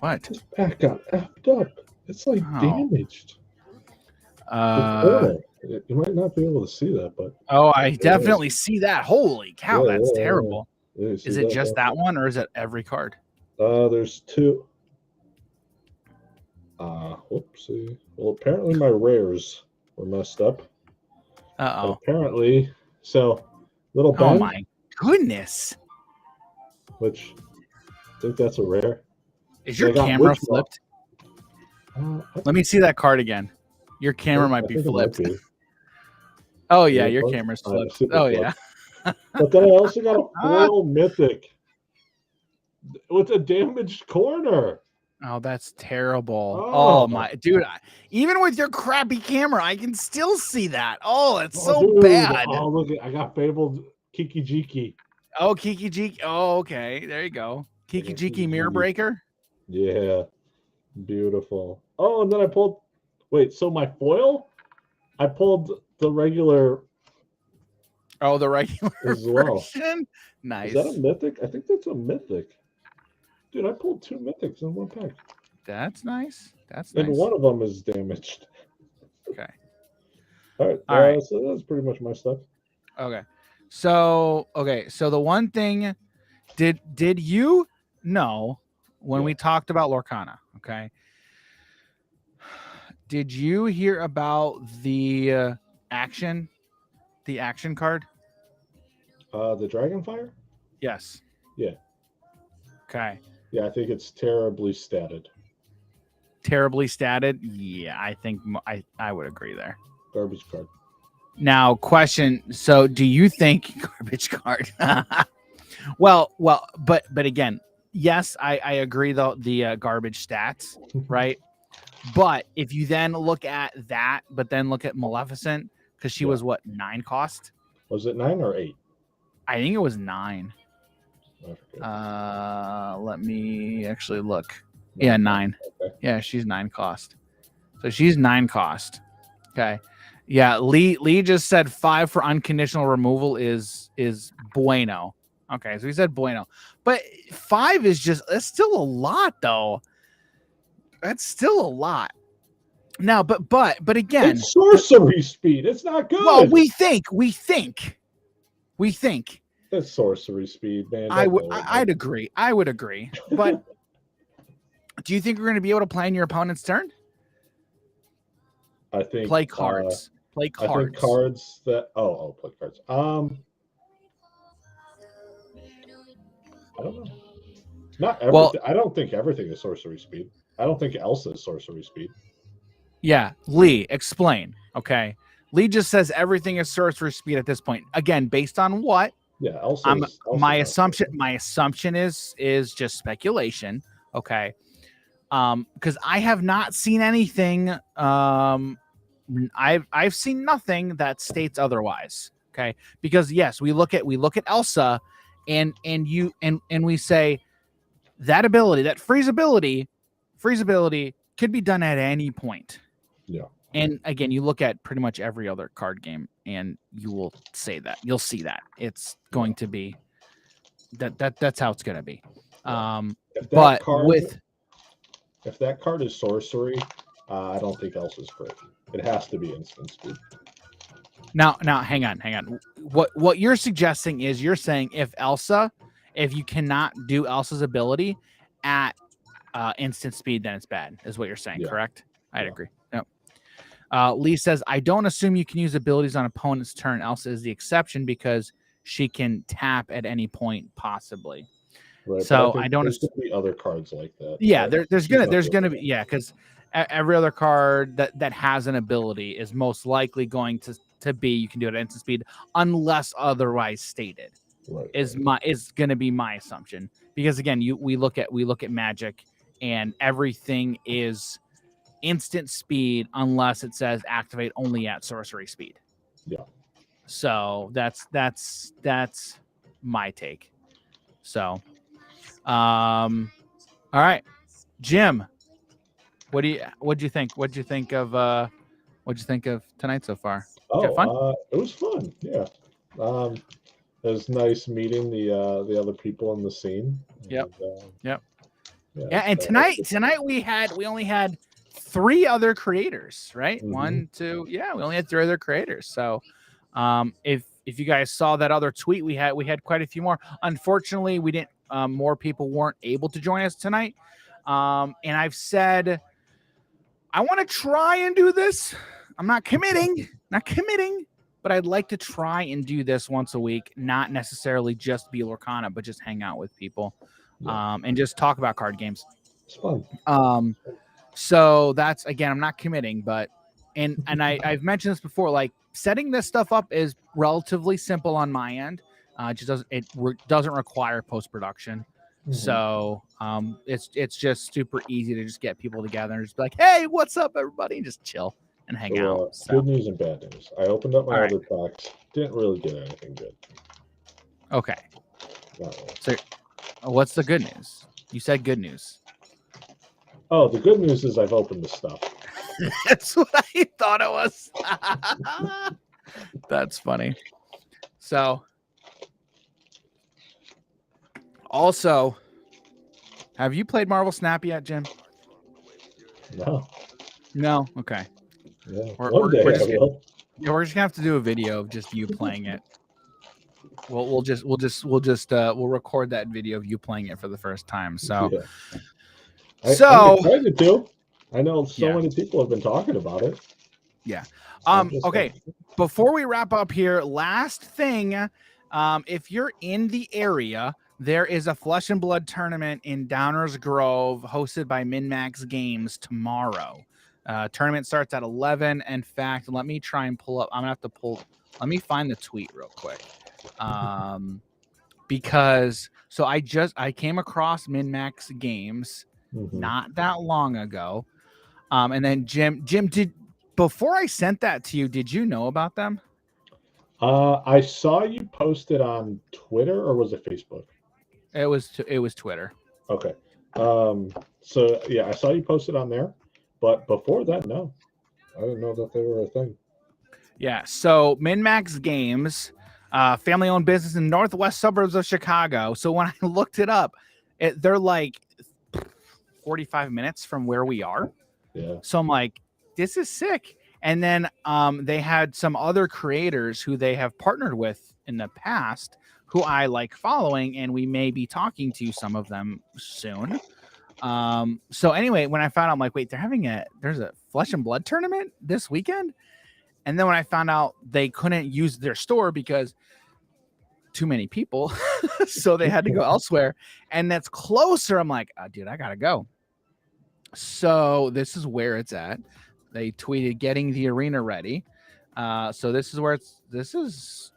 What? This pack got effed up. It's like damaged. You might not be able to see that, but I definitely see that. Holy cow, Yeah, that's yeah, terrible. yeah. You Is see it just that one, or is it every card? There's two. Whoopsie. Well, apparently my rares were messed up. Uh-oh. Apparently, so little Ben. Oh my goodness. Which I think that's a rare. Is your They got camera Witch Moth. flipped? Let me see that card again. Your camera might be think it might flipped. be. Oh yeah, Yeah, your flipped? camera's All right, flipped. super Oh flipped. yeah. But then I also got a foil mythic with a damaged corner. Oh, that's terrible. Oh. Oh my dude, even with your crappy camera, I can still see that. Oh, it's so dude. bad. Oh, look, I got fabled Kiki Jiki. Oh, Kiki Jiki. Oh, okay. There you go. Kiki Jiki Mirror Breaker. Yeah, beautiful. Oh, and then I pulled. Wait, so my foil? I pulled the regular. Oh, the regular as well. version. Nice. Is that a mythic? I think that's a mythic. Dude, I pulled two mythics in one pack. That's nice. That's And nice. one of them is damaged. Okay. All right. So that's pretty much my stuff. Okay. So the one thing, did you know when we talked about Lorcana? Okay. Did you hear about the action card? The Dragonfire? Yes. Yeah. Okay. Yeah, I think it's terribly statted. Terribly statted? Yeah, I think I would agree there. Garbage card. Now, question. So, do you think garbage card? well, but again, yes, I agree though the garbage stats, right? But if you then look at that, but then look at Maleficent, because she was what, 9 cost? Was it 9 or 8? I think it was 9. Okay. Let me actually look. Yeah, 9. Okay. Yeah, she's 9 cost. So she's 9 cost. Okay. Yeah, Lee just said 5 for unconditional removal is bueno. Okay, so he said bueno. But 5 is that's still a lot though. That's still a lot. Now, but again, it's sorcery speed. It's not good. Well, we think. It's sorcery speed, man. I'd agree. I would agree. But do you think we're going to be able to play in your opponent's turn? I think play cards. Play cards. I think cards that. Oh, play cards. I don't know. Not everything. Well, I don't think everything is sorcery speed. I don't think Elsa is sorcery speed. Yeah, Lee, explain. Okay, Lee just says everything is sorcery speed at this point. Again, based on what? Yeah, Elsa. My assumption is just speculation. Okay, Because I have not seen anything. I've seen nothing that states otherwise. Okay, because yes, we look at Elsa, and we say that ability, that freeze ability could be done at any point. Yeah. And again, you look at pretty much every other card game, and you will say that you'll see that it's going to be that's how it's going to be. But if that card is sorcery, I don't think Elsa's great. It has to be instant speed. Now, hang on. What you're suggesting is you're saying if you cannot do Elsa's ability at instant speed, then it's bad, is what you're saying, correct? I'd agree. Yep. Lee says, I don't assume you can use abilities on opponent's turn. Elsa is the exception because she can tap at any point, possibly. Right, so I don't. There's going to be other cards like that. Yeah, there's gonna be because every other card that has an ability is most likely going to be you can do it at instant speed unless otherwise stated. Right. Is going to be my assumption, because again we look at Magic and everything is instant speed unless it says activate only at sorcery speed. Yeah. So that's my take. So, all right, Jim, what'd you think? What'd you think of tonight so far? Oh, it was fun. Yeah. It was nice meeting the other people in the scene. Yep. Yeah, and tonight we only had 3 other creators, right? Mhm. 1, 2, we only had 3 other creators. So, if you guys saw that other tweet, we had quite a few more. Unfortunately, we didn't. More people weren't able to join us tonight. And I've said I want to try and do this. I'm not committing, but I'd like to try and do this once a week, not necessarily just be Lorcana, but just hang out with people, and just talk about card games. It's fun. So that's, again, I'm not committing, but I've mentioned this before, like setting this stuff up is relatively simple on my end. It doesn't require post-production. Mhm. So it's just super easy to just get people together and just be like, hey, what's up, everybody, and just chill and hang out. So. Good news and bad news. I opened up my other box. Didn't really get anything good. Okay. So what's the good news? You said good news. Oh, the good news is I've opened the stuff. That's what I thought it was. That's funny. So, also, have you played Marvel Snap yet, Jim? No. Okay. Yeah. We're just gonna have to do a video of just you playing it. We'll record that video of you playing it for the first time. So, I'm excited to. I know many people have been talking about it. Yeah. Okay. Before we wrap up here, last thing, if you're in the area, there is a Flesh and Blood tournament in Downers Grove hosted by MinMax Games tomorrow. Tournament starts at 11. In fact, let me try and pull up. Let me find the tweet real quick. Because I came across MinMax Games not that long ago. And then Jim, before I sent that to you, did you know about them? I saw you post it on Twitter, or was it Facebook? It was Twitter. Okay. So yeah, I saw you post it on there, but before that, no, I didn't know that they were a thing. Yeah. So MinMax Games, family-owned business in northwest suburbs of Chicago. So when I looked it up, they're like 45 minutes from where we are. Yeah. So I'm like, this is sick. And then they had some other creators who they have partnered with in the past who I like following, and we may be talking to some of them soon. So anyway, when I found out, I'm like, wait, there's a Flesh and Blood tournament this weekend? And then when I found out they couldn't use their store because too many people, so they had to go elsewhere, and that's closer. I'm like, oh, dude, I gotta go. So this is where it's at. They tweeted getting the arena ready. So this is where this is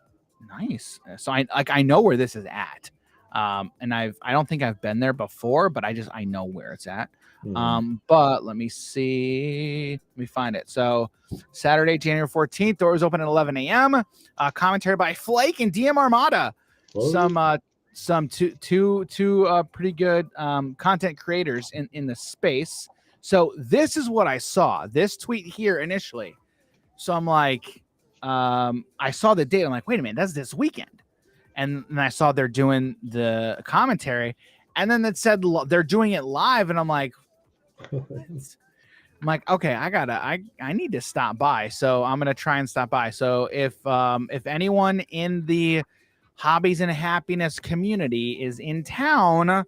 nice. So I know where this is at. And I don't think I've been there before, but I know where it's at. Mhm. But let me see. Let me find it. So Saturday, January 14th, doors open at 11 a.m. Commentary by Flake and DM Armada. What? Some two pretty good content creators in the space. So this is what I saw. This tweet here initially. So I'm like, I saw the date. I'm like, wait a minute, that's this weekend. And then I saw they're doing the commentary, and then it said they're doing it live, and I'm like, okay, I need to stop by. So I'm gonna try and stop by. So if anyone in the hobbies and happiness community is in town,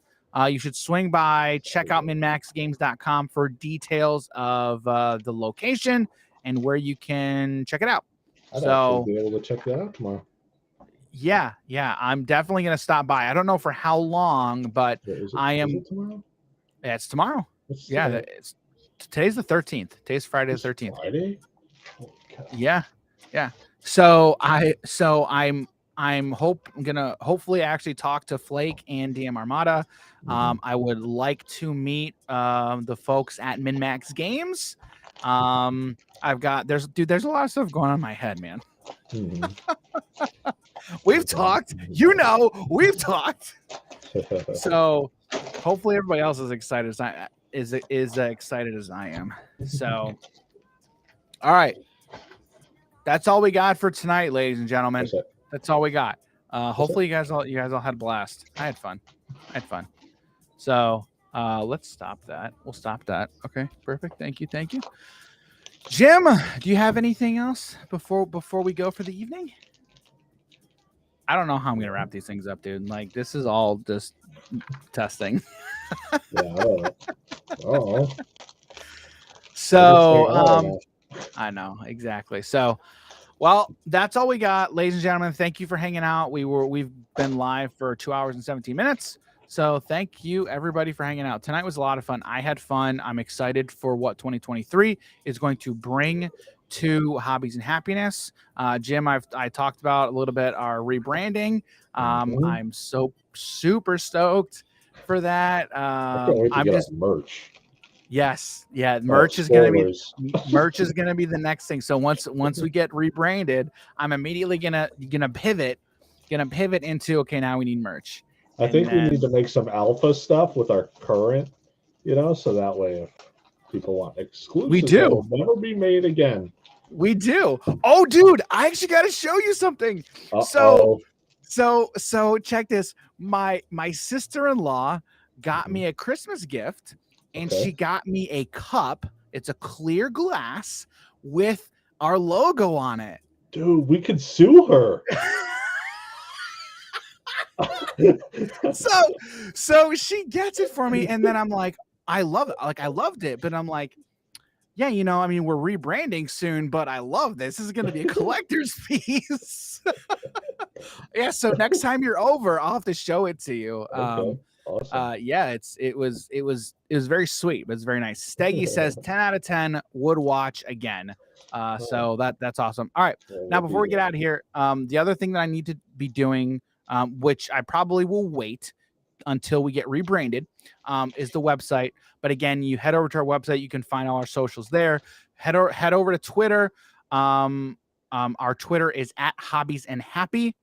you should swing by, check out minmaxgames.com for details of the location and where you can check it out. I'd So actually be able to check that out tomorrow. yeah, I'm definitely gonna stop by. I don't know for how long, but Is I am. Is it tomorrow? Yeah, it's tomorrow. What's Yeah, today? today's the 13th. Today's Friday the It's 13th. Friday? Holy cow. Yeah. So I'm gonna hopefully actually talk to Flake and DM Armada. I would like to meet the folks at MinMax Games. There's a lot of stuff going on in my head, man. Mhm. We've talked, we've talked. So hopefully everybody else is excited as I is excited as I am. So all right. That's all we got for tonight, ladies and gentlemen. That's all we got. Hopefully you guys all had a blast. I had fun. So let's stop that. We'll stop that. Okay, perfect. Thank you. Jim, do you have anything else before we go for the evening? I don't know how I'm gonna wrap these things up, dude. Like this is all just testing. Yeah, oh. So I know exactly. So well, that's all we got, ladies and gentlemen. Thank you for hanging out. We've been live for 2 hours and 17 minutes. So thank you everybody for hanging out. Tonight was a lot of fun. I had fun. I'm excited for what 2023 is going to bring to hobbies and happiness. Jim, I talked about a little bit our rebranding. I'm so super stoked for that. I can't wait to get merch. Yes, yeah, merch is gonna be the next thing. So once we get rebranded, I'm immediately gonna pivot into okay, now we need merch. I think we need to make some alpha stuff with our current, so that way if people want exclusives, that will never be made again. We do. Oh, dude, I actually got to show you something. Uh-oh. So check this. My sister-in-law got me a Christmas gift, and she got me a cup. It's a clear glass with our logo on it. Dude, we could sue her. So she gets it for me, and then I'm like, I love it. Like I loved it, but I'm like, yeah, I mean, we're rebranding soon, but I love this. This is going to be a collector's piece. Yeah. So next time you're over, I'll have to show it to you. Okay. Awesome. Yeah, it was very sweet, but it's very nice. Steggy says 10 out of 10 would watch again. So that's awesome. All right. Now, before we get out of here, the other thing that I need to be doing, which I probably will wait until we get rebranded, is the website. But again, you head over to our website, you can find all our socials there. Head over to Twitter. Our Twitter is at Hobbies and Happy.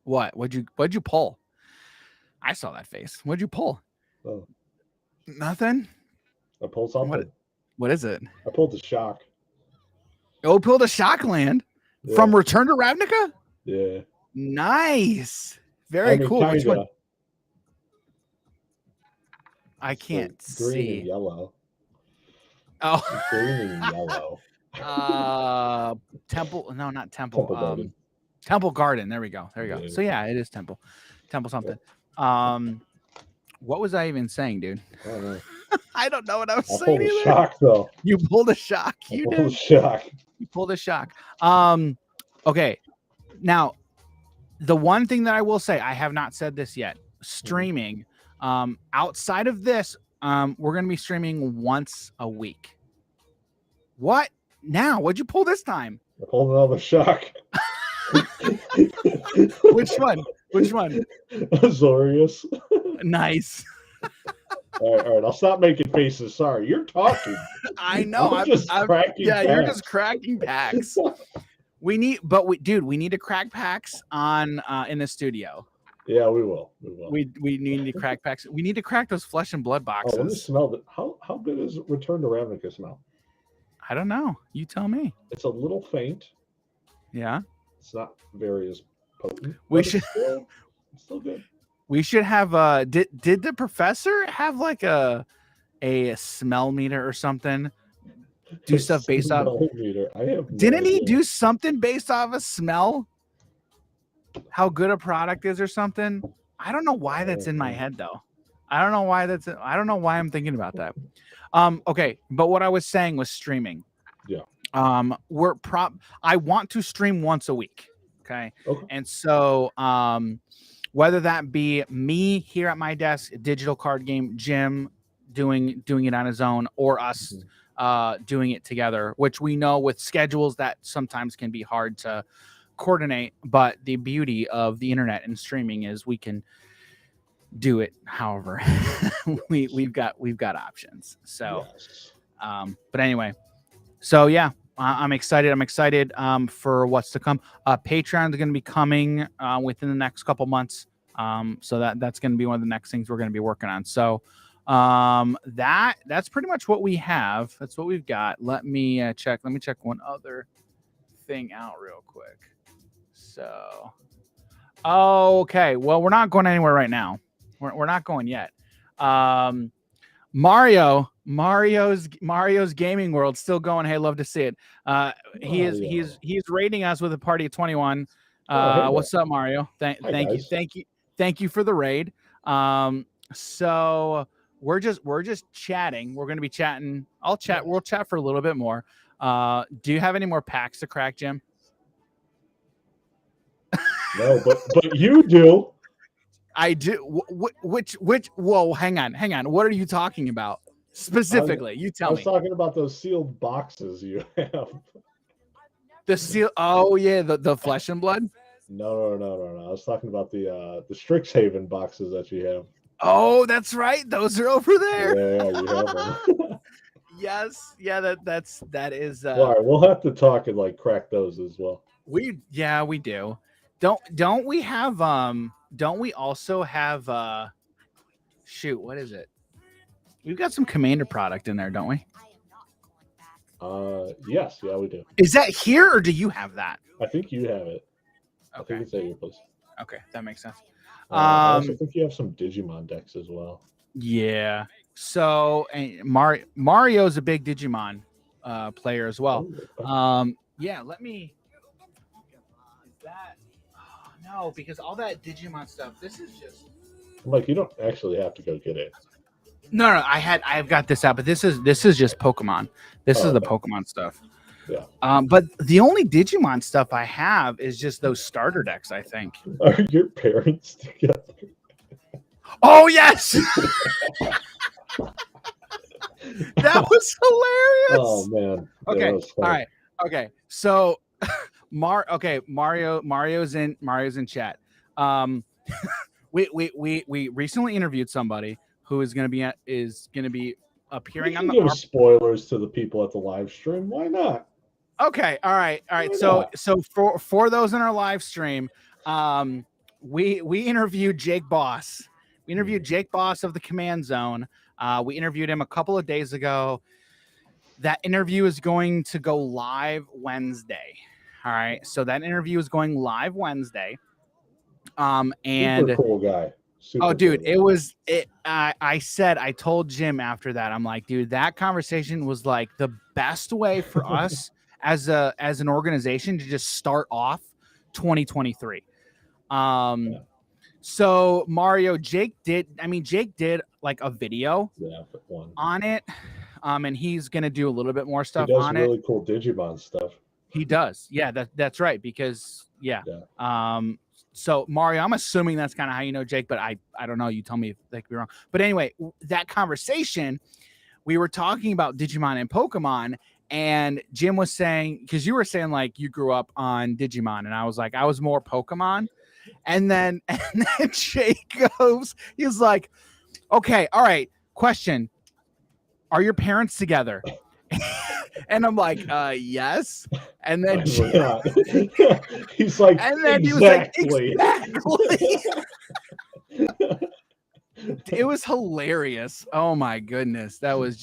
What'd you pull? I saw that face. What'd you pull? Oh. Nothing. I pulled something. What is it? I pulled the shock. Oh, pulled a Shockland from Return to Ravnica? Yeah. Nice. Very cool. Which one? I can't green see. And yellow. Oh. Green and yellow. Temple. No, not Temple. Temple Garden. There we go. Yeah. So yeah, it is Temple something. What was I even saying, dude? I don't know. I don't know what I was saying. I pulled a shock, though. You pulled a shock. You pulled a shock. Okay. Now, the one thing that I will say, I have not said this yet. Streaming. Outside of this, we're going to be streaming once a week. What? Now? What'd you pull this time? I pulled another shock. Which one? Which one? Azorius. Nice. All right. I'll stop making faces. Sorry, you're talking. I know. I'm just cracking. Yeah, you're packs. just cracking packs. We need to crack packs on in the studio. Yeah, we will. We need to crack packs. We need to crack those flesh and blood boxes. Oh, let me smell it. How good is Return to Ravnica smell? I don't know. You tell me. It's a little faint. Yeah. It's not very as potent. We should. It's still good. We should have. Did the professor have like a smell meter or something? Do stuff based off. Didn't he do something based off a smell? How good a product is or something? I don't know why that's in my head though. I don't know why I'm thinking about that. Okay, but what I was saying was streaming. Yeah. I want to stream once a week. Okay. And so whether that be me here at my desk, digital card game, Jim doing it on his own, or us doing it together, which we know with schedules that sometimes can be hard to coordinate, but the beauty of the internet and streaming is we can do it however we've got options. So but anyway, so yeah, I'm excited for what's to come. Patreon is going to be coming within the next couple months, so that's going to be one of the next things we're going to be working on. So that's pretty much what we have. That's what we've got. Let me check one other thing out real quick. So okay, well, we're not going anywhere right now. We're not going yet. Mario's gaming world still going. Hey, love to see it. He's rating us with a party of 21. What's up, Mario? Thank you for the raid. So we're just chatting. We're going to be chatting. We'll chat for a little bit more. Do you have any more packs to crack, Jim? No, but you do. I do. Which? Whoa, hang on. What are you talking about specifically? You tell me. I was talking about those sealed boxes you have. The seal. Oh yeah, the flesh and blood. No. I was talking about the Strixhaven boxes that you have. Oh, that's right. Those are over there. Yeah, you have them. Yes. Yeah. That is. All right, we'll have to talk and like crack those as well. We do. Don't we have Don't we also have shoot, what is it? We've got some Commander product in there, don't we? Yes, yeah, we do. Is that here or do you have that? I think you have it. Okay. I think it's at your place. Okay, that makes sense. I also think you have some Digimon decks as well. Yeah. So Mario's a big Digimon player as well. Yeah, let me. Is that? Oh, no, because all that Digimon stuff. This is just. Like, you don't actually have to go get it. No, I've got this out, but this is just Pokemon. This is the Pokemon stuff. Yeah. But the only Digimon stuff I have is just those starter decks, I think. Are your parents together? Oh yes. That was hilarious. Oh man. Okay. All right. Okay. So Mario's in chat. We recently interviewed somebody who is going to be appearing on the give spoilers to the people at the live stream. Why not? Okay. All right. So for those in our live stream, we interviewed Jake Boss. We interviewed Jake Boss of the Command Zone. We interviewed him a couple of days ago. That interview is going to go live Wednesday. All right. So that interview is going live Wednesday. And super cool guy. Super dude, cool guy. I told Jim after that, I'm like, dude, that conversation was like the best way for us as an organization to just start off 2023. So Mario, Jake did like a video on it. And he's gonna do a little bit more stuff on it. Really cool Digimon stuff. He does. Yeah, that's right. Because so Mario, I'm assuming that's kind of how you know Jake, but I don't know. You tell me if that could be wrong. But anyway, that conversation, we were talking about Digimon and Pokemon, and Jim was saying, because you were saying like you grew up on Digimon, and I was like, I was more Pokemon. And then Jake goes, he's like, okay, all right, question. Are your parents together? And I'm like, yes. And then he's like, and then exactly. He was like, exactly. It was hilarious. Oh my goodness. That was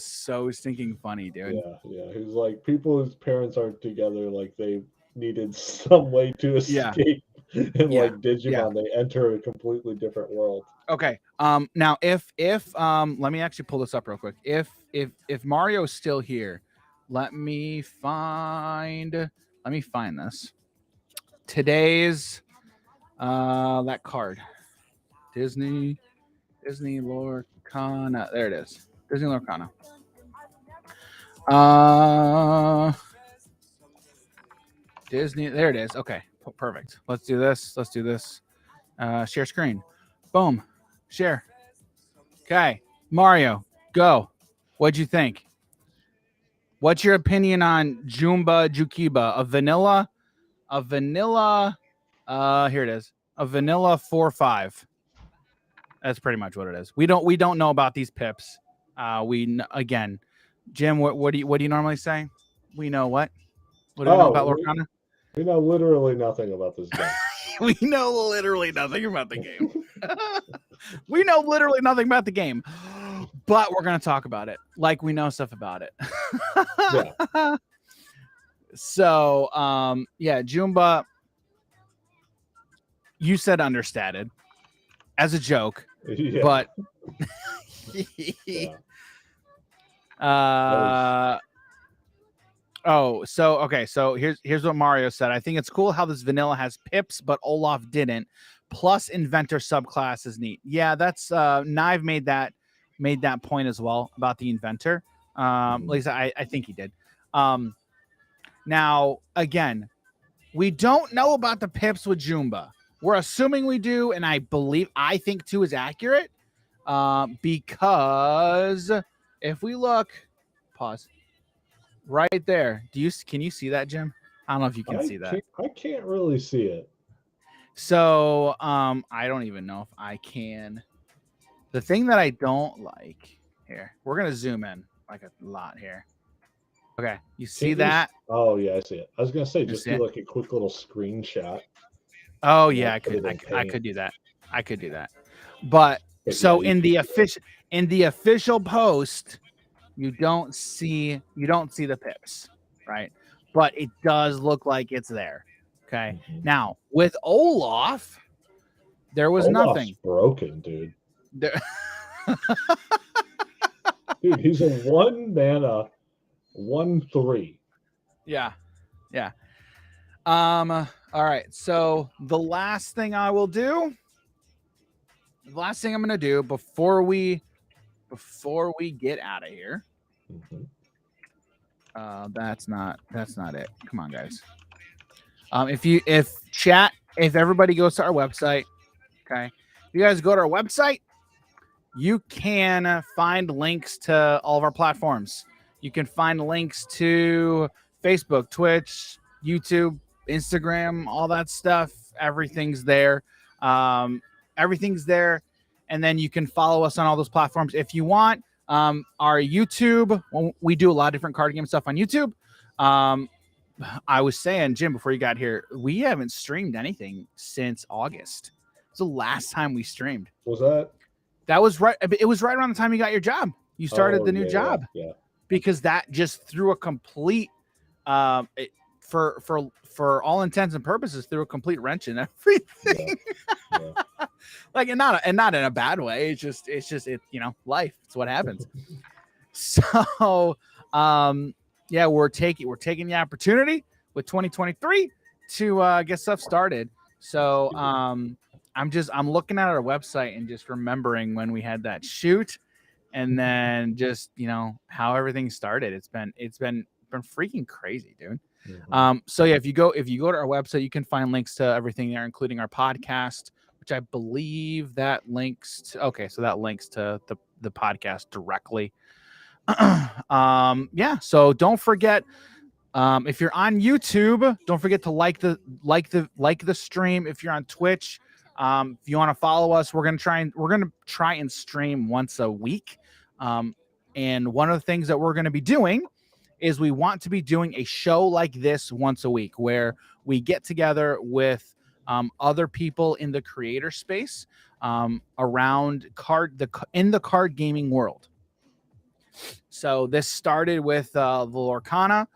so stinking funny, dude. Yeah. He's like, people whose parents aren't together, like they needed some way to escape. And like Digimon, they enter a completely different world. Okay. Now if let me actually pull this up real quick. If Mario's still here, let me find this. Today's that card. Disney Lorcana. There it is. Disney Lorcana. Disney. There it is. Okay. Perfect. Let's do this. Share screen. Boom. Share. Okay. Mario, go. What'd you think? What's your opinion on Jumba Jukiba? A vanilla, here it is. A vanilla 4-5. That's pretty much what it is. We don't know about these pips. Again, Jim, what do you normally say? We know what? What do we know about Lorcana? We know literally nothing about this game. We know literally nothing about the game. We know literally nothing about the game, but we're going to talk about it like we know stuff about it. Yeah. So, Jumba, you said understated as a joke, but so here's what Mario said. I think it's cool how this vanilla has pips, but Olaf didn't. Plus inventor subclass is neat. Yeah, that's Knive made that point as well about the inventor. At least I think he did. Now again, we don't know about the pips with Jumba. We're assuming we do, and I think 2 is accurate. Because if we look, pause right there. Can you see that, Jim? I don't know if you can see that. I can't really see it. So I don't even know if I can. The thing that I don't like here, we're gonna zoom in like a lot here. Okay, you see that? Oh yeah, I see it. I was gonna say just do like a quick little screenshot. Oh yeah, I could do that. But so in the official post, you don't see the pips, right? But it does look like it's there. Okay. Now with Olaf, there was nothing. Broken, dude. Dude, he's a 1 mana, 1/3. Yeah. All right. So the last thing I'm gonna do before we get out of here. That's not it. Come on, guys. If everybody goes to our website, okay. If you guys go to our website, you can find links to all of our platforms. You can find links to Facebook, Twitch, YouTube, Instagram, all that stuff. Everything's there. And then you can follow us on all those platforms if you want. Our YouTube, we do a lot of different card game stuff on YouTube. I was saying, Jim, before you got here, we haven't streamed anything since August. It's the last time we streamed. Was that? That was right. It was right around the time you got your job. You started the new job. Yeah. Because that just threw a complete, for all intents and purposes, threw a complete wrench in everything. Yeah. Like, and not in a bad way. It's just life. It's what happens. So, we're taking the opportunity with 2023 to get stuff started. So, I'm looking at our website and just remembering when we had that shoot, and then just how everything started. It's been freaking crazy, dude. So yeah, if you go to our website, you can find links to everything there, including our podcast, which I believe that links to. Okay, so that links to the podcast directly. So don't forget If you're on YouTube, don't forget to like the stream. If you're on Twitch, if you want to follow us, we're gonna try and stream once a week. And one of the things that we're gonna be doing is we want to be doing a show like this once a week where we get together with other people in the creator space around in the card gaming world. So this started with the Lorcana,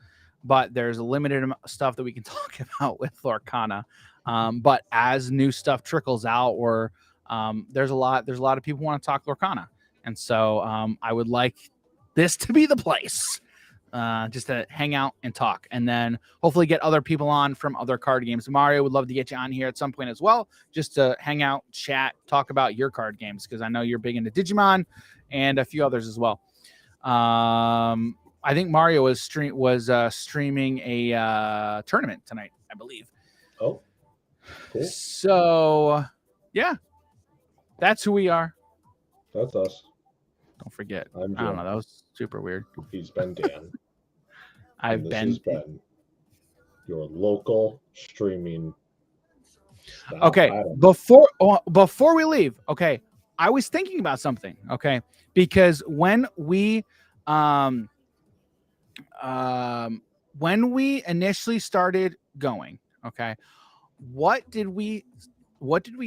but there's a limited stuff that we can talk about with Lorcana. But as new stuff trickles out, or there's a lot of people want to talk Lorcana, and so I would like this to be the place. Just to hang out and talk, and then hopefully get other people on from other card games. Mario would love to get you on here at some point as well, just to hang out, chat, talk about your card games, because I know you're big into Digimon and a few others as well. I think Mario was streaming a tournament tonight, I believe. Oh, cool. So, yeah, that's who we are. That's us. Don't forget. I don't know. That was super weird. He's been Dan. I've been your local streaming. Okay, before we leave, okay, I was thinking about something, okay, because when we initially started going, okay, what did we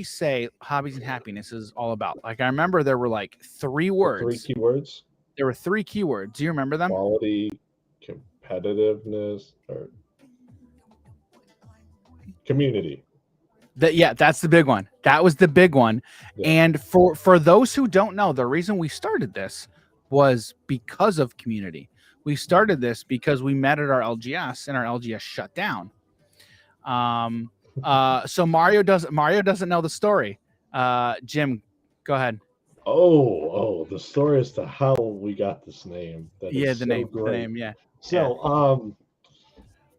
say Hobbies and Happiness is all about? Like, I remember there were like 3 words. 3 keywords. There were 3 keywords. Do you remember them? Quality, competitiveness, or community. That's the big one. That was the big one. Yeah. And for those who don't know, the reason we started this was because of community. We started this because we met at our LGS and our LGS shut down. So Mario doesn't know the story. Jim, go ahead. Oh, the story as to how we got this name. The name, yeah. So,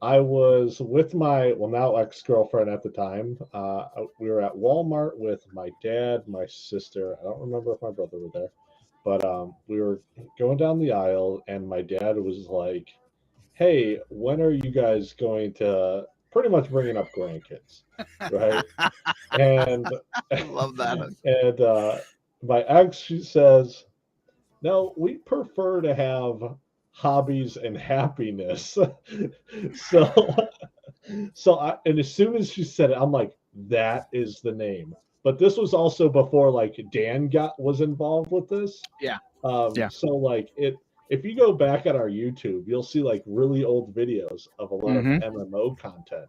I was with my now ex-girlfriend at the time. We were at Walmart with my dad, my sister. I don't remember if my brother were there, but we were going down the aisle, and my dad was like, "Hey, when are you guys going to?" Pretty much bringing up grandkids, right? And I love that. And my ex, she says, "No, we prefer to have hobbies and happiness." And as soon as she said it, I'm like, that is the name. But this was also before like Dan was involved with this. Yeah. So like if you go back at our YouTube, you'll see like really old videos of a lot of MMO content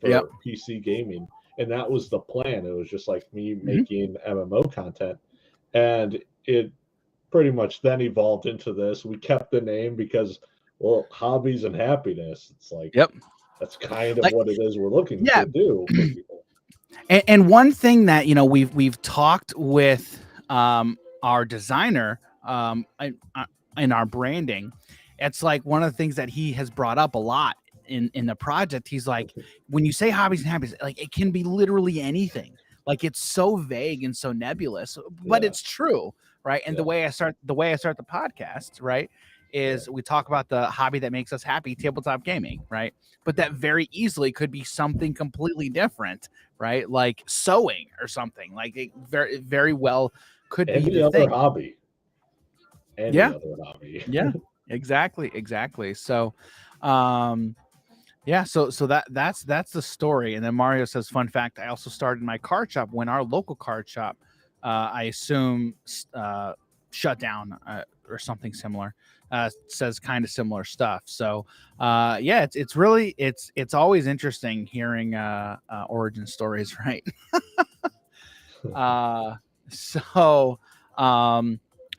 for PC gaming. And that was the plan. It was just like me making MMO content. And it pretty much then evolved into this. We kept the name because, well, hobbies and happiness. It's like, that's kind of like, what it is we're looking to do for people. And one thing that, we've talked with our designer in our branding, it's like one of the things that he has brought up a lot in the project. He's like, when you say hobbies and happiness, like it can be literally anything. Like it's so vague and so nebulous, but it's true, right? And the way I start the podcast, right, is we talk about the hobby that makes us happy, tabletop gaming, right? But that very easily could be something completely different, right? Like sewing or something. Like it very, very well could be any other hobby. Any other hobby. Yeah, exactly. So, so that's the story. And then Mario says, fun fact, I also started my card shop when our local card shop, I assume, shut down or something similar. Says kind of similar stuff. So it's really it's always interesting hearing origin stories, right?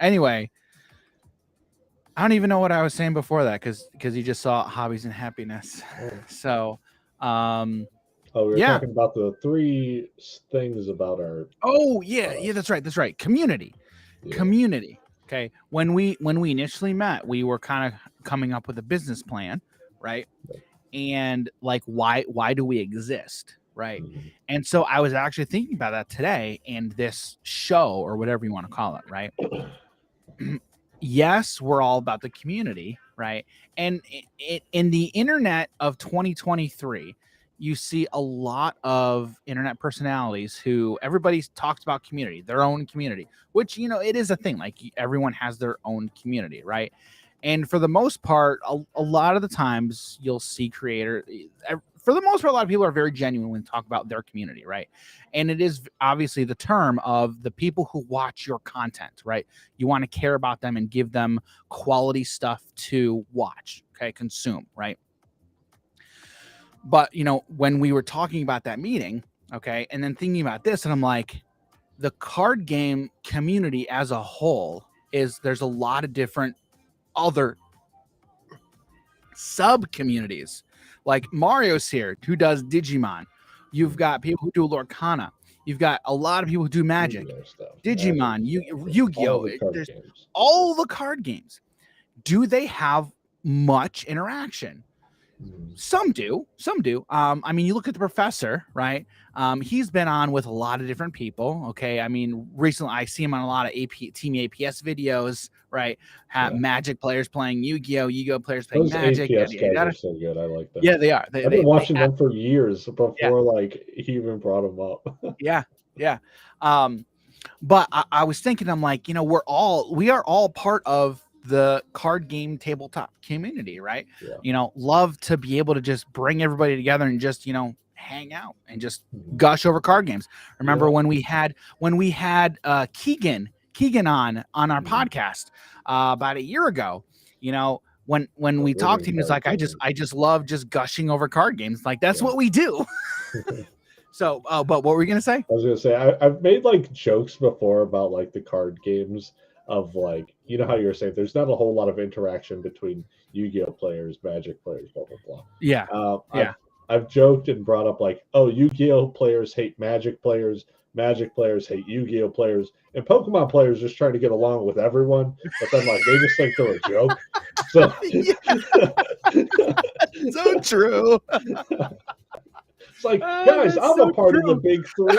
Anyway, I don't even know what I was saying before that because you just saw hobbies and happiness. So we were talking about the 3 things about our that's right. Community. Okay. When we initially met, we were kind of coming up with a business plan, right? And like why do we exist? Right. And so I was actually thinking about that today, and this show, or whatever you want to call it, right? yes, we're all about the community, right? And in the internet of 2023, you see a lot of internet personalities who everybody's talks about community, their own community, which, you know, it is a thing. Like everyone has their own community, right? And for the most part, a lot of the times you'll see for the most part, a lot of people are very genuine when they talk about their community, right? And it is obviously the term of the people who watch your content, right? You want to care about them and give them quality stuff to watch, okay, consume, right? But, you know, when we were talking about that meeting, okay, and then thinking about this, and I'm like, the card game community as a whole there's a lot of different other sub communities. Like Mario's here who does Digimon. You've got people who do Lorcana. You've got a lot of people who do Magic, Digimon, Yu-Gi-Oh. There's all the card games. Do they have much interaction? Some do. I mean, you look at the professor, right? He's been on with a lot of different people. Okay. I mean, recently I see him on a lot of Team APS videos, right? Magic players playing Yu-Gi-Oh, Yu-Gi-Oh players playing Magic. APS guys are so good. I like them. Yeah, they are. I've been watching them for years before like he even brought them up. Yeah. But I was thinking, I'm like, you know, we are all part of the card game tabletop community, right? Yeah. You know, love to be able to just bring everybody together and just, you know, hang out and just gush over card games. Remember when we had Keegan on our podcast about a year ago, you know, when we talked to him, he's like, I just love just gushing over card games. Like that's what we do. So, but what were you gonna say? I was gonna say I've made like jokes before about like the card games of like, you know how you were saying there's not a whole lot of interaction between Yu-Gi-Oh players, Magic players, blah blah blah. Yeah. I've joked and brought up like, oh, Yu-Gi-Oh players hate Magic players players hate Yu-Gi-Oh players, and Pokemon players just try to get along with everyone, but then like they just think they're a joke. So so true. It's like, guys, I'm a part of the big three.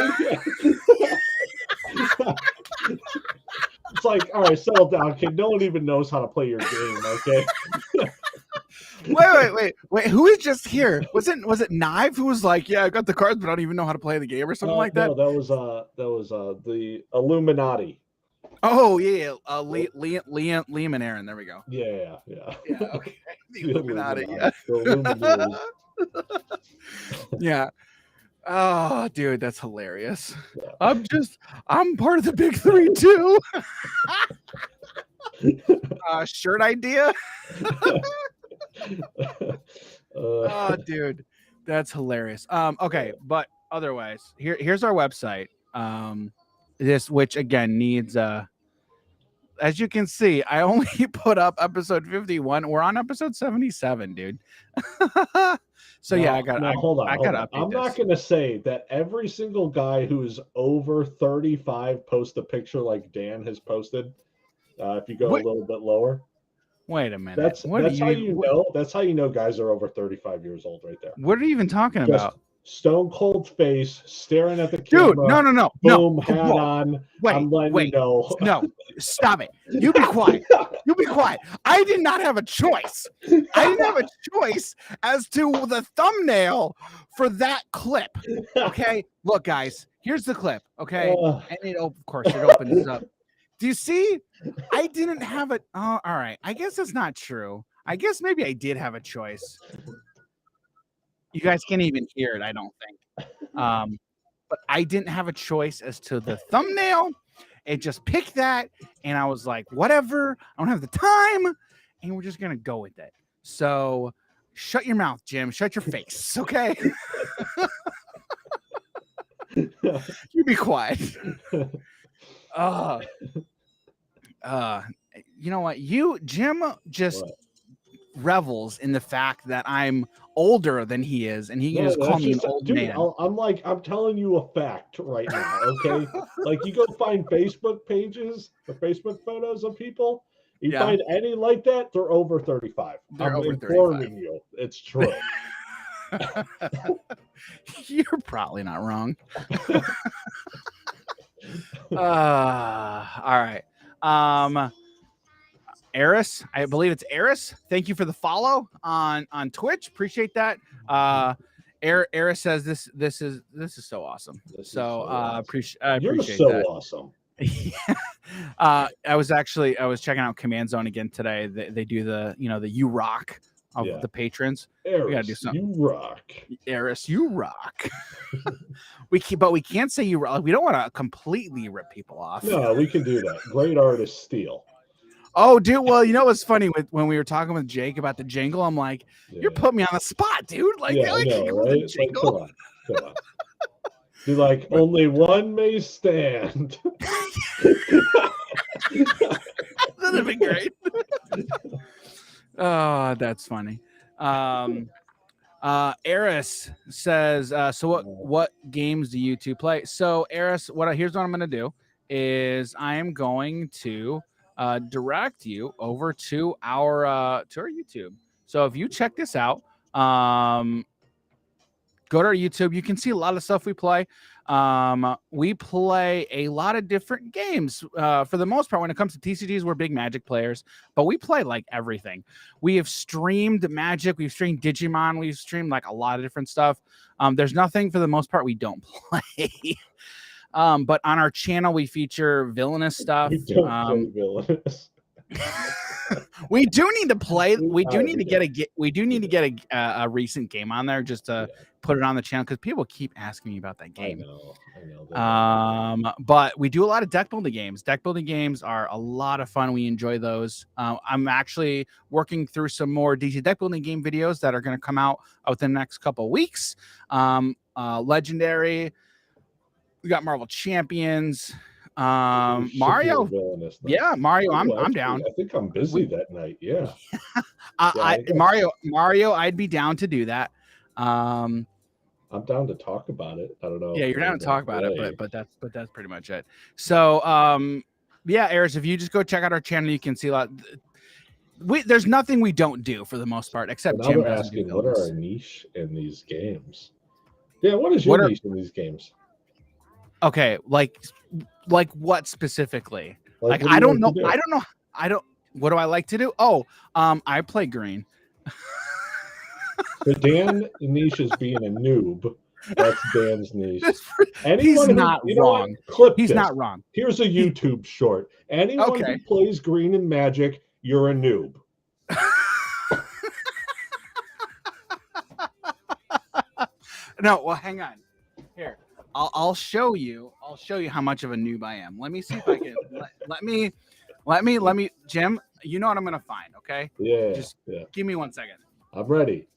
It's like, all right, settle down, kid. No one even knows how to play your game, okay? Wait. Who is just here? Was it Knive who was like, yeah, I got the cards, but I don't even know how to play the game or something like that? No, that was the Illuminati. Oh yeah, Liam and Aaron. There we go. Yeah. Okay. The Illuminati. Yeah. Yeah. Oh, dude, that's hilarious. Yeah. I'm part of the big three too. Shirt idea. Oh, dude, that's hilarious. Okay, but otherwise, here's our website. This, which again needs as you can see, I only put up episode 51. We're on episode 77, dude. So I got to. I'm not going to say that every single guy who's over 35 posts a picture like Dan has posted. If you go a little bit lower. Wait a minute. That's how you know. That's how you know guys are over 35 years old, right there. What are you even talking about? Stone cold face, staring at the camera. Dude, no. Boom, hat on. I'm letting you know. No, stop it. You be quiet. You be quiet. I did not have a choice. I didn't have a choice as to the thumbnail for that clip. Okay, look, guys. Here's the clip. Okay, and of course it opens up. Do you see? I didn't have it. Oh, all right. I guess that's not true. I guess maybe I did have a choice. You guys can't even hear it, I don't think. But I didn't have a choice as to the thumbnail. It just picked that, and I was like, whatever. I don't have the time, and we're just gonna go with it. So, shut your mouth, Jim. Shut your face, okay? You be quiet. You know what? Jim just revels in the fact that I'm older than he is, and he can just call me an old man. I'm telling you a fact right now, okay? Like, you go find Facebook pages or Facebook photos of people, you find any like that, they're over 35. I'm informing you. It's true. You're probably not wrong. All right. Eris, I believe it's Eris. Thank you for the follow on Twitch. Appreciate that. Eris says this is so awesome. Appreciate that. Awesome. I was checking out Command Zone again today. They do the the you rock of the patrons. Eris, we gotta do something. You rock. Eris, you rock. we can't say you rock. We don't want to completely rip people off. No, we can do that. Great artists steal. Oh, dude. Well, what's funny when we were talking with Jake about the jingle, I'm like, you're putting me on the spot, dude. Like, yeah, I know, right? Like, come on. You're like, only one may stand. That'd have been great. Oh, that's funny. Eris says, so what games do you two play? So Eris, here's what I'm gonna do is I am going to direct you over to our YouTube. So if you check this out, go to our YouTube. You can see a lot of stuff we play. We play a lot of different games. For the most part, when it comes to TCGs, we're big Magic players, but we play like everything. We have streamed Magic, we've streamed Digimon, we've streamed like a lot of different stuff. There's nothing for the most part we don't play. But on our channel, we feature villainous stuff. We don't play villainous. We do need to play. We do need to get a recent game on there just to put it on the channel because people keep asking me about that game. I know. But we do a lot of deck building games. Deck building games are a lot of fun. We enjoy those. I'm actually working through some more DC deck building game videos that are going to come out within the next couple of weeks. Legendary. We got Marvel Champions. Mario. Mario. I'm down. I think I'm busy that night. Yeah. Mario. I'd be down to do that. I'm down to talk about it. I don't know. Yeah, you're down to talk about it, but that's pretty much it. So Eris, if you just go check out our channel, you can see a lot. There's nothing we don't do for the most part, except Jim asking what are our niche in these games. Yeah, what is your niche in these games? Okay, like what specifically? Like I don't know. What do I like to do? Oh, I play green. The Dan niche is being a noob. That's Dan's niche. He's not wrong. He's not wrong. Here's a YouTube short. Anyone who plays green in Magic, you're a noob. No, well, hang on. Here, I'll show you. I'll show you how much of a noob I am. Let me see if I can. let me, Jim. You know what I'm gonna find, okay? Yeah. Just give me 1 second. I'm ready.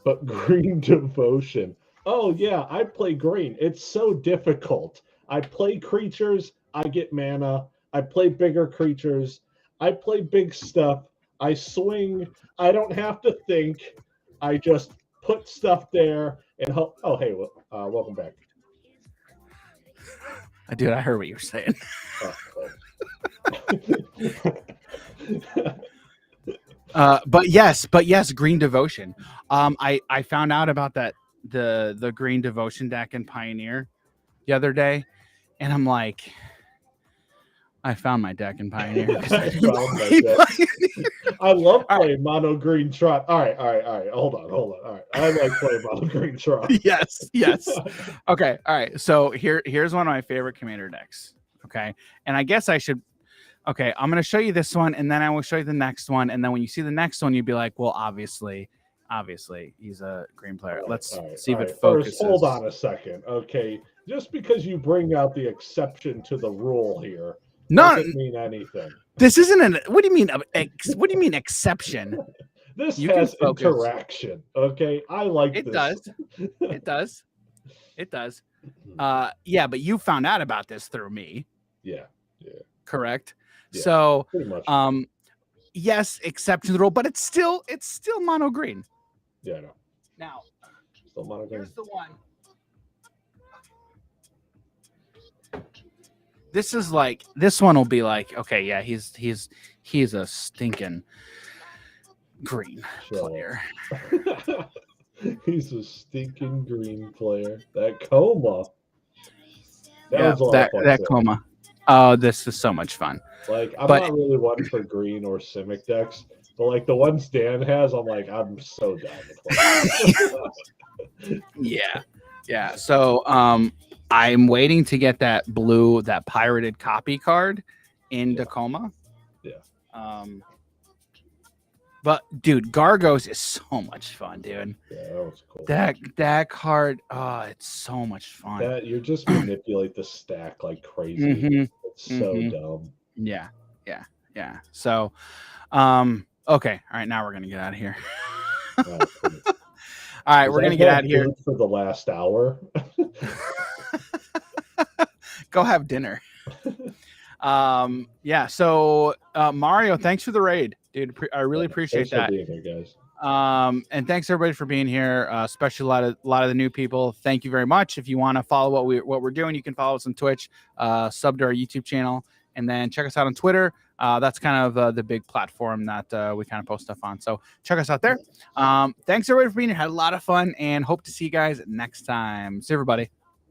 But green devotion. Oh yeah, I play green. It's so difficult. I play creatures. I get mana. I play bigger creatures. I play big stuff. I swing. I don't have to think. I just put stuff there and hope. Oh, hey, welcome back. Dude, I heard what you were saying. But yes, green devotion. I found out about that the green devotion deck in Pioneer the other day, and I'm like, I found my deck in Pioneer. I love playing mono green trot. All right. Hold on. All right, I like playing mono green trot. Yes. Okay. All right. So here's one of my favorite commander decks. Okay, and I guess I should. Okay, I'm going to show you this one, and then I will show you the next one, and then when you see the next one, you'd be like, well, obviously, he's a green player. Let's see if it focuses. First, hold on a second. Okay, just because you bring out the exception to the rule here doesn't mean anything. This isn't what do you mean? What do you mean exception? This has interaction. Okay, I like it. This. It does. Yeah, but you found out about this through me. Yeah. Correct. Yeah, so pretty much. Yes, exception to the rule, but it's still mono green. Yeah, no. Now, still mono green. Here's the one. This one will be like, okay, yeah, he's a stinking green player. He's a stinking green player. That coma. That was a lot of fun. That coma. Oh, this is so much fun. Like, I'm But- not really one for green or Simic decks, but like the ones Dan has, I'm like, I'm so down to play. Yeah. So I'm waiting to get that pirated copy card in Tacoma. Yeah. But dude, Gargos is so much fun, dude. Yeah, that was cool. That card, oh, it's so much fun. That you just manipulate the stack like crazy. Mhm. It's so dumb. Yeah. So, okay. All right, now we're gonna get out of here. All right, we're gonna get out of here for the last hour. Go have dinner. Yeah. So, Mario, thanks for the raid, dude. I really appreciate that. Thanks for being here, guys. And thanks everybody for being here, especially a lot of the new people. Thank you very much. If you want to follow what we're doing, you can follow us on Twitch, sub to our YouTube channel, and then check us out on Twitter. That's kind of the big platform that we kind of post stuff on. So check us out there. Thanks everybody for being here. Had a lot of fun, and hope to see you guys next time. See everybody.